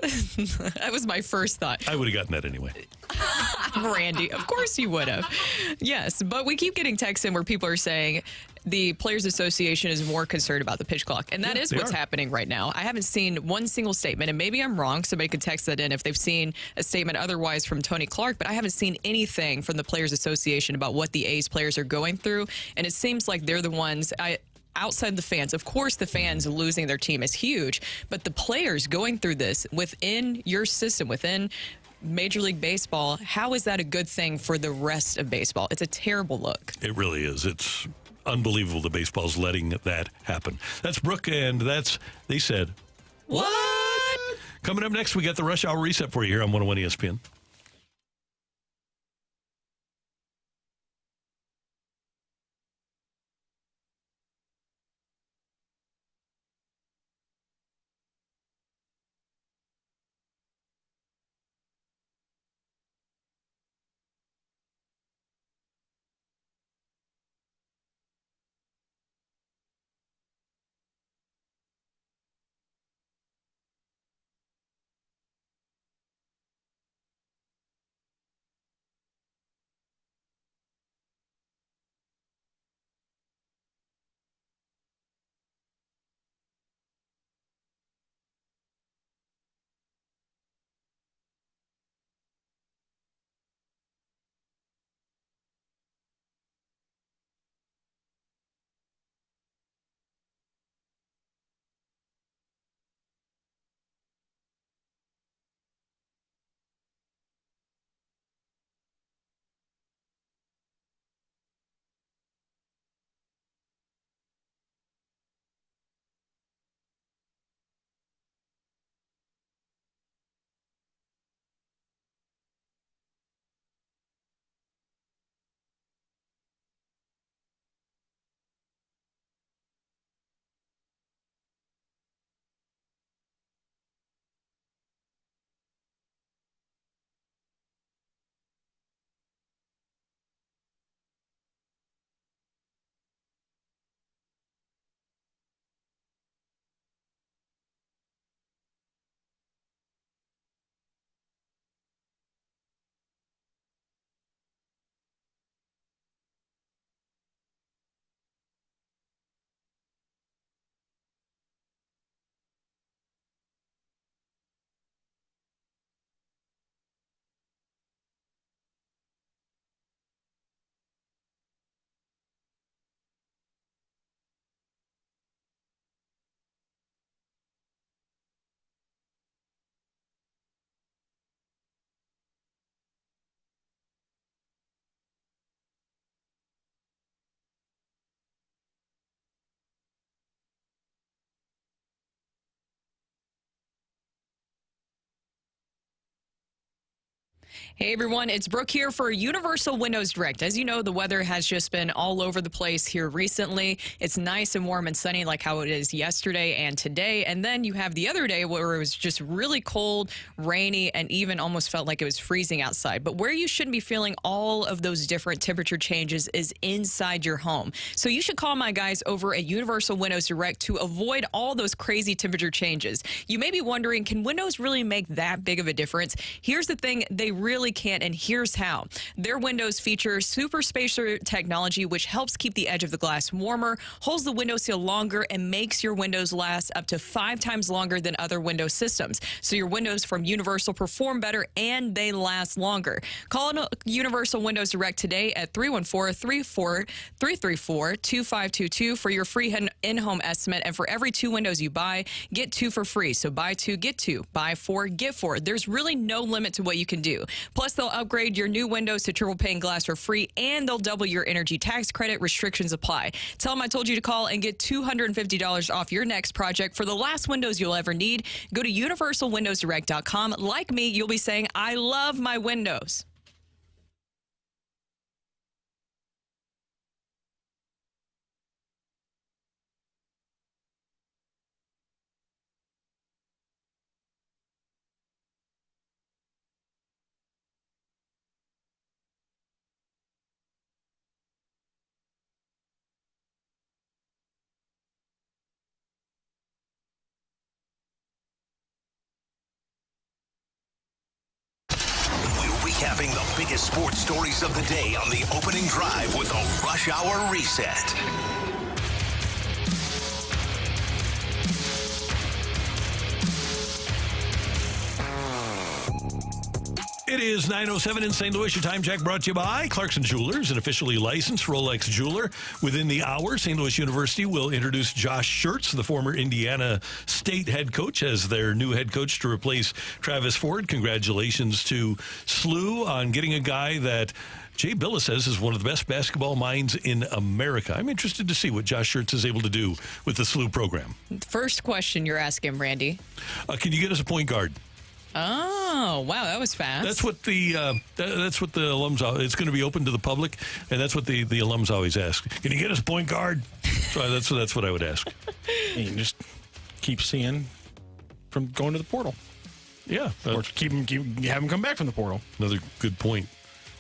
That was my first thought. I would have gotten that anyway. Randy, of course you would have. Yes, but we keep getting texts in where people are saying the Players Association is more concerned about the pitch clock. And that is what's happening right now. I haven't seen one single statement, and maybe I'm wrong. Somebody could text that in if they've seen a statement otherwise from Tony Clark, but I haven't seen anything from the Players Association about what the A's players are going through. And it seems like they're the ones... outside the fans, of course, the fans losing their team is huge, but the players going through this within your system, within Major League Baseball, how is that a good thing for the rest of baseball? It's a terrible look. It really is. It's unbelievable that baseball's letting that happen. That's Brooke, and they said, what? Coming up next, we got the Rush Hour Reset for you here on 101 ESPN. Hey everyone, it's Brooke here for Universal Windows Direct. As you know, the weather has just been all over the place here recently. It's nice and warm and sunny like how it is yesterday and today. And then you have the other day where it was just really cold, rainy, and even almost felt like it was freezing outside. But where you shouldn't be feeling all of those different temperature changes is inside your home. So you should call my guys over at Universal Windows Direct to avoid all those crazy temperature changes. You may be wondering, can windows really make that big of a difference? Here's the thing, they really can't, and here's how. Their windows feature super spacer technology, which helps keep the edge of the glass warmer, holds the window seal longer, and makes your windows last up to 5 times longer than other window systems. So your windows from Universal perform better and they last longer. Call Universal Windows Direct today at 314-334-2522 for your free in-home estimate. And for every 2 windows you buy, get 2 for free. So buy 2, get 2. Buy 4, get 4. There's really no limit to what you can do. Plus, they'll upgrade your new windows to triple pane glass for free, and they'll double your energy tax credit. Restrictions apply. Tell them I told you to call and get $250 off your next project for the last windows you'll ever need. Go to universalwindowsdirect.com. Like me, you'll be saying, I love my windows. Recapping the biggest sports stories of the day on the opening drive with a Rush Hour Reset. It is 9:07 in St. Louis. Your time check brought to you by Clarkson Jewelers, an officially licensed Rolex jeweler. Within the hour, St. Louis University will introduce Josh Schertz, the former Indiana State head coach, as their new head coach to replace Travis Ford. Congratulations to SLU on getting a guy that Jay Billis says is one of the best basketball minds in America. I'm interested to see what Josh Schertz is able to do with the SLU program. First question you're asking, Randy. Can you get us a point guard? Oh, wow, that was fast. That's what the alums. It's going to be open to the public, and that's what the alums always ask. Can you get us a point guard? So that's what I would ask. You can just keep seeing from going to the portal. Yeah, or have him come back from the portal. Another good point.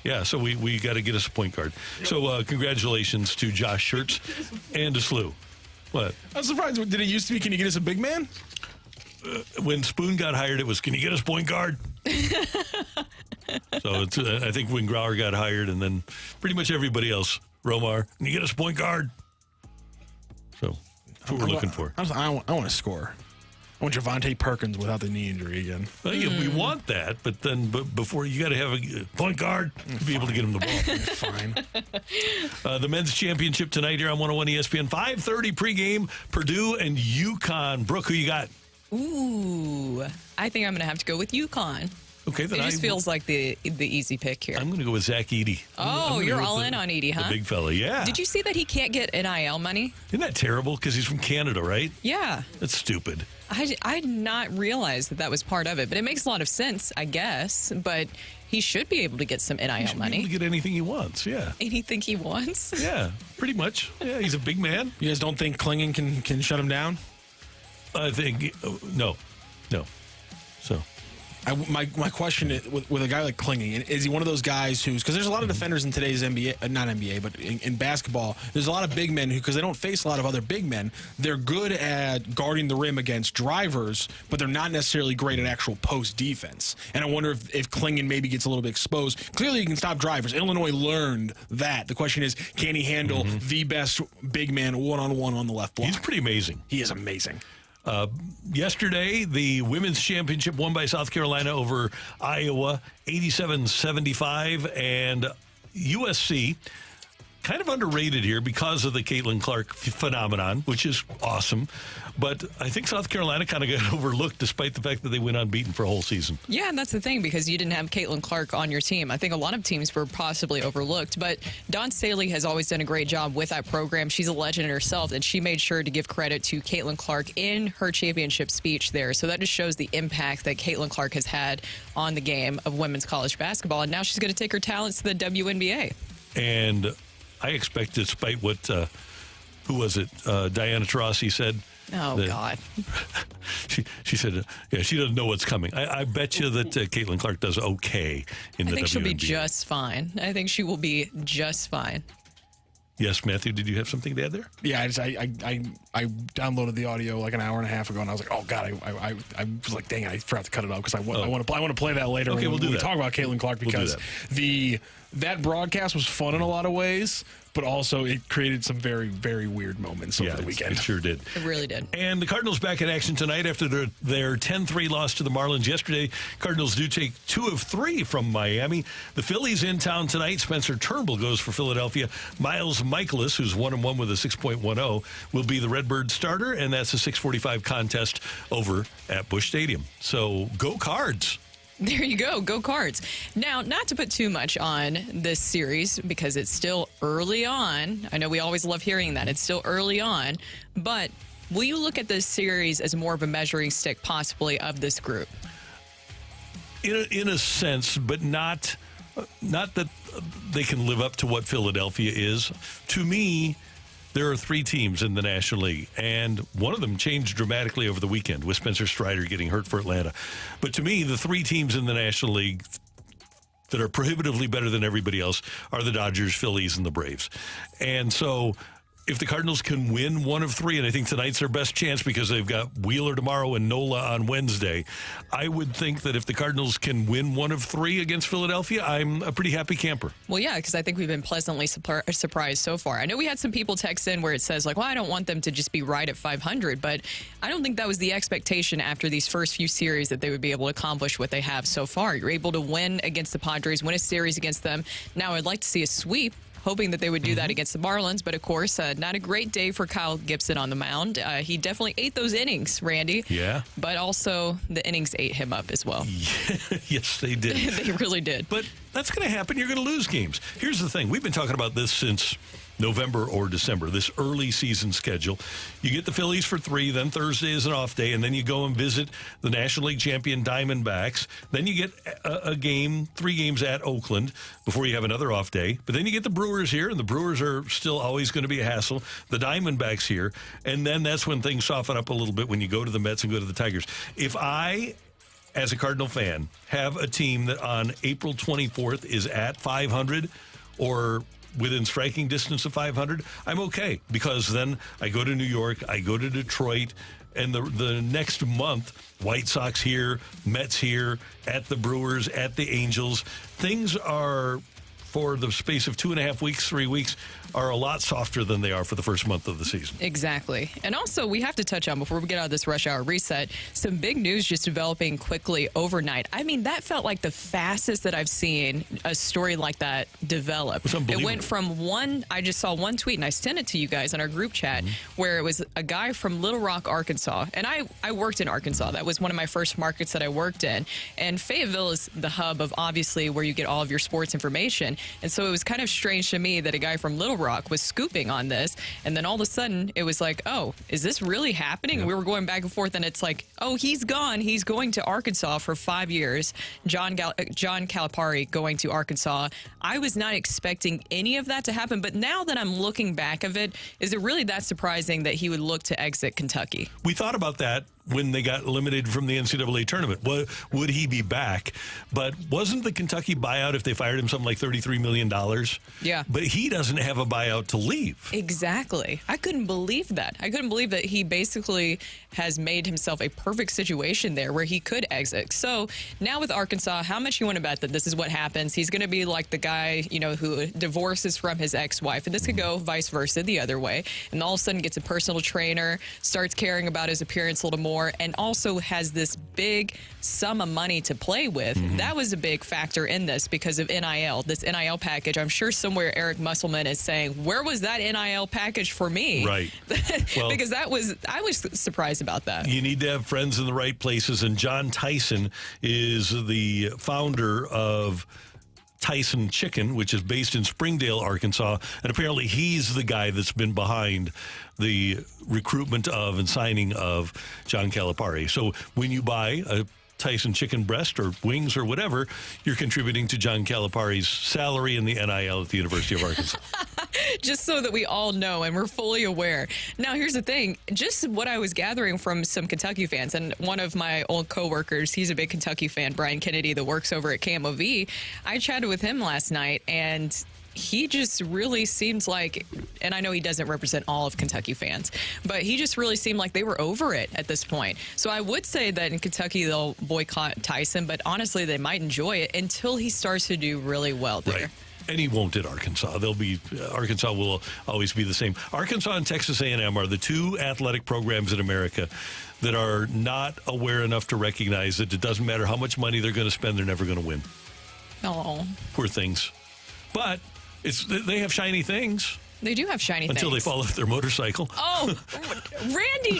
Yeah, so we got to get us a point guard. So congratulations to Josh Schertz and to SLU. What? I was surprised. Did it used to be, can you get us a big man? When Spoon got hired, it was, can you get us point guard? So it's, I think when Grauer got hired, and then pretty much everybody else, Romar, can you get us point guard? So that's what we're looking for. I want to score. I want Javonte Perkins without the knee injury again. Well, yeah, we want that, but before you got to have a point guard to be able to get him the ball. Fine. The men's championship tonight here on 101 ESPN. 5:30 pregame, Purdue and UConn. Brooke, who you got? Ooh, I think I'm going to have to go with UConn. Okay, then it just feels like the easy pick here. I'm going to go with Zach Edey. Oh, you're all in on Edey, huh? The big fella, yeah. Did you see that he can't get NIL money? Isn't that terrible? Because he's from Canada, right? Yeah. That's stupid. I did not realize that was part of it, but it makes a lot of sense, I guess. But he should be able to get some NIL money. He should be able to get anything he wants, yeah. Anything he wants? Yeah, pretty much. Yeah, he's a big man. You guys don't think clinging can shut him down? I think, no. So. My question is, with a guy like Clinging, is he one of those guys who's, because there's a lot of defenders in today's NBA, not NBA, but in basketball, there's a lot of big men who, because they don't face a lot of other big men, they're good at guarding the rim against drivers, but they're not necessarily great at actual post defense. And I wonder if Clinging maybe gets a little bit exposed. Clearly, he can stop drivers. Illinois learned that. The question is, can he handle the best big man one-on-one on the left block? He's pretty amazing. He is amazing. Yesterday, the women's championship won by South Carolina over Iowa, 87-75, and USC kind of underrated here because of the Caitlyn Clark phenomenon, which is awesome. But I think South Carolina kind of got overlooked despite the fact that they went unbeaten for a whole season. Yeah, and that's the thing, because you didn't have Caitlyn Clark on your team. I think a lot of teams were possibly overlooked, but Dawn Staley has always done a great job with that program. She's a legend herself, and she made sure to give credit to Caitlyn Clark in her championship speech there. So that just shows the impact that Caitlyn Clark has had on the game of women's college basketball, and now she's going to take her talents to the WNBA. And I expect, despite what, who was it, Diana Taurasi said? Oh, God. She said, yeah, she doesn't know what's coming. I bet you that Caitlyn Clark does okay in the WNBA. I think she'll be just fine. I think she will be just fine. Yes, Matthew, did you have something to add there? Yeah, I downloaded the audio like an hour and a half ago, and I was like, oh God, I was like, dang, I forgot to cut it out because I want to play that later. Okay, when we talk about Caitlyn Clark, because that broadcast was fun in a lot of ways, but also it created some very, very weird moments over the weekend. It sure did. It really did. And the Cardinals back in action tonight after their 10-3 loss to the Marlins yesterday. Cardinals do take 2 of 3 from Miami. The Phillies in town tonight. Spencer Turnbull goes for Philadelphia. Miles Michaelis, who's 1-1 with a 6.10, will be the Redbird starter, and that's a 6:45 contest over at Busch Stadium. So go Cards. There you go. Go Cards. Now, not to put too much on this series because it's still early on. I know we always love hearing that. It's still early on. But will you look at this series as more of a measuring stick possibly of this group? In a sense, but not that they can live up to what Philadelphia is. To me, there are 3 teams in the National League, and one of them changed dramatically over the weekend with Spencer Strider getting hurt for Atlanta. But to me, the 3 teams in the National League that are prohibitively better than everybody else are the Dodgers, Phillies, and the Braves. And so if the Cardinals can win 1 of 3, and I think tonight's their best chance because they've got Wheeler tomorrow and Nola on Wednesday, I would think that if the Cardinals can win 1 of 3 against Philadelphia, I'm a pretty happy camper. Well, yeah, because I think we've been pleasantly surprised so far. I know we had some people text in where it says, like, well, I don't want them to just be right at 500, but I don't think that was the expectation after these first few series that they would be able to accomplish what they have so far. You're able to win against the Padres, win a series against them. Now I'd like to see a sweep, hoping that they would do that against the Marlins. But, of course, not a great day for Kyle Gibson on the mound. He definitely ate those innings, Randy. Yeah. But also the innings ate him up as well. Yes, they did. They really did. But that's going to happen. You're going to lose games. Here's the thing. We've been talking about this since November or December, this early season schedule. You get the Phillies for 3, then Thursday is an off day, and then you go and visit the National League champion Diamondbacks. Then you get a game, 3 games at Oakland before you have another off day. But then you get the Brewers here, and the Brewers are still always going to be a hassle. The Diamondbacks here, and then that's when things soften up a little bit when you go to the Mets and go to the Tigers. If I, as a Cardinal fan, have a team that on April 24th is at 500 or within striking distance of 500, I'm okay, because then I go to New York, I go to Detroit, and the next month, White Sox here, Mets here, at the Brewers, at the Angels. Things are, for the space of 2.5 weeks, 3 weeks, are a lot softer than they are for the first month of the season. Exactly. And also, we have to touch on, before we get out of this rush hour reset, some big news just developing quickly overnight. I mean, that felt like the fastest that I've seen a story like that develop. It went from I just saw one tweet, and I sent it to you guys in our group chat, where it was a guy from Little Rock, Arkansas. And I worked in Arkansas. That was one of my first markets that I worked in. And Fayetteville is the hub of, obviously, where you get all of your sports information. And so it was kind of strange to me that a guy from Little Rock was scooping on this, and then all of a sudden it was like, oh, is this really happening? Yeah. We were going back and forth, and it's like, oh, he's gone. He's going to Arkansas for 5 years. John Calapari going to Arkansas. I was not expecting any of that to happen, but now that I'm looking back of it, is it really that surprising that he would look to exit Kentucky? We thought about that when they got eliminated from the NCAA tournament. Would he be back? But wasn't the Kentucky buyout, if they fired him, something like $33 million? Yeah. But he doesn't have a buyout to leave. Exactly. I couldn't believe that. I couldn't believe that he basically has made himself a perfect situation there where he could exit. So now with Arkansas, how much you want to bet that this is what happens? He's going to be like the guy, who divorces from his ex-wife, and this could go vice versa the other way, and all of a sudden gets a personal trainer, starts caring about his appearance a little more, more and also has this big sum of money to play with. That was a big factor in this because of NIL, this NIL package. I'm sure somewhere Eric Musselman is saying, where was that NIL package for me? Right. Well, because I was surprised about that. You need to have friends in the right places, and John Tyson is the founder of Tyson Chicken, which is based in Springdale, Arkansas, and apparently he's the guy that's been behind the recruitment of and signing of John Calapari. So when you buy a Tyson chicken breast or wings or whatever, you're contributing to John Calipari's salary in the NIL at the University of Arkansas. Just so that we all know and we're fully aware. Now, here's the thing. Just what I was gathering from some Kentucky fans, and one of my old coworkers, he's a big Kentucky fan, Brian Kennedy, that works over at KMOV. I chatted with him last night, and he just really seems like, and I know he doesn't represent all of Kentucky fans, but he just really seemed like they were over it at this point. So I would say that in Kentucky they'll boycott Tyson, but honestly they might enjoy it until he starts to do really well there. Right. And he won't at Arkansas. Arkansas will always be the same. Arkansas and Texas A&M are the two athletic programs in America that are not aware enough to recognize that it doesn't matter how much money they're going to spend, they're never going to win. Oh, Poor things. But they have shiny things. They do have shiny until things. They fall off their motorcycle. Oh, Randy.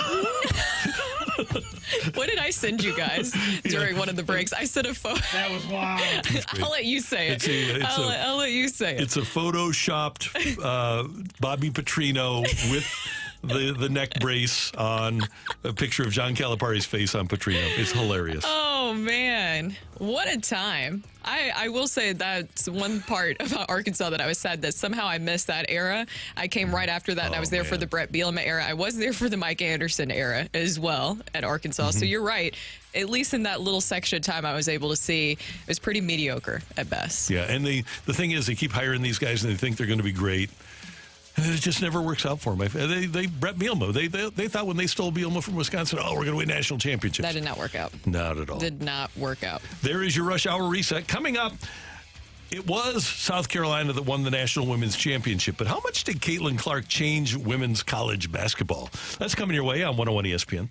What did I send you guys during one of the breaks? I sent a photo. That was wild. I'll let you say it. I'll let you say it. It's a photoshopped Bobby Petrino with the neck brace on a picture of John Calipari's face on Petrino. It's hilarious. Oh, man. What a time. I will say that's one part about Arkansas that I was sad that somehow I missed that era. I came right after that, and I was there for the Brett Bielema era. I was there for the Mike Anderson era as well at Arkansas. So you're right. At least in that little section of time I was able to see, it was pretty mediocre at best. Yeah, and the thing is, they keep hiring these guys, and they think they're going to be great. And it just never works out for them. They Brett Bielema, they thought when they stole Bielema from Wisconsin, we're going to win national championships. That did not work out. Not at all. Did not work out. There is your Rush Hour Reset. Coming up, it was South Carolina that won the National Women's Championship, but how much did Caitlyn Clark change women's college basketball? That's coming your way on 101 ESPN.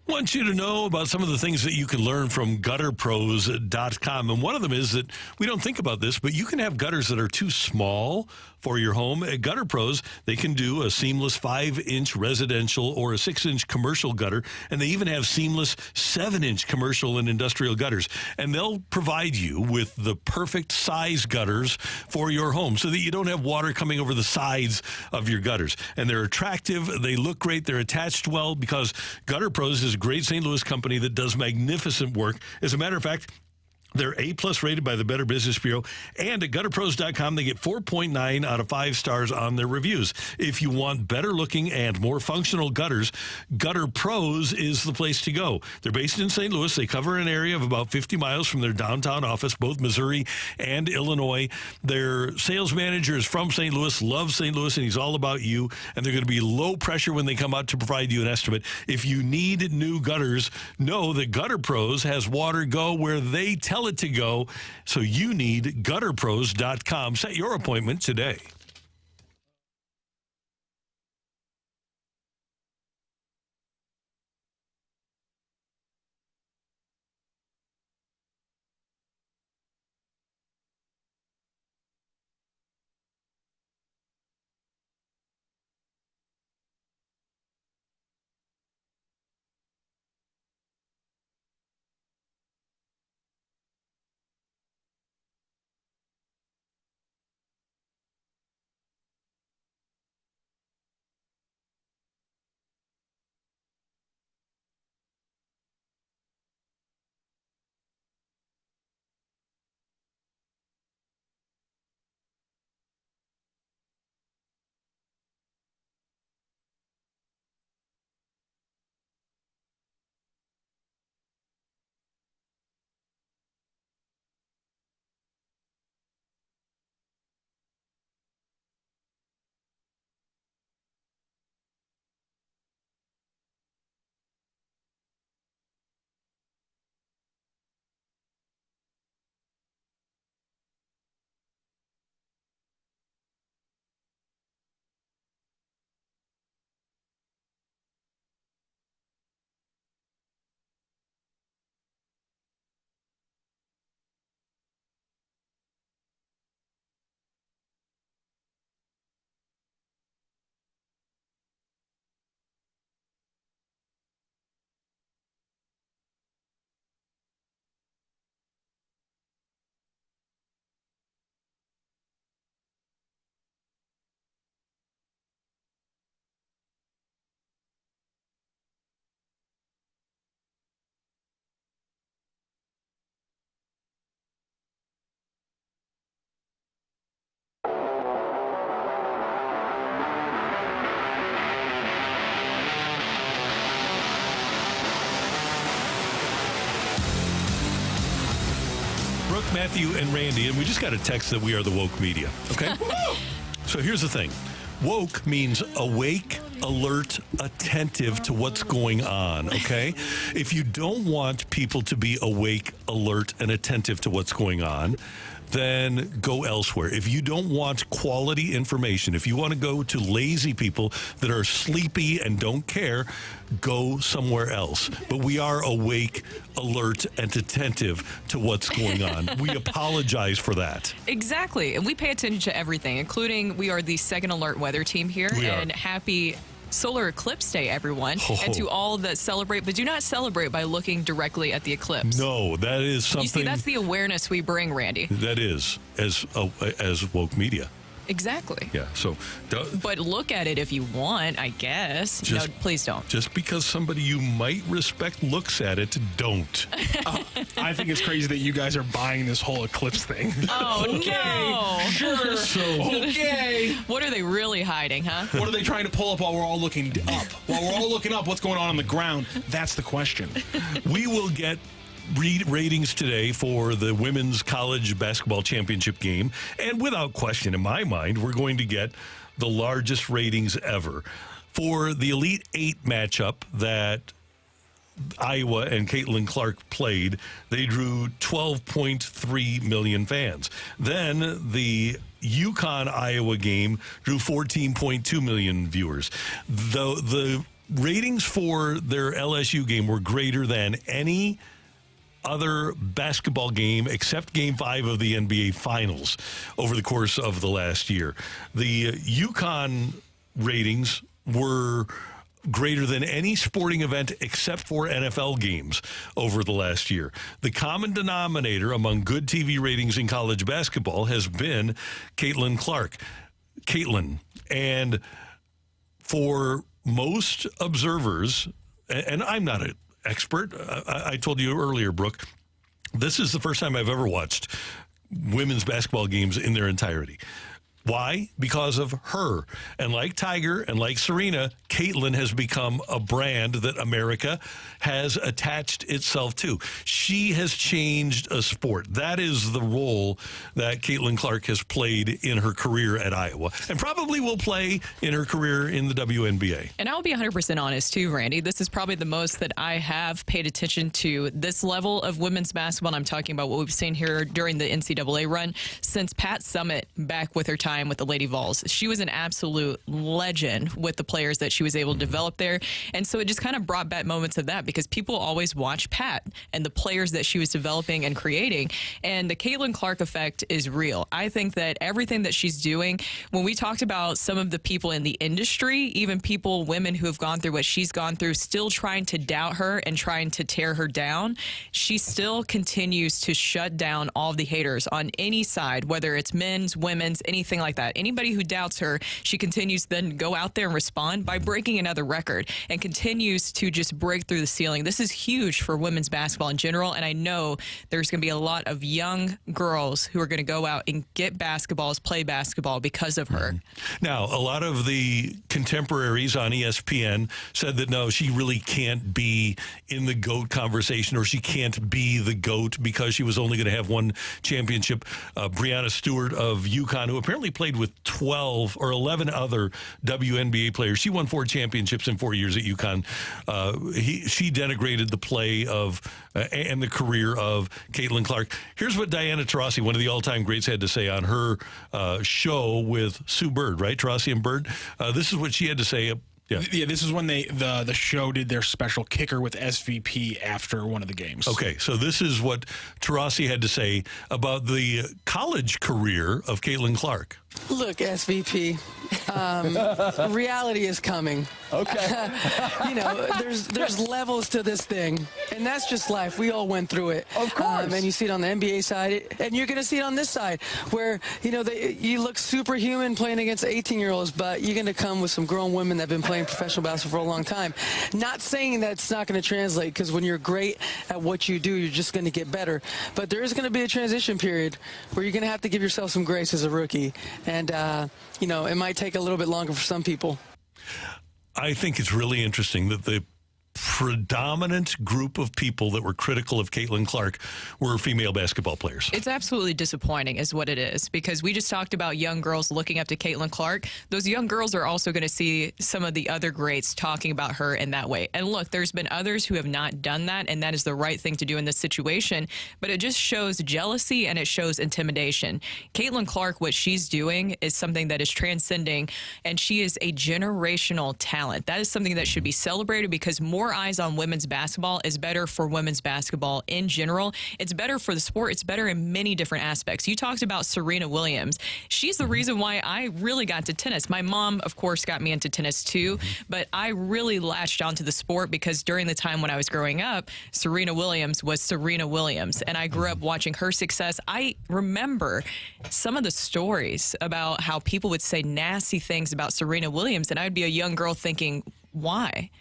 Want you to know about some of the things that you can learn from gutterpros.com. And one of them is that we don't think about this, but you can have gutters that are too small for your home. At Gutter Pros, they can do a seamless 5-inch residential or a 6-inch commercial gutter, and they even have seamless 7-inch commercial and industrial gutters. And they'll provide you with the perfect size gutters for your home so that you don't have water coming over the sides of your gutters. And they're attractive, they look great, they're attached well, because Gutter Pros is a great St. Louis company that does magnificent work. As a matter of fact, They're A-plus rated by the Better Business Bureau. And at gutterpros.com, they get 4.9 out of 5 stars on their reviews. If you want better looking and more functional gutters, Gutter Pros is the place to go. They're based in St. Louis. They cover an area of about 50 miles from their downtown office, both Missouri and Illinois. Their sales manager is from St. Louis, loves St. Louis, and he's all about you. And they're going to be low pressure when they come out to provide you an estimate. If you need new gutters, know that Gutter Pros has water go where they tell it to go. So you need gutterpros.com. Set your appointment today. Brooke, Matthew, and Randy, and we just got a text that we are the woke media, okay? So here's the thing. Woke means awake, alert, attentive to what's going on, okay? If you don't want people to be awake, alert, and attentive to what's going on, then go elsewhere. If you don't want quality information, if you want to go to lazy people that are sleepy and don't care, go somewhere else. But we are awake, alert, and attentive to what's going on. We apologize for that. Exactly. And we pay attention to everything, including we are the second alert weather team here. And happy Solar Eclipse Day, everyone. And to all that celebrate, but do not celebrate by looking directly at the eclipse. No, that is something. You see, that's the awareness we bring, Randy. That is, as woke media. Exactly. Yeah, so... But look at it if you want, I guess. No, please don't. Just because somebody you might respect looks at it, don't. I think it's crazy that you guys are buying this whole eclipse thing. Oh, no. Sure. Okay. What are they really hiding, huh? What are they trying to pull up while we're all looking up? While we're all looking up, what's going on the ground? That's the question. We will get ratings today for the women's college basketball championship game. And without question, in my mind, we're going to get the largest ratings ever. For the Elite Eight matchup that Iowa and Caitlyn Clark played, they drew 12.3 million fans. Then the UConn-Iowa game drew 14.2 million viewers. The ratings for their LSU game were greater than any other basketball game except Game 5 of the NBA Finals over the course of the last year. The UConn ratings were greater than any sporting event except for NFL games over the last year. The common denominator among good TV ratings in college basketball has been Caitlyn Clark. And for most observers, and I'm not an expert, I told you earlier, Brooke, This is the first time I've ever watched women's basketball games in their entirety. Why? Because of her. And like Tiger and like Serena, Caitlyn has become a brand that America has attached itself to. She has changed a sport. That is the role that Caitlyn Clark has played in her career at Iowa and probably will play in her career in the WNBA. And I'll be 100% honest too, Randy. This is probably the most that I have paid attention to this level of women's basketball. And I'm talking about what we've seen here during the NCAA run since Pat Summitt back with her time with the Lady Vols. She was an absolute legend with the players that she was able to develop there. And so it just kind of brought back moments of that because people always watch Pat and the players that she was developing and creating. And the Caitlyn Clark effect is real. I think that everything that she's doing, when we talked about some of the people in the industry, even people, women who have gone through what she's gone through, still trying to doubt her and trying to tear her down, she still continues to shut down all of the haters on any side, whether it's men's, women's, anything like that. Anybody who doubts her, she continues to then go out there and respond by breaking another record and continues to just break through the ceiling. This is huge for women's basketball in general, and I know there's going to be a lot of young girls who are going to go out and get basketballs, play basketball because of her. Now, a lot of the contemporaries on ESPN said that no, she really can't be in the GOAT conversation, or she can't be the GOAT because she was only going to have one championship. Breanna Stewart of UConn, who apparently played with 12 or 11 other WNBA players. She won 4 championships in 4 years at UConn. She denigrated the play of and the career of Caitlyn Clark. Here's what Diana Taurasi, one of the all-time greats, had to say on her show with Sue Bird, right? Taurasi and Bird. This is what she had to say. Yeah, this is when the show did their special kicker with SVP after one of the games. Okay, so this is what Taurasi had to say about the college career of Caitlyn Clark. Look, SVP, reality is coming. Okay. There's levels to this thing, and that's just life. We all went through it. Of course. And you see it on the NBA side, and you're going to see it on this side, where, you look superhuman playing against 18-year-olds, but you're going to come with some grown women that have been playing professional basketball for a long time. Not saying that it's not going to translate, because when you're great at what you do, you're just going to get better. But there is going to be a transition period where you're going to have to give yourself some grace as a rookie. And, it might take a little bit longer for some people. I think it's really interesting that the predominant group of people that were critical of Caitlyn Clark were female basketball players. It's absolutely disappointing is what it is, because we just talked about young girls looking up to Caitlyn Clark. Those young girls are also going to see some of the other greats talking about her in that way. And look, there's been others who have not done that, and that is the right thing to do in this situation, but it just shows jealousy and it shows intimidation. Caitlyn Clark, what she's doing is something that is transcending, and she is a generational talent. That is something that should be celebrated, because more eyes on women's basketball is better for women's basketball in general. It's better for the sport. It's better in many different aspects. You talked about Serena Williams. She's the reason why I really got to tennis. My mom, of course, got me into tennis too, but I really latched onto the sport because during the time when I was growing up, Serena Williams was Serena Williams, and I grew up watching her success. I remember some of the stories about how people would say nasty things about Serena Williams, and I'd be a young girl thinking, why?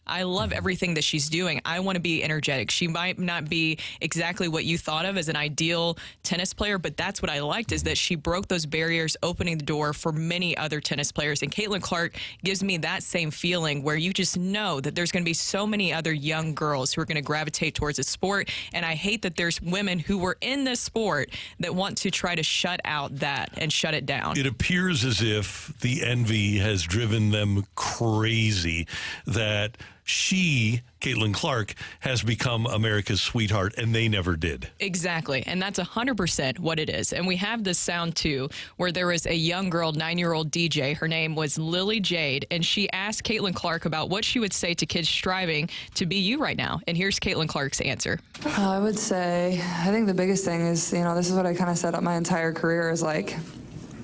I love everything that she's doing. I want to be energetic. She might not be exactly what you thought of as an ideal tennis player, but that's what I liked, is that she broke those barriers, opening the door for many other tennis players. And Caitlyn Clark gives me that same feeling where you just know that there's going to be so many other young girls who are going to gravitate towards the sport. And I hate that there's women who were in this sport that want to try to shut out that and shut it down. It appears as if the envy has driven them crazy that she, Caitlyn Clark, has become America's sweetheart, and they never did. Exactly, and that's 100% what it is. And we have this sound, too, where there was a young girl, 9-year-old DJ. Her name was Lily Jade, and she asked Caitlyn Clark about what she would say to kids striving to be you right now. And here's Caitlyn Clark's answer. I would say, I think the biggest thing is, this is what I kind of set up my entire career is like,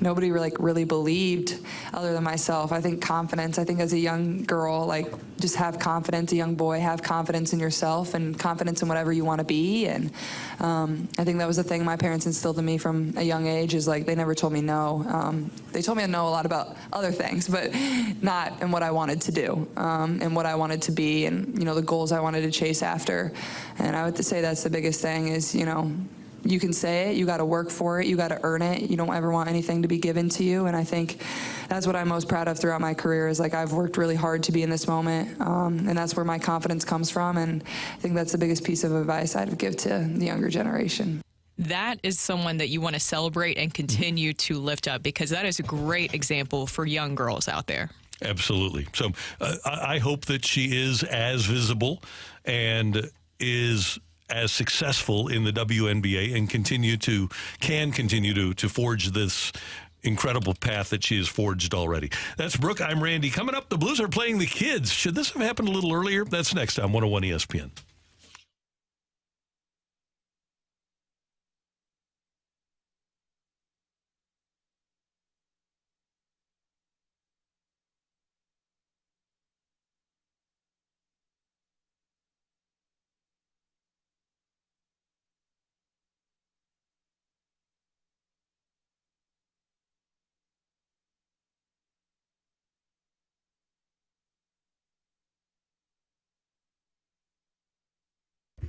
nobody really believed other than myself. I think confidence. I think as a young girl, like, just have confidence. A young boy, have confidence in yourself and confidence in whatever you want to be. And I think that was the thing my parents instilled in me from a young age, is like, they never told me no. They told me to know a lot about other things, but not in what I wanted to do, and what I wanted to be, and, the goals I wanted to chase after. And I would say that's the biggest thing is, you can say it, you got to work for it, you got to earn it. You don't ever want anything to be given to you. And I think that's what I'm most proud of throughout my career, is like, I've worked really hard to be in this moment. And that's where my confidence comes from. And I think that's the biggest piece of advice I'd give to the younger generation. That is someone that you want to celebrate and continue to lift up, because that is a great example for young girls out there. Absolutely. So I hope that she is as visible and is as successful in the WNBA and can continue to forge this incredible path that she has forged already. That's Brooke. I'm Randy. Coming up, the Blues are playing the Kids. Should this have happened a little earlier? That's next on 101 ESPN.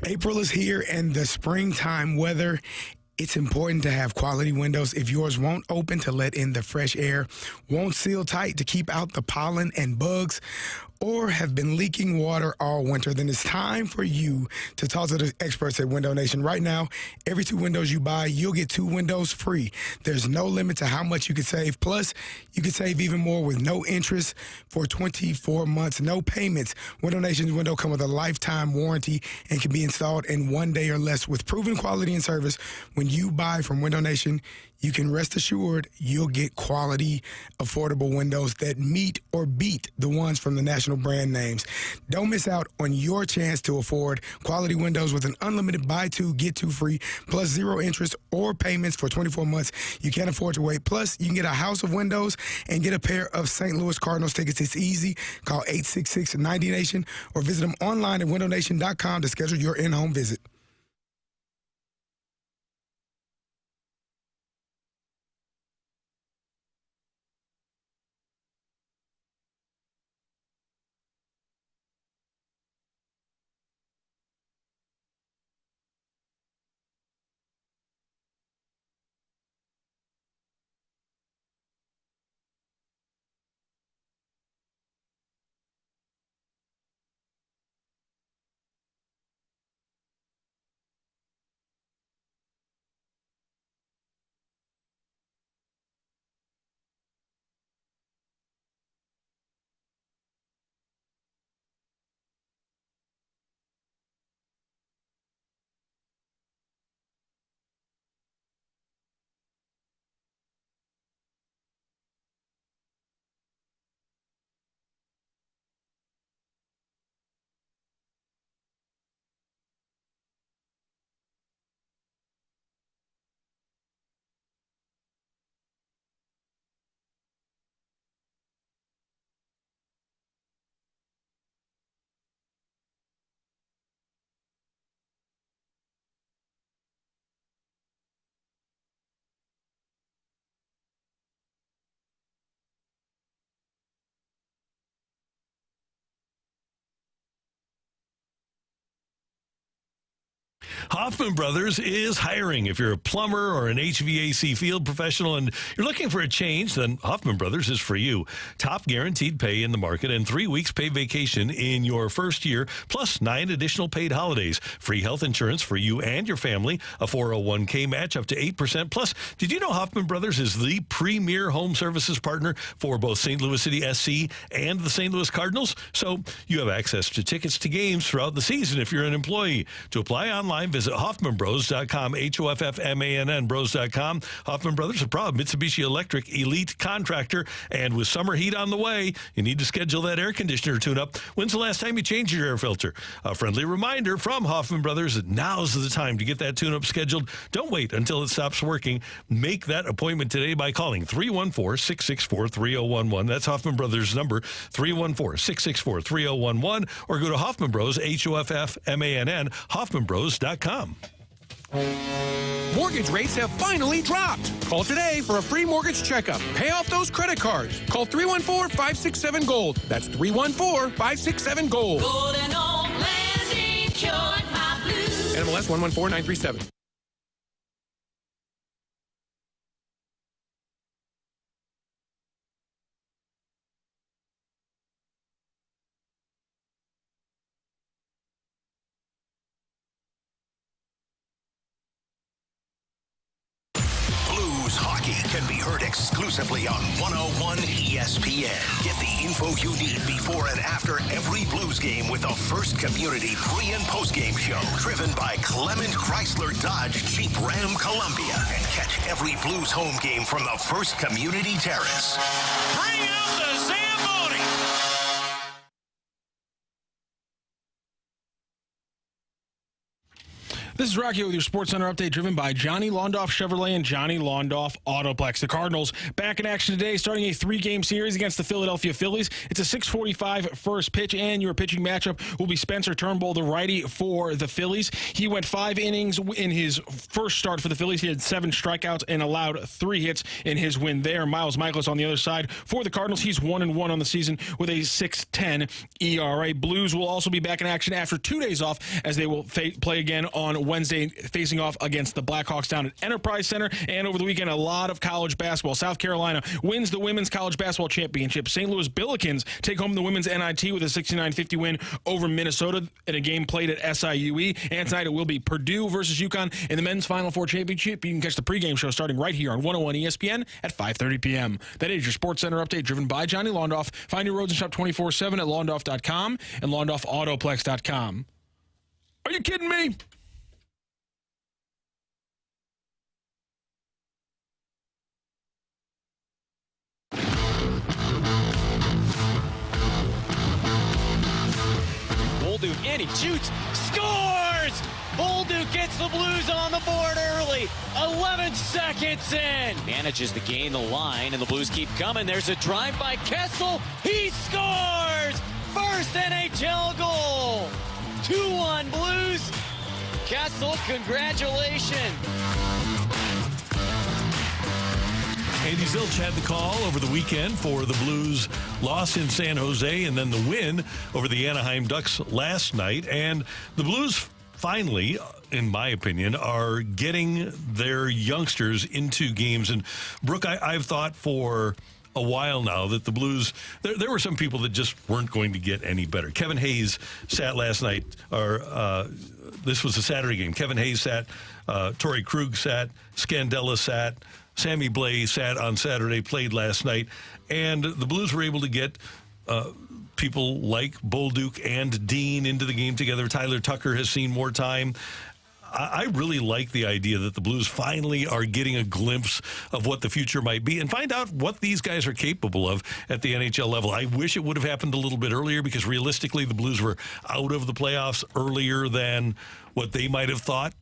April is here, and the springtime weather, it's important to have quality windows. If yours won't open to let in the fresh air, won't seal tight to keep out the pollen and bugs, or have been leaking water all winter, then it's time for you to talk to the experts at Window Nation. Right now, every 2 windows you buy, you'll get 2 windows free. There's no limit to how much you can save. Plus, you can save even more with no interest for 24 months, no payments. Window Nation's window come with a lifetime warranty and can be installed in 1 day or less. With proven quality and service, when you buy from Window Nation, you can rest assured you'll get quality, affordable windows that meet or beat the ones from the national brand names. Don't miss out on your chance to afford quality windows with an unlimited buy 2, get 2 free, plus 0 interest or payments for 24 months. You can't afford to wait. Plus, you can get a house of windows and get a pair of St. Louis Cardinals tickets. It's easy. Call 866-90Nation or visit them online at windownation.com to schedule your in-home visit. Hoffman Brothers is hiring. If you're a plumber or an HVAC field professional and you're looking for a change, then Hoffman Brothers is for you. Top guaranteed pay in the market and 3 weeks paid vacation in your first year, plus 9 additional paid holidays. Free health insurance for you and your family, a 401k match up to 8%. Plus, did you know Hoffman Brothers is the premier home services partner for both St. Louis City SC and the St. Louis Cardinals? So you have access to tickets to games throughout the season if you're an employee. To apply online, visit HoffmanBros.com, HOFFMANN Bros.com. Hoffman Brothers, a proud Mitsubishi Electric elite contractor. And with summer heat on the way, you need to schedule that air conditioner tune-up. When's the last time you changed your air filter? A friendly reminder from Hoffman Brothers, now's the time to get that tune-up scheduled. Don't wait until it stops working. Make that appointment today by calling 314-664-3011. That's Hoffman Brothers' number, 314-664-3011. Or go to Hoffman Bros, HOFFMANN, HoffmanBros.com. Mortgage rates have finally dropped. Call today for a free mortgage checkup. Pay off those credit cards. Call 314-567-GOLD. That's 314-567-GOLD. Golden Old Landing cured my blues. NMLS 114937. Can be heard exclusively on 101 ESPN. Get the info you need before and after every Blues game with the First Community pre- and post-game show, driven by Clement Chrysler Dodge Jeep Ram Columbia. And catch every Blues home game from the First Community Terrace. Bring out the Zamboni! This is Rocky with your Sports Center update, driven by Johnny Londoff Chevrolet and Johnny Londoff Autoplex. The Cardinals back in action today, starting a 3-game series against the Philadelphia Phillies. It's a 6:45 first pitch, and your pitching matchup will be Spencer Turnbull, the righty for the Phillies. He went 5 innings in his first start for the Phillies. He had 7 strikeouts and allowed 3 hits in his win there. Miles Michaelis on the other side for the Cardinals. He's 1-1 on the season with a 6.10 ERA. Blues will also be back in action after 2 days off, as they will play again on Wednesday, facing off against the Blackhawks down at Enterprise Center. And over the weekend, a lot of college basketball. South Carolina wins the women's college basketball championship. St. Louis Billikens take home the women's NIT with a 69-50 win over Minnesota in a game played at SIUE. And tonight it will be Purdue versus UConn in the men's Final Four championship. You can catch the pregame show starting right here on 101 ESPN at 5:30 p.m. That is your Sports Center update, driven by Johnny Londoff. Find your roads and shop 24/7 at londoff.com and londoffautoplex.com. Are you kidding me? Bolduc in, he shoots, scores! Bolduc gets the Blues on the board early. 11 seconds in. Manages to gain the line, and the Blues keep coming. There's a drive by Kessel. He scores! First NHL goal. 2-1 Blues. Kessel, congratulations. Andy Zilch had the call over the weekend for the Blues' loss in San Jose and then the win over the Anaheim Ducks last night. And the Blues finally, in my opinion, are getting their youngsters into games. And, Brooke, I've thought for a while now that the Blues, there were some people that just weren't going to get any better. Kevin Hayes sat last night, this was a Saturday game. Kevin Hayes sat, Torey Krug sat, Scandella sat, Sammy Blais sat on Saturday, played last night, and the Blues were able to get people like Bolduc and Dean into the game together. Tyler Tucker has seen more time. I really like the idea that the Blues finally are getting a glimpse of what the future might be and find out what these guys are capable of at the NHL level. I wish it would have happened a little bit earlier, because realistically the Blues were out of the playoffs earlier than what they might have thought.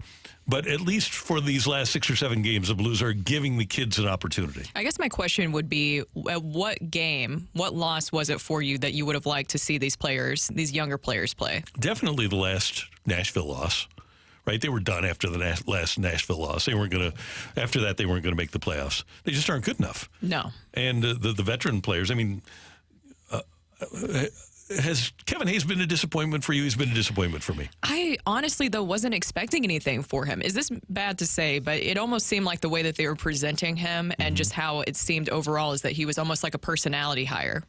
But at least for these last 6 or 7 games, the Blues are giving the kids an opportunity. I guess my question would be, at what loss was it for you that you would have liked to see these younger players play? Definitely the last Nashville loss. Right, they were done after the last Nashville loss. They weren't going to. After that, they weren't going to make the playoffs. They just aren't good enough. No. And the veteran players. I mean, has Kevin Hayes been a disappointment for you? He's been a disappointment for me. I honestly, though, wasn't expecting anything for him. Is this bad to say? But it almost seemed like the way that they were presenting him and just how it seemed overall is that he was almost like a personality hire.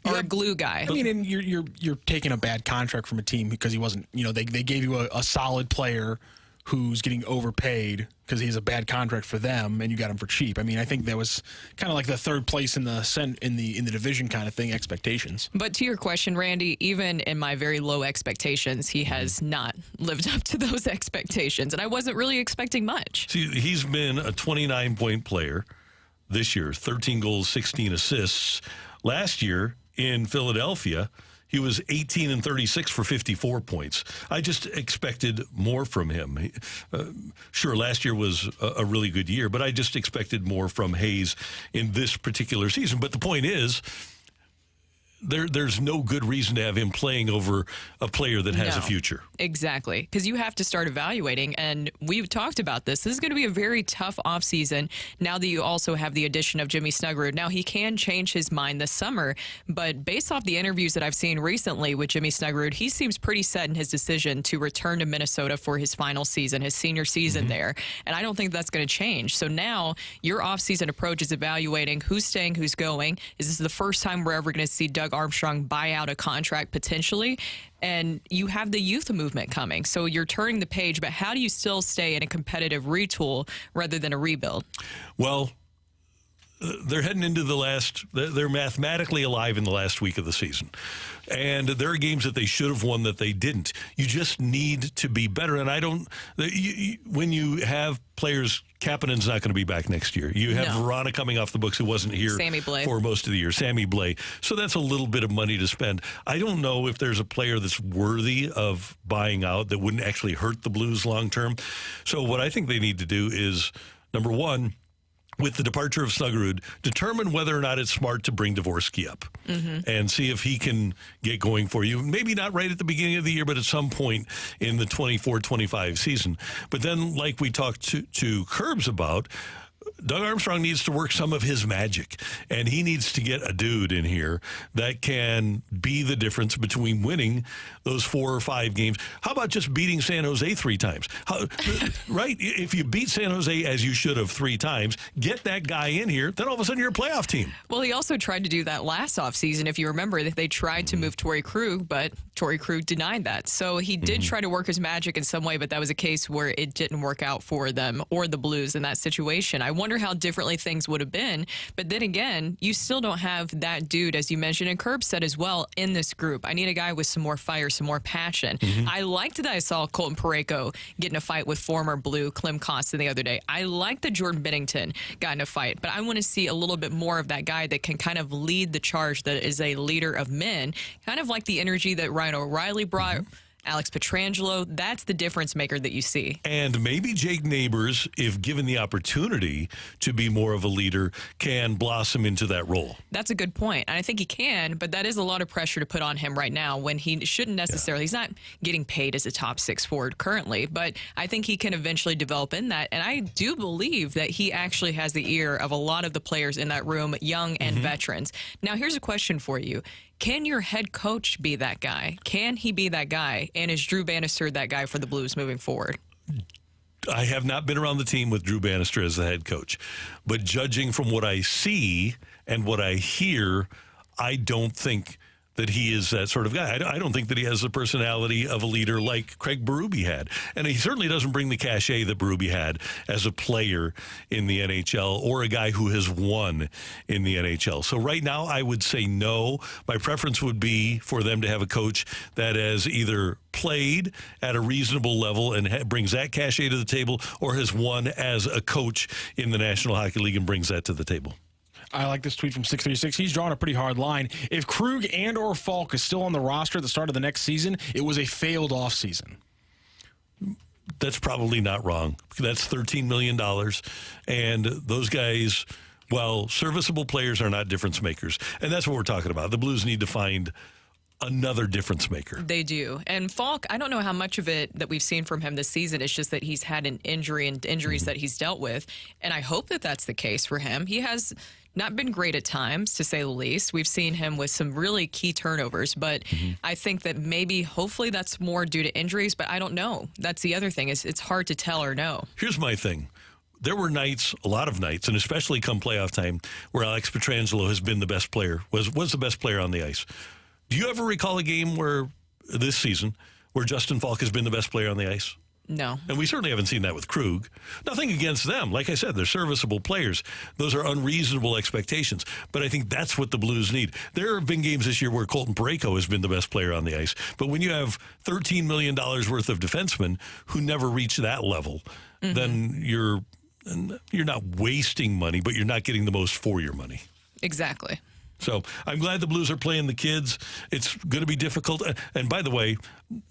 Or a glue guy. I mean, and you're taking a bad contract from a team because he wasn't. They gave you a solid player who's getting overpaid because he has a bad contract for them, and you got him for cheap. I mean, I think that was kind of like the third place in the division kind of thing, expectations. But to your question, Randy, even in my very low expectations, he has not lived up to those expectations, and I wasn't really expecting much. See, he's been a 29-point player this year, 13 goals, 16 assists. Last year in Philadelphia, he was 18 and 36 for 54 points. I just expected more from him. Sure, last year was a really good year, but I just expected more from Hayes in this particular season. But the point is, there's no good reason to have him playing over a player that has a future. Exactly, because you have to start evaluating, and we've talked about this. This is going to be a very tough offseason now that you also have the addition of Jimmy Snuggerud. Now, he can change his mind this summer, but based off the interviews that I've seen recently with Jimmy Snuggerud, he seems pretty set in his decision to return to Minnesota for his final season, his senior season there, and I don't think that's going to change. So now your offseason approach is evaluating who's staying, who's going. Is this the first time we're ever going to see Doug Armstrong buy out a contract potentially? And you have the youth movement coming. So you're turning the page, but how do you still stay in a competitive retool rather than a rebuild? Well, they're heading into they're mathematically alive in the last week of the season. And there are games that they should have won that they didn't. You just need to be better. And when you have players, Kapanen's not going to be back next year. You have Verona coming off the books who wasn't here for most of the year, Sammy Blais. So that's a little bit of money to spend. I don't know if there's a player that's worthy of buying out that wouldn't actually hurt the Blues long term. So what I think they need to do is, number one, with the departure of Snuggerud, determine whether or not it's smart to bring Dvorsky up and see if he can get going for you. Maybe not right at the beginning of the year, but at some point in the 24-25 season. But then, like we talked to Kerbs about, Doug Armstrong needs to work some of his magic, and he needs to get a dude in here that can be the difference between winning those 4 or 5 games. How about just beating San Jose 3 times? Right? If you beat San Jose as you should have 3 times, get that guy in here, then all of a sudden you're a playoff team. Well, he also tried to do that last offseason. If you remember, they tried to move Torey Krug, but Torey Krug denied that. So he did try to work his magic in some way, but that was a case where it didn't work out for them or the Blues in that situation. I wonder how differently things would have been. But then again, you still don't have that dude, as you mentioned, and Kerb said as well, in this group. I need a guy with some more fire, some more passion. I liked that I saw Colton Parayko get in a fight with former Blue Clem Costin the other day. I like that Jordan Binnington got in a fight, but I want to see a little bit more of that guy that can kind of lead the charge, that is a leader of men, kind of like the energy that Ryan O'Reilly brought. Alex Pietrangelo, that's the difference maker that you see. And maybe Jake Neighbours, if given the opportunity to be more of a leader, can blossom into that role. That's a good point. And I think he can, but that is a lot of pressure to put on him right now when he shouldn't necessarily. He's not getting paid as a top 6 forward currently, but I think he can eventually develop in that. And I do believe that he actually has the ear of a lot of the players in that room, young and veterans. Now, here's a question for you. Can your head coach be that guy? Can he be that guy? And is Drew Bannister that guy for the Blues moving forward? I have not been around the team with Drew Bannister as the head coach, but judging from what I see and what I hear, I don't think that he is that sort of guy. I don't think that he has the personality of a leader like Craig Berube had. And he certainly doesn't bring the cachet that Berube had as a player in the NHL or a guy who has won in the NHL. So right now, I would say no. My preference would be for them to have a coach that has either played at a reasonable level and brings that cachet to the table, or has won as a coach in the National Hockey League and brings that to the table. I like this tweet from 636. He's drawn a pretty hard line. If Krug and or Falk is still on the roster at the start of the next season, it was a failed offseason. That's probably not wrong. That's $13 million. And those guys, well, serviceable players are not difference makers. And that's what we're talking about. The Blues need to find another difference maker. They do. And Falk, I don't know how much of it that we've seen from him this season. It's just that he's had an injury and injuries that he's dealt with. And I hope that that's the case for him. He has not been great at times, to say the least. We've seen him with some really key turnovers, but I think that maybe, hopefully, that's more due to injuries, but I don't know. That's the other thing, is it's hard to tell or know. Here's my thing. There were nights, a lot of nights, and especially come playoff time, where Alex Pietrangelo has been the best player, was the best player on the ice. Do you ever recall a game where, this season, where Justin Falk has been the best player on the ice? No. And we certainly haven't seen that with Krug. Nothing against them. Like I said, they're serviceable players. Those are unreasonable expectations. But I think that's what the Blues need. There have been games this year where Colton Parayko has been the best player on the ice. But when you have $13 million worth of defensemen who never reach that level, then you're not wasting money, but you're not getting the most for your money. Exactly. So I'm glad the Blues are playing the kids. It's going to be difficult. And by the way,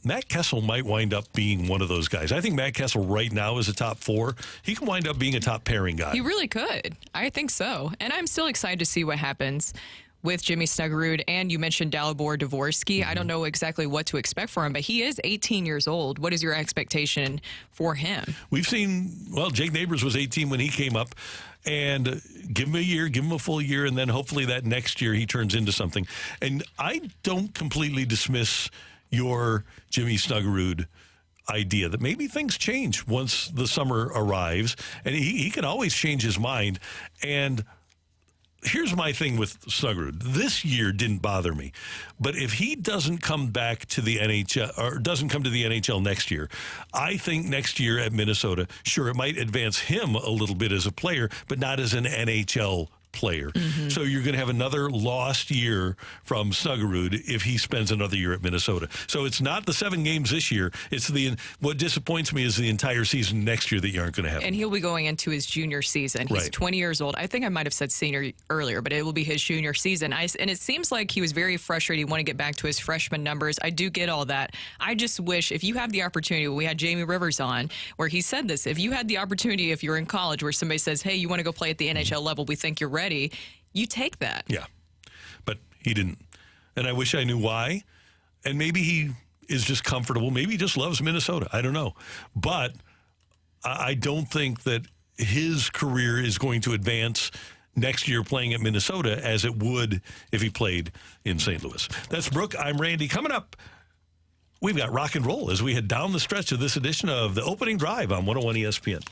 Matt Kessel might wind up being one of those guys. I think Matt Kessel right now is a top 4. He can wind up being a top pairing guy. He really could. I think so. And I'm still excited to see what happens with Jimmy Snuggerud. And you mentioned Dalibor Dvorsky. I don't know exactly what to expect for him, but he is 18 years old. What is your expectation for him? We've seen, Jake Neighbours was 18 when he came up. And give him a year, give him a full year, and then hopefully that next year he turns into something. And I don't completely dismiss your Jimmy Snuggerud idea that maybe things change once the summer arrives. And he can always change his mind. And here's my thing with Snuggerud. This year didn't bother me. But if he doesn't come back to the NHL or doesn't come to the NHL next year, I think next year at Minnesota, sure, it might advance him a little bit as a player, but not as an NHL player. So you're going to have another lost year from Snuggerud if he spends another year at Minnesota. So it's not the 7 games this year. It's what disappoints me is the entire season next year that you aren't going to have. And he'll be going into his junior season. He's 20 years old. I think I might have said senior earlier, but it will be his junior season. And it seems like he was very frustrated. He wanted to get back to his freshman numbers. I do get all that. I just wish if you have the opportunity, we had Jamie Rivers on where he said this, if you had the opportunity, if you're in college where somebody says, hey, you want to go play at the NHL level, we think you're ready, you take that. Yeah, but he didn't. And I wish I knew why. And maybe he is just comfortable. Maybe he just loves Minnesota. I don't know. But I don't think that his career is going to advance next year playing at Minnesota as it would if he played in St. Louis. That's Brooke. I'm Randy. Coming up, we've got Rocc Roll as we head down the stretch of this edition of the Opening Drive on 101 ESPN.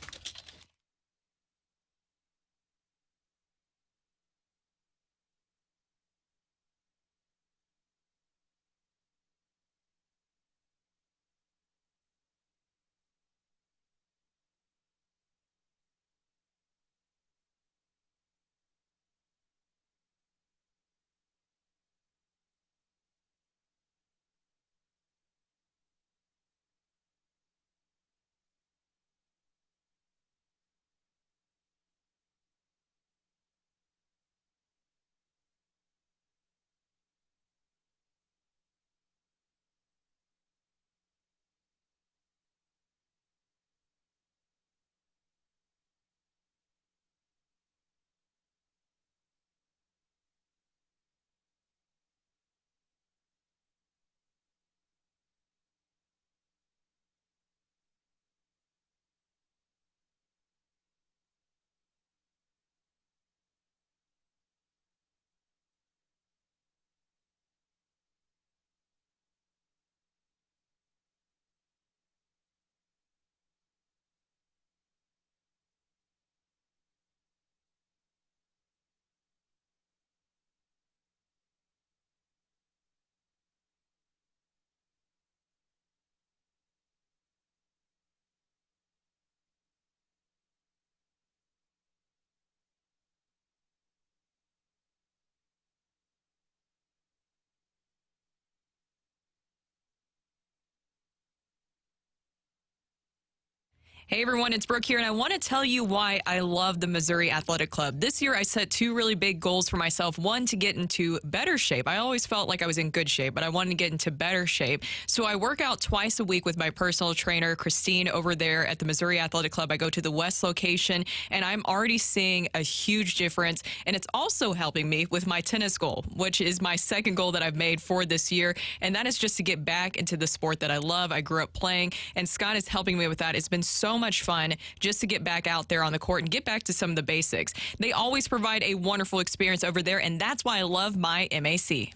Hey everyone, it's Brooke here, and I want to tell you why I love the Missouri Athletic Club. This year I set 2 really big goals for myself. One, to get into better shape. I always felt like I was in good shape, but I wanted to get into better shape. So I work out twice a week with my personal trainer, Christine, over there at the Missouri Athletic Club. I go to the West location, and I'm already seeing a huge difference. And it's also helping me with my tennis goal, which is my second goal that I've made for this year. And that is just to get back into the sport that I love. I grew up playing, and Scott is helping me with that. It's been so much fun just to get back out there on the court and get back to some of the basics. They always provide a wonderful experience over there, and that's why I love my MAC.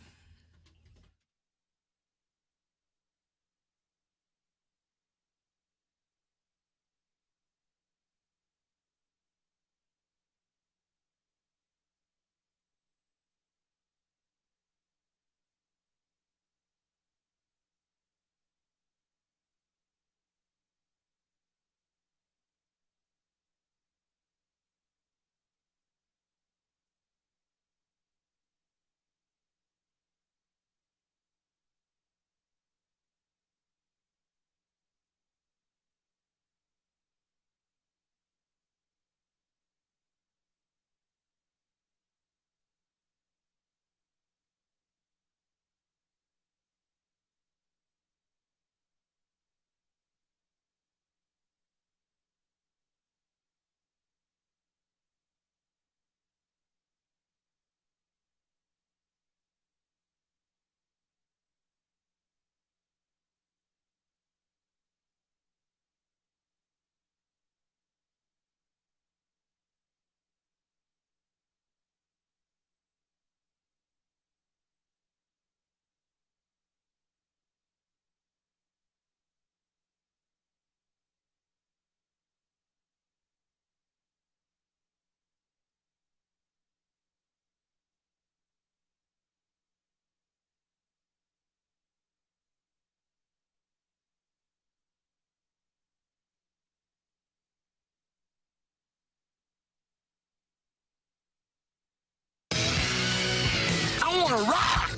gonna rock.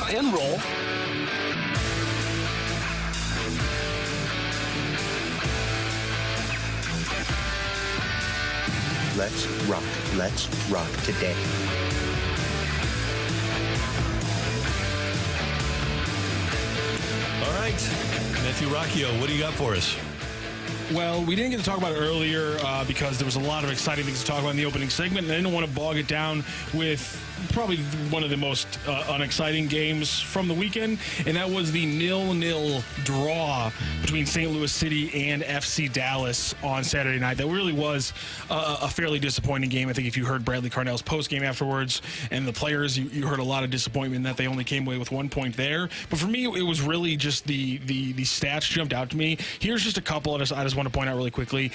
And roll. Let's rock. Let's rock today. All right, Matthew Rocchio, what do you got for us? Well, we didn't get to talk about it earlier because there was a lot of exciting things to talk about in the opening segment, and I didn't want to bog it down with probably one of the most unexciting games from the weekend, and that was the 0-0 draw between St. Louis City and FC Dallas on Saturday night. That really was a fairly disappointing game. I think if you heard Bradley Carnell's post-game afterwards and the players, you heard a lot of disappointment that they only came away with 1 point there. But for me, it was really just the stats jumped out to me. Here's just a couple I just want to point out really quickly.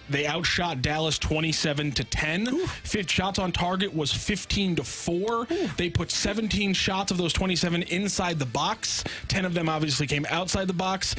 They outshot Dallas 27-10. Fifth shots on target was 15-4. They put 17 shots of those 27 inside the box. 10 of them obviously came outside the box.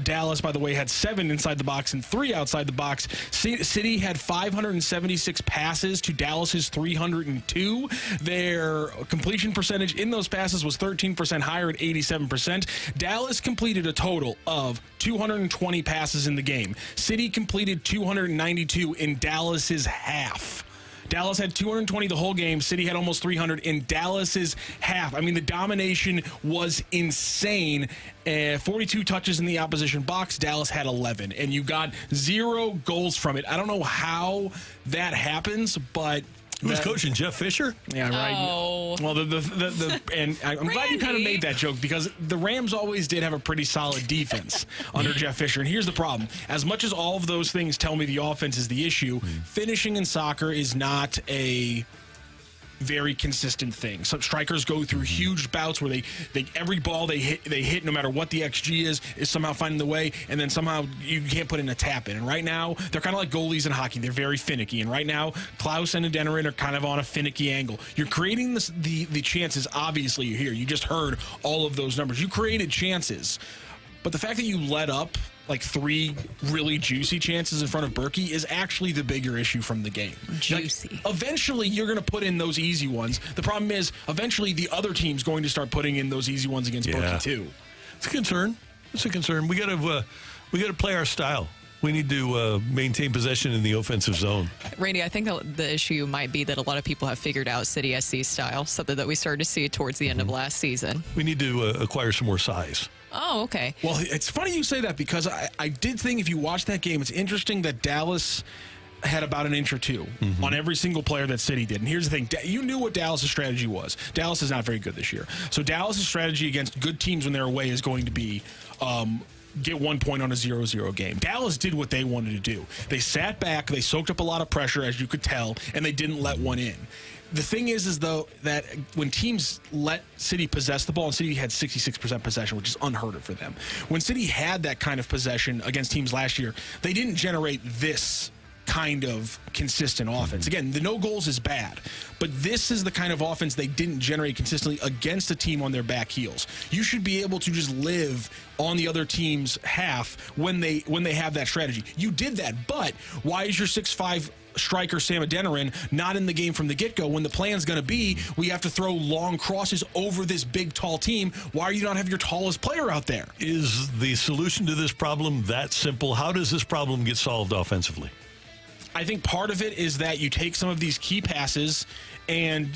Dallas, by the way, had 7 inside the box and 3 outside the box. City had 576 passes to Dallas's 302. Their completion percentage in those passes was 13% higher at 87%. Dallas completed a total of 220 passes in the game. City completed 292 in Dallas's half. Dallas had 220 the whole game. City had almost 300 in Dallas's half. I mean, the domination was insane. 42 touches in the opposition box. Dallas had 11, and you got 0 goals from it. I don't know how that happens, but who's coaching? Jeff Fisher? Yeah, right. Oh. Well, and I'm glad you kind of made that joke because the Rams always did have a pretty solid defense under Jeff Fisher. And here's the problem. As much as all of those things tell me the offense is the issue, finishing in soccer is not a very consistent thing. Some strikers go through huge bouts where they every ball they hit no matter what the XG is somehow finding the way, and then somehow you can't put in a tap in. And right now they're kind of like goalies in hockey. They're very finicky. And right now Klaus and Adeniran are kind of on a finicky angle. You're creating the chances. Obviously, you're here. You just heard all of those numbers. You created chances, but the fact that you let up like 3 really juicy chances in front of Berkey is actually the bigger issue from the game. Juicy. Like, eventually, you're going to put in those easy ones. The problem is, eventually, the other team's going to start putting in those easy ones against Berkey too. It's a concern. It's a concern. We got to play our style. We need to maintain possession in the offensive zone. Randy, I think the issue might be that a lot of people have figured out City SC style, something that we started to see towards the end of last season. We need to acquire some more size. Oh, okay. Well, it's funny you say that because I did think if you watch that game, it's interesting that Dallas had about an inch or two on every single player that City did. And here's the thing. You knew what Dallas' strategy was. Dallas is not very good this year. So Dallas' strategy against good teams when they're away is going to be get 1 point on a 0-0 game. Dallas did what they wanted to do. They sat back, they soaked up a lot of pressure, as you could tell, and they didn't let one in. The thing is though, that when teams let City possess the ball, and City had 66% possession, which is unheard of for them. When City had that kind of possession against teams last year, they didn't generate this kind of consistent offense. Again, the no goals is bad, but this is the kind of offense they didn't generate consistently against a team on their back heels. You should be able to just live on the other team's half when they have that strategy. You did that, but why is your 6'5" striker Sam Adeniran not in the game from the get-go when the plan's going to be we have to throw long crosses over this big, tall team? Why do you not have your tallest player out there? Is the solution to this problem that simple? How does this problem get solved offensively? I think part of it is that you take some of these key passes and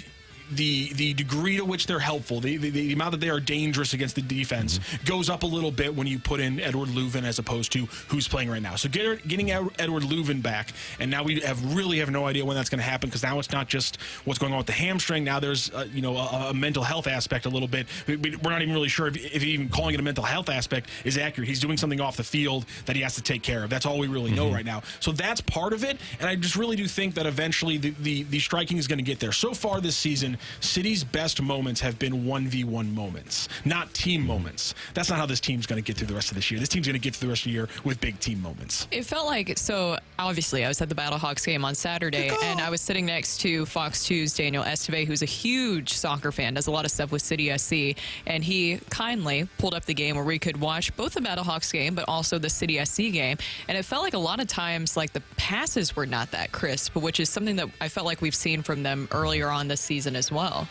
the degree to which they're helpful, the amount that they are dangerous against the defense goes up a little bit when you put in Edward Leuven as opposed to who's playing right now. So getting Edward Leuven back, and now we really have no idea when that's going to happen because now it's not just what's going on with the hamstring. Now there's a mental health aspect a little bit. We're not even really sure if even calling it a mental health aspect is accurate. He's doing something off the field that he has to take care of. That's all we really know right now. So that's part of it, and I just really do think that eventually the striking is going to get there. So far this season, season, City's best moments have been 1v1 moments, not team moments. That's not how this team's going to get through the rest of this year. This team's going to get through the rest of the year with big team moments. It felt like, so obviously I was at the Battlehawks game on Saturday, and I was sitting next to Fox 2's Daniel Esteve, who's a huge soccer fan, does a lot of stuff with City SC, and he kindly pulled up the game where we could watch both the Battlehawks game, but also the City SC game. And it felt like a lot of times, like, the passes were not that crisp, which is something that I felt like we've seen from them earlier on this season as well.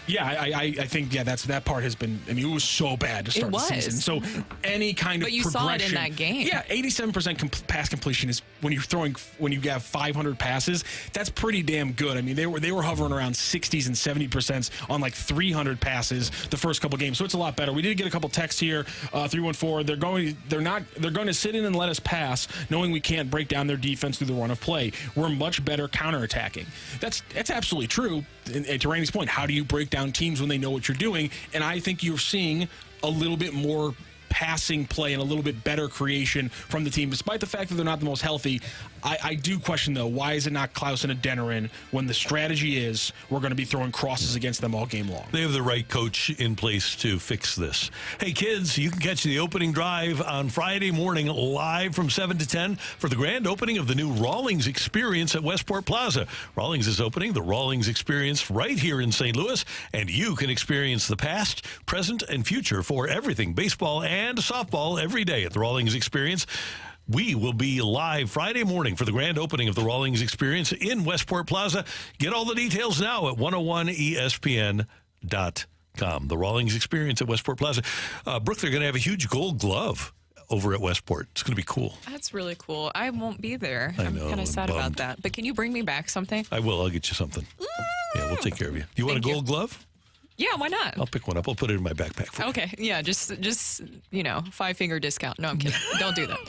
Yeah, I think that part has been. I mean, it was so bad to start the season. So any kind of but you progression, saw it in that game. Yeah, 87% pass completion is when you have 500 passes. That's pretty damn good. I mean, they were hovering around 60s and 70% on like 300 passes the first couple games. So it's a lot better. We did get a couple texts here. 314. They're going to sit in and let us pass, knowing we can't break down their defense through the run of play. We're much better counterattacking. That's absolutely true. And to Randy's point, how do you break down teams when they know what you're doing? And I think you're seeing a little bit more passing play and a little bit better creation from the team, despite the fact that they're not the most healthy. I do question, though, why is it not Klaus and Adeniran when the strategy is we're going to be throwing crosses against them all game long? They have the right coach in place to fix this. Hey, kids, you can catch the opening drive on Friday morning live from 7 to 10 for the grand opening of the new Rawlings Experience at Westport Plaza. Rawlings is opening the Rawlings Experience right here in St. Louis, and you can experience the past, present, and future for everything baseball and softball every day at the Rawlings Experience. We will be live Friday morning for the grand opening of the Rawlings Experience in Westport Plaza. Get all the details now at 101ESPN.com. The Rawlings Experience at Westport Plaza. Brooke, they're going to have a huge gold glove over at Westport. It's going to be cool. That's really cool. I won't be there. I know, I'm kind of sad bummed about that. But can you bring me back something? I will. I'll get you something. Yeah, we'll take care of you. You want a gold glove? Yeah, why not? I'll pick one up. I'll put it in my backpack for you. Okay, yeah, just 5-finger discount. No, I'm kidding. Don't do that.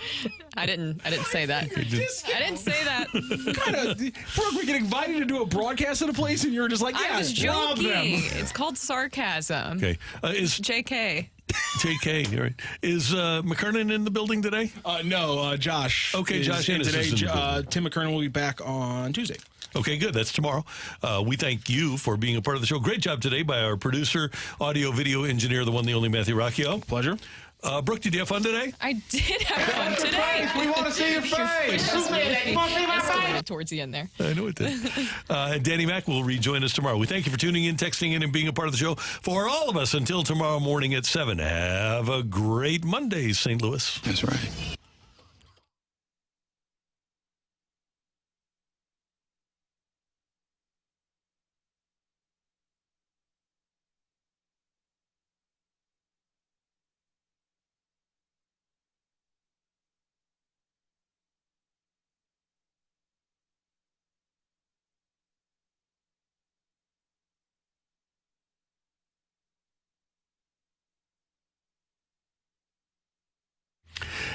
I didn't say that. I didn't say that. Brooke, we get invited to do a broadcast at a place, and you're just like, yeah, I was rob them. joking. It's called sarcasm. Okay, is JK? JK, all right. Is McKernan in the building today? No, Josh. Okay, Josh in Ennis today. is in the building. Tim McKernan will be back on Tuesday. Okay, good. That's tomorrow. We thank you for being a part of the show. Great job today by our producer, audio, video engineer, the one, the only Matthew Rocchio. Pleasure. Brooke, did you have fun today? I did have fun today. We want to see your face. Escalated towards the end there. I know it did. Danny Mac will rejoin us tomorrow. We thank you for tuning in, texting in, and being a part of the show. For all of us, until tomorrow morning at 7, have a great Monday, St. Louis. That's right.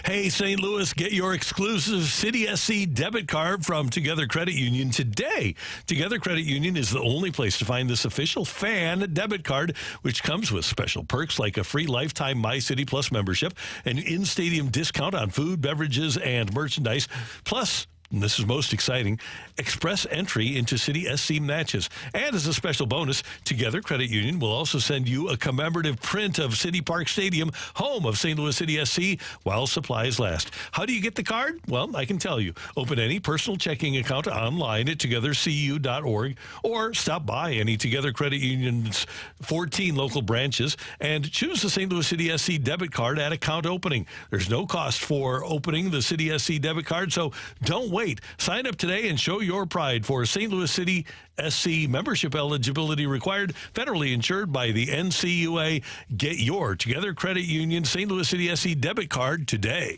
Hey, St. Louis, get your exclusive City SC debit card from Together Credit Union today. Together Credit Union is the only place to find this official fan debit card, which comes with special perks like a free lifetime MyCity Plus membership, an in-stadium discount on food, beverages, and merchandise, plus, and this is most exciting, express entry into City SC matches. And as a special bonus, Together Credit Union will also send you a commemorative print of City Park Stadium, home of St. Louis City SC, while supplies last. How do you get the card? Well, I can tell you. Open any personal checking account online at togethercu.org or stop by any Together Credit Union's 14 local branches and choose the St. Louis City SC debit card at account opening. There's no cost for opening the City SC debit card, so don't wait. Sign up today and show your pride for St. Louis City SC membership eligibility required, federally insured by the NCUA. Get your Together Credit Union St. Louis City SC debit card today.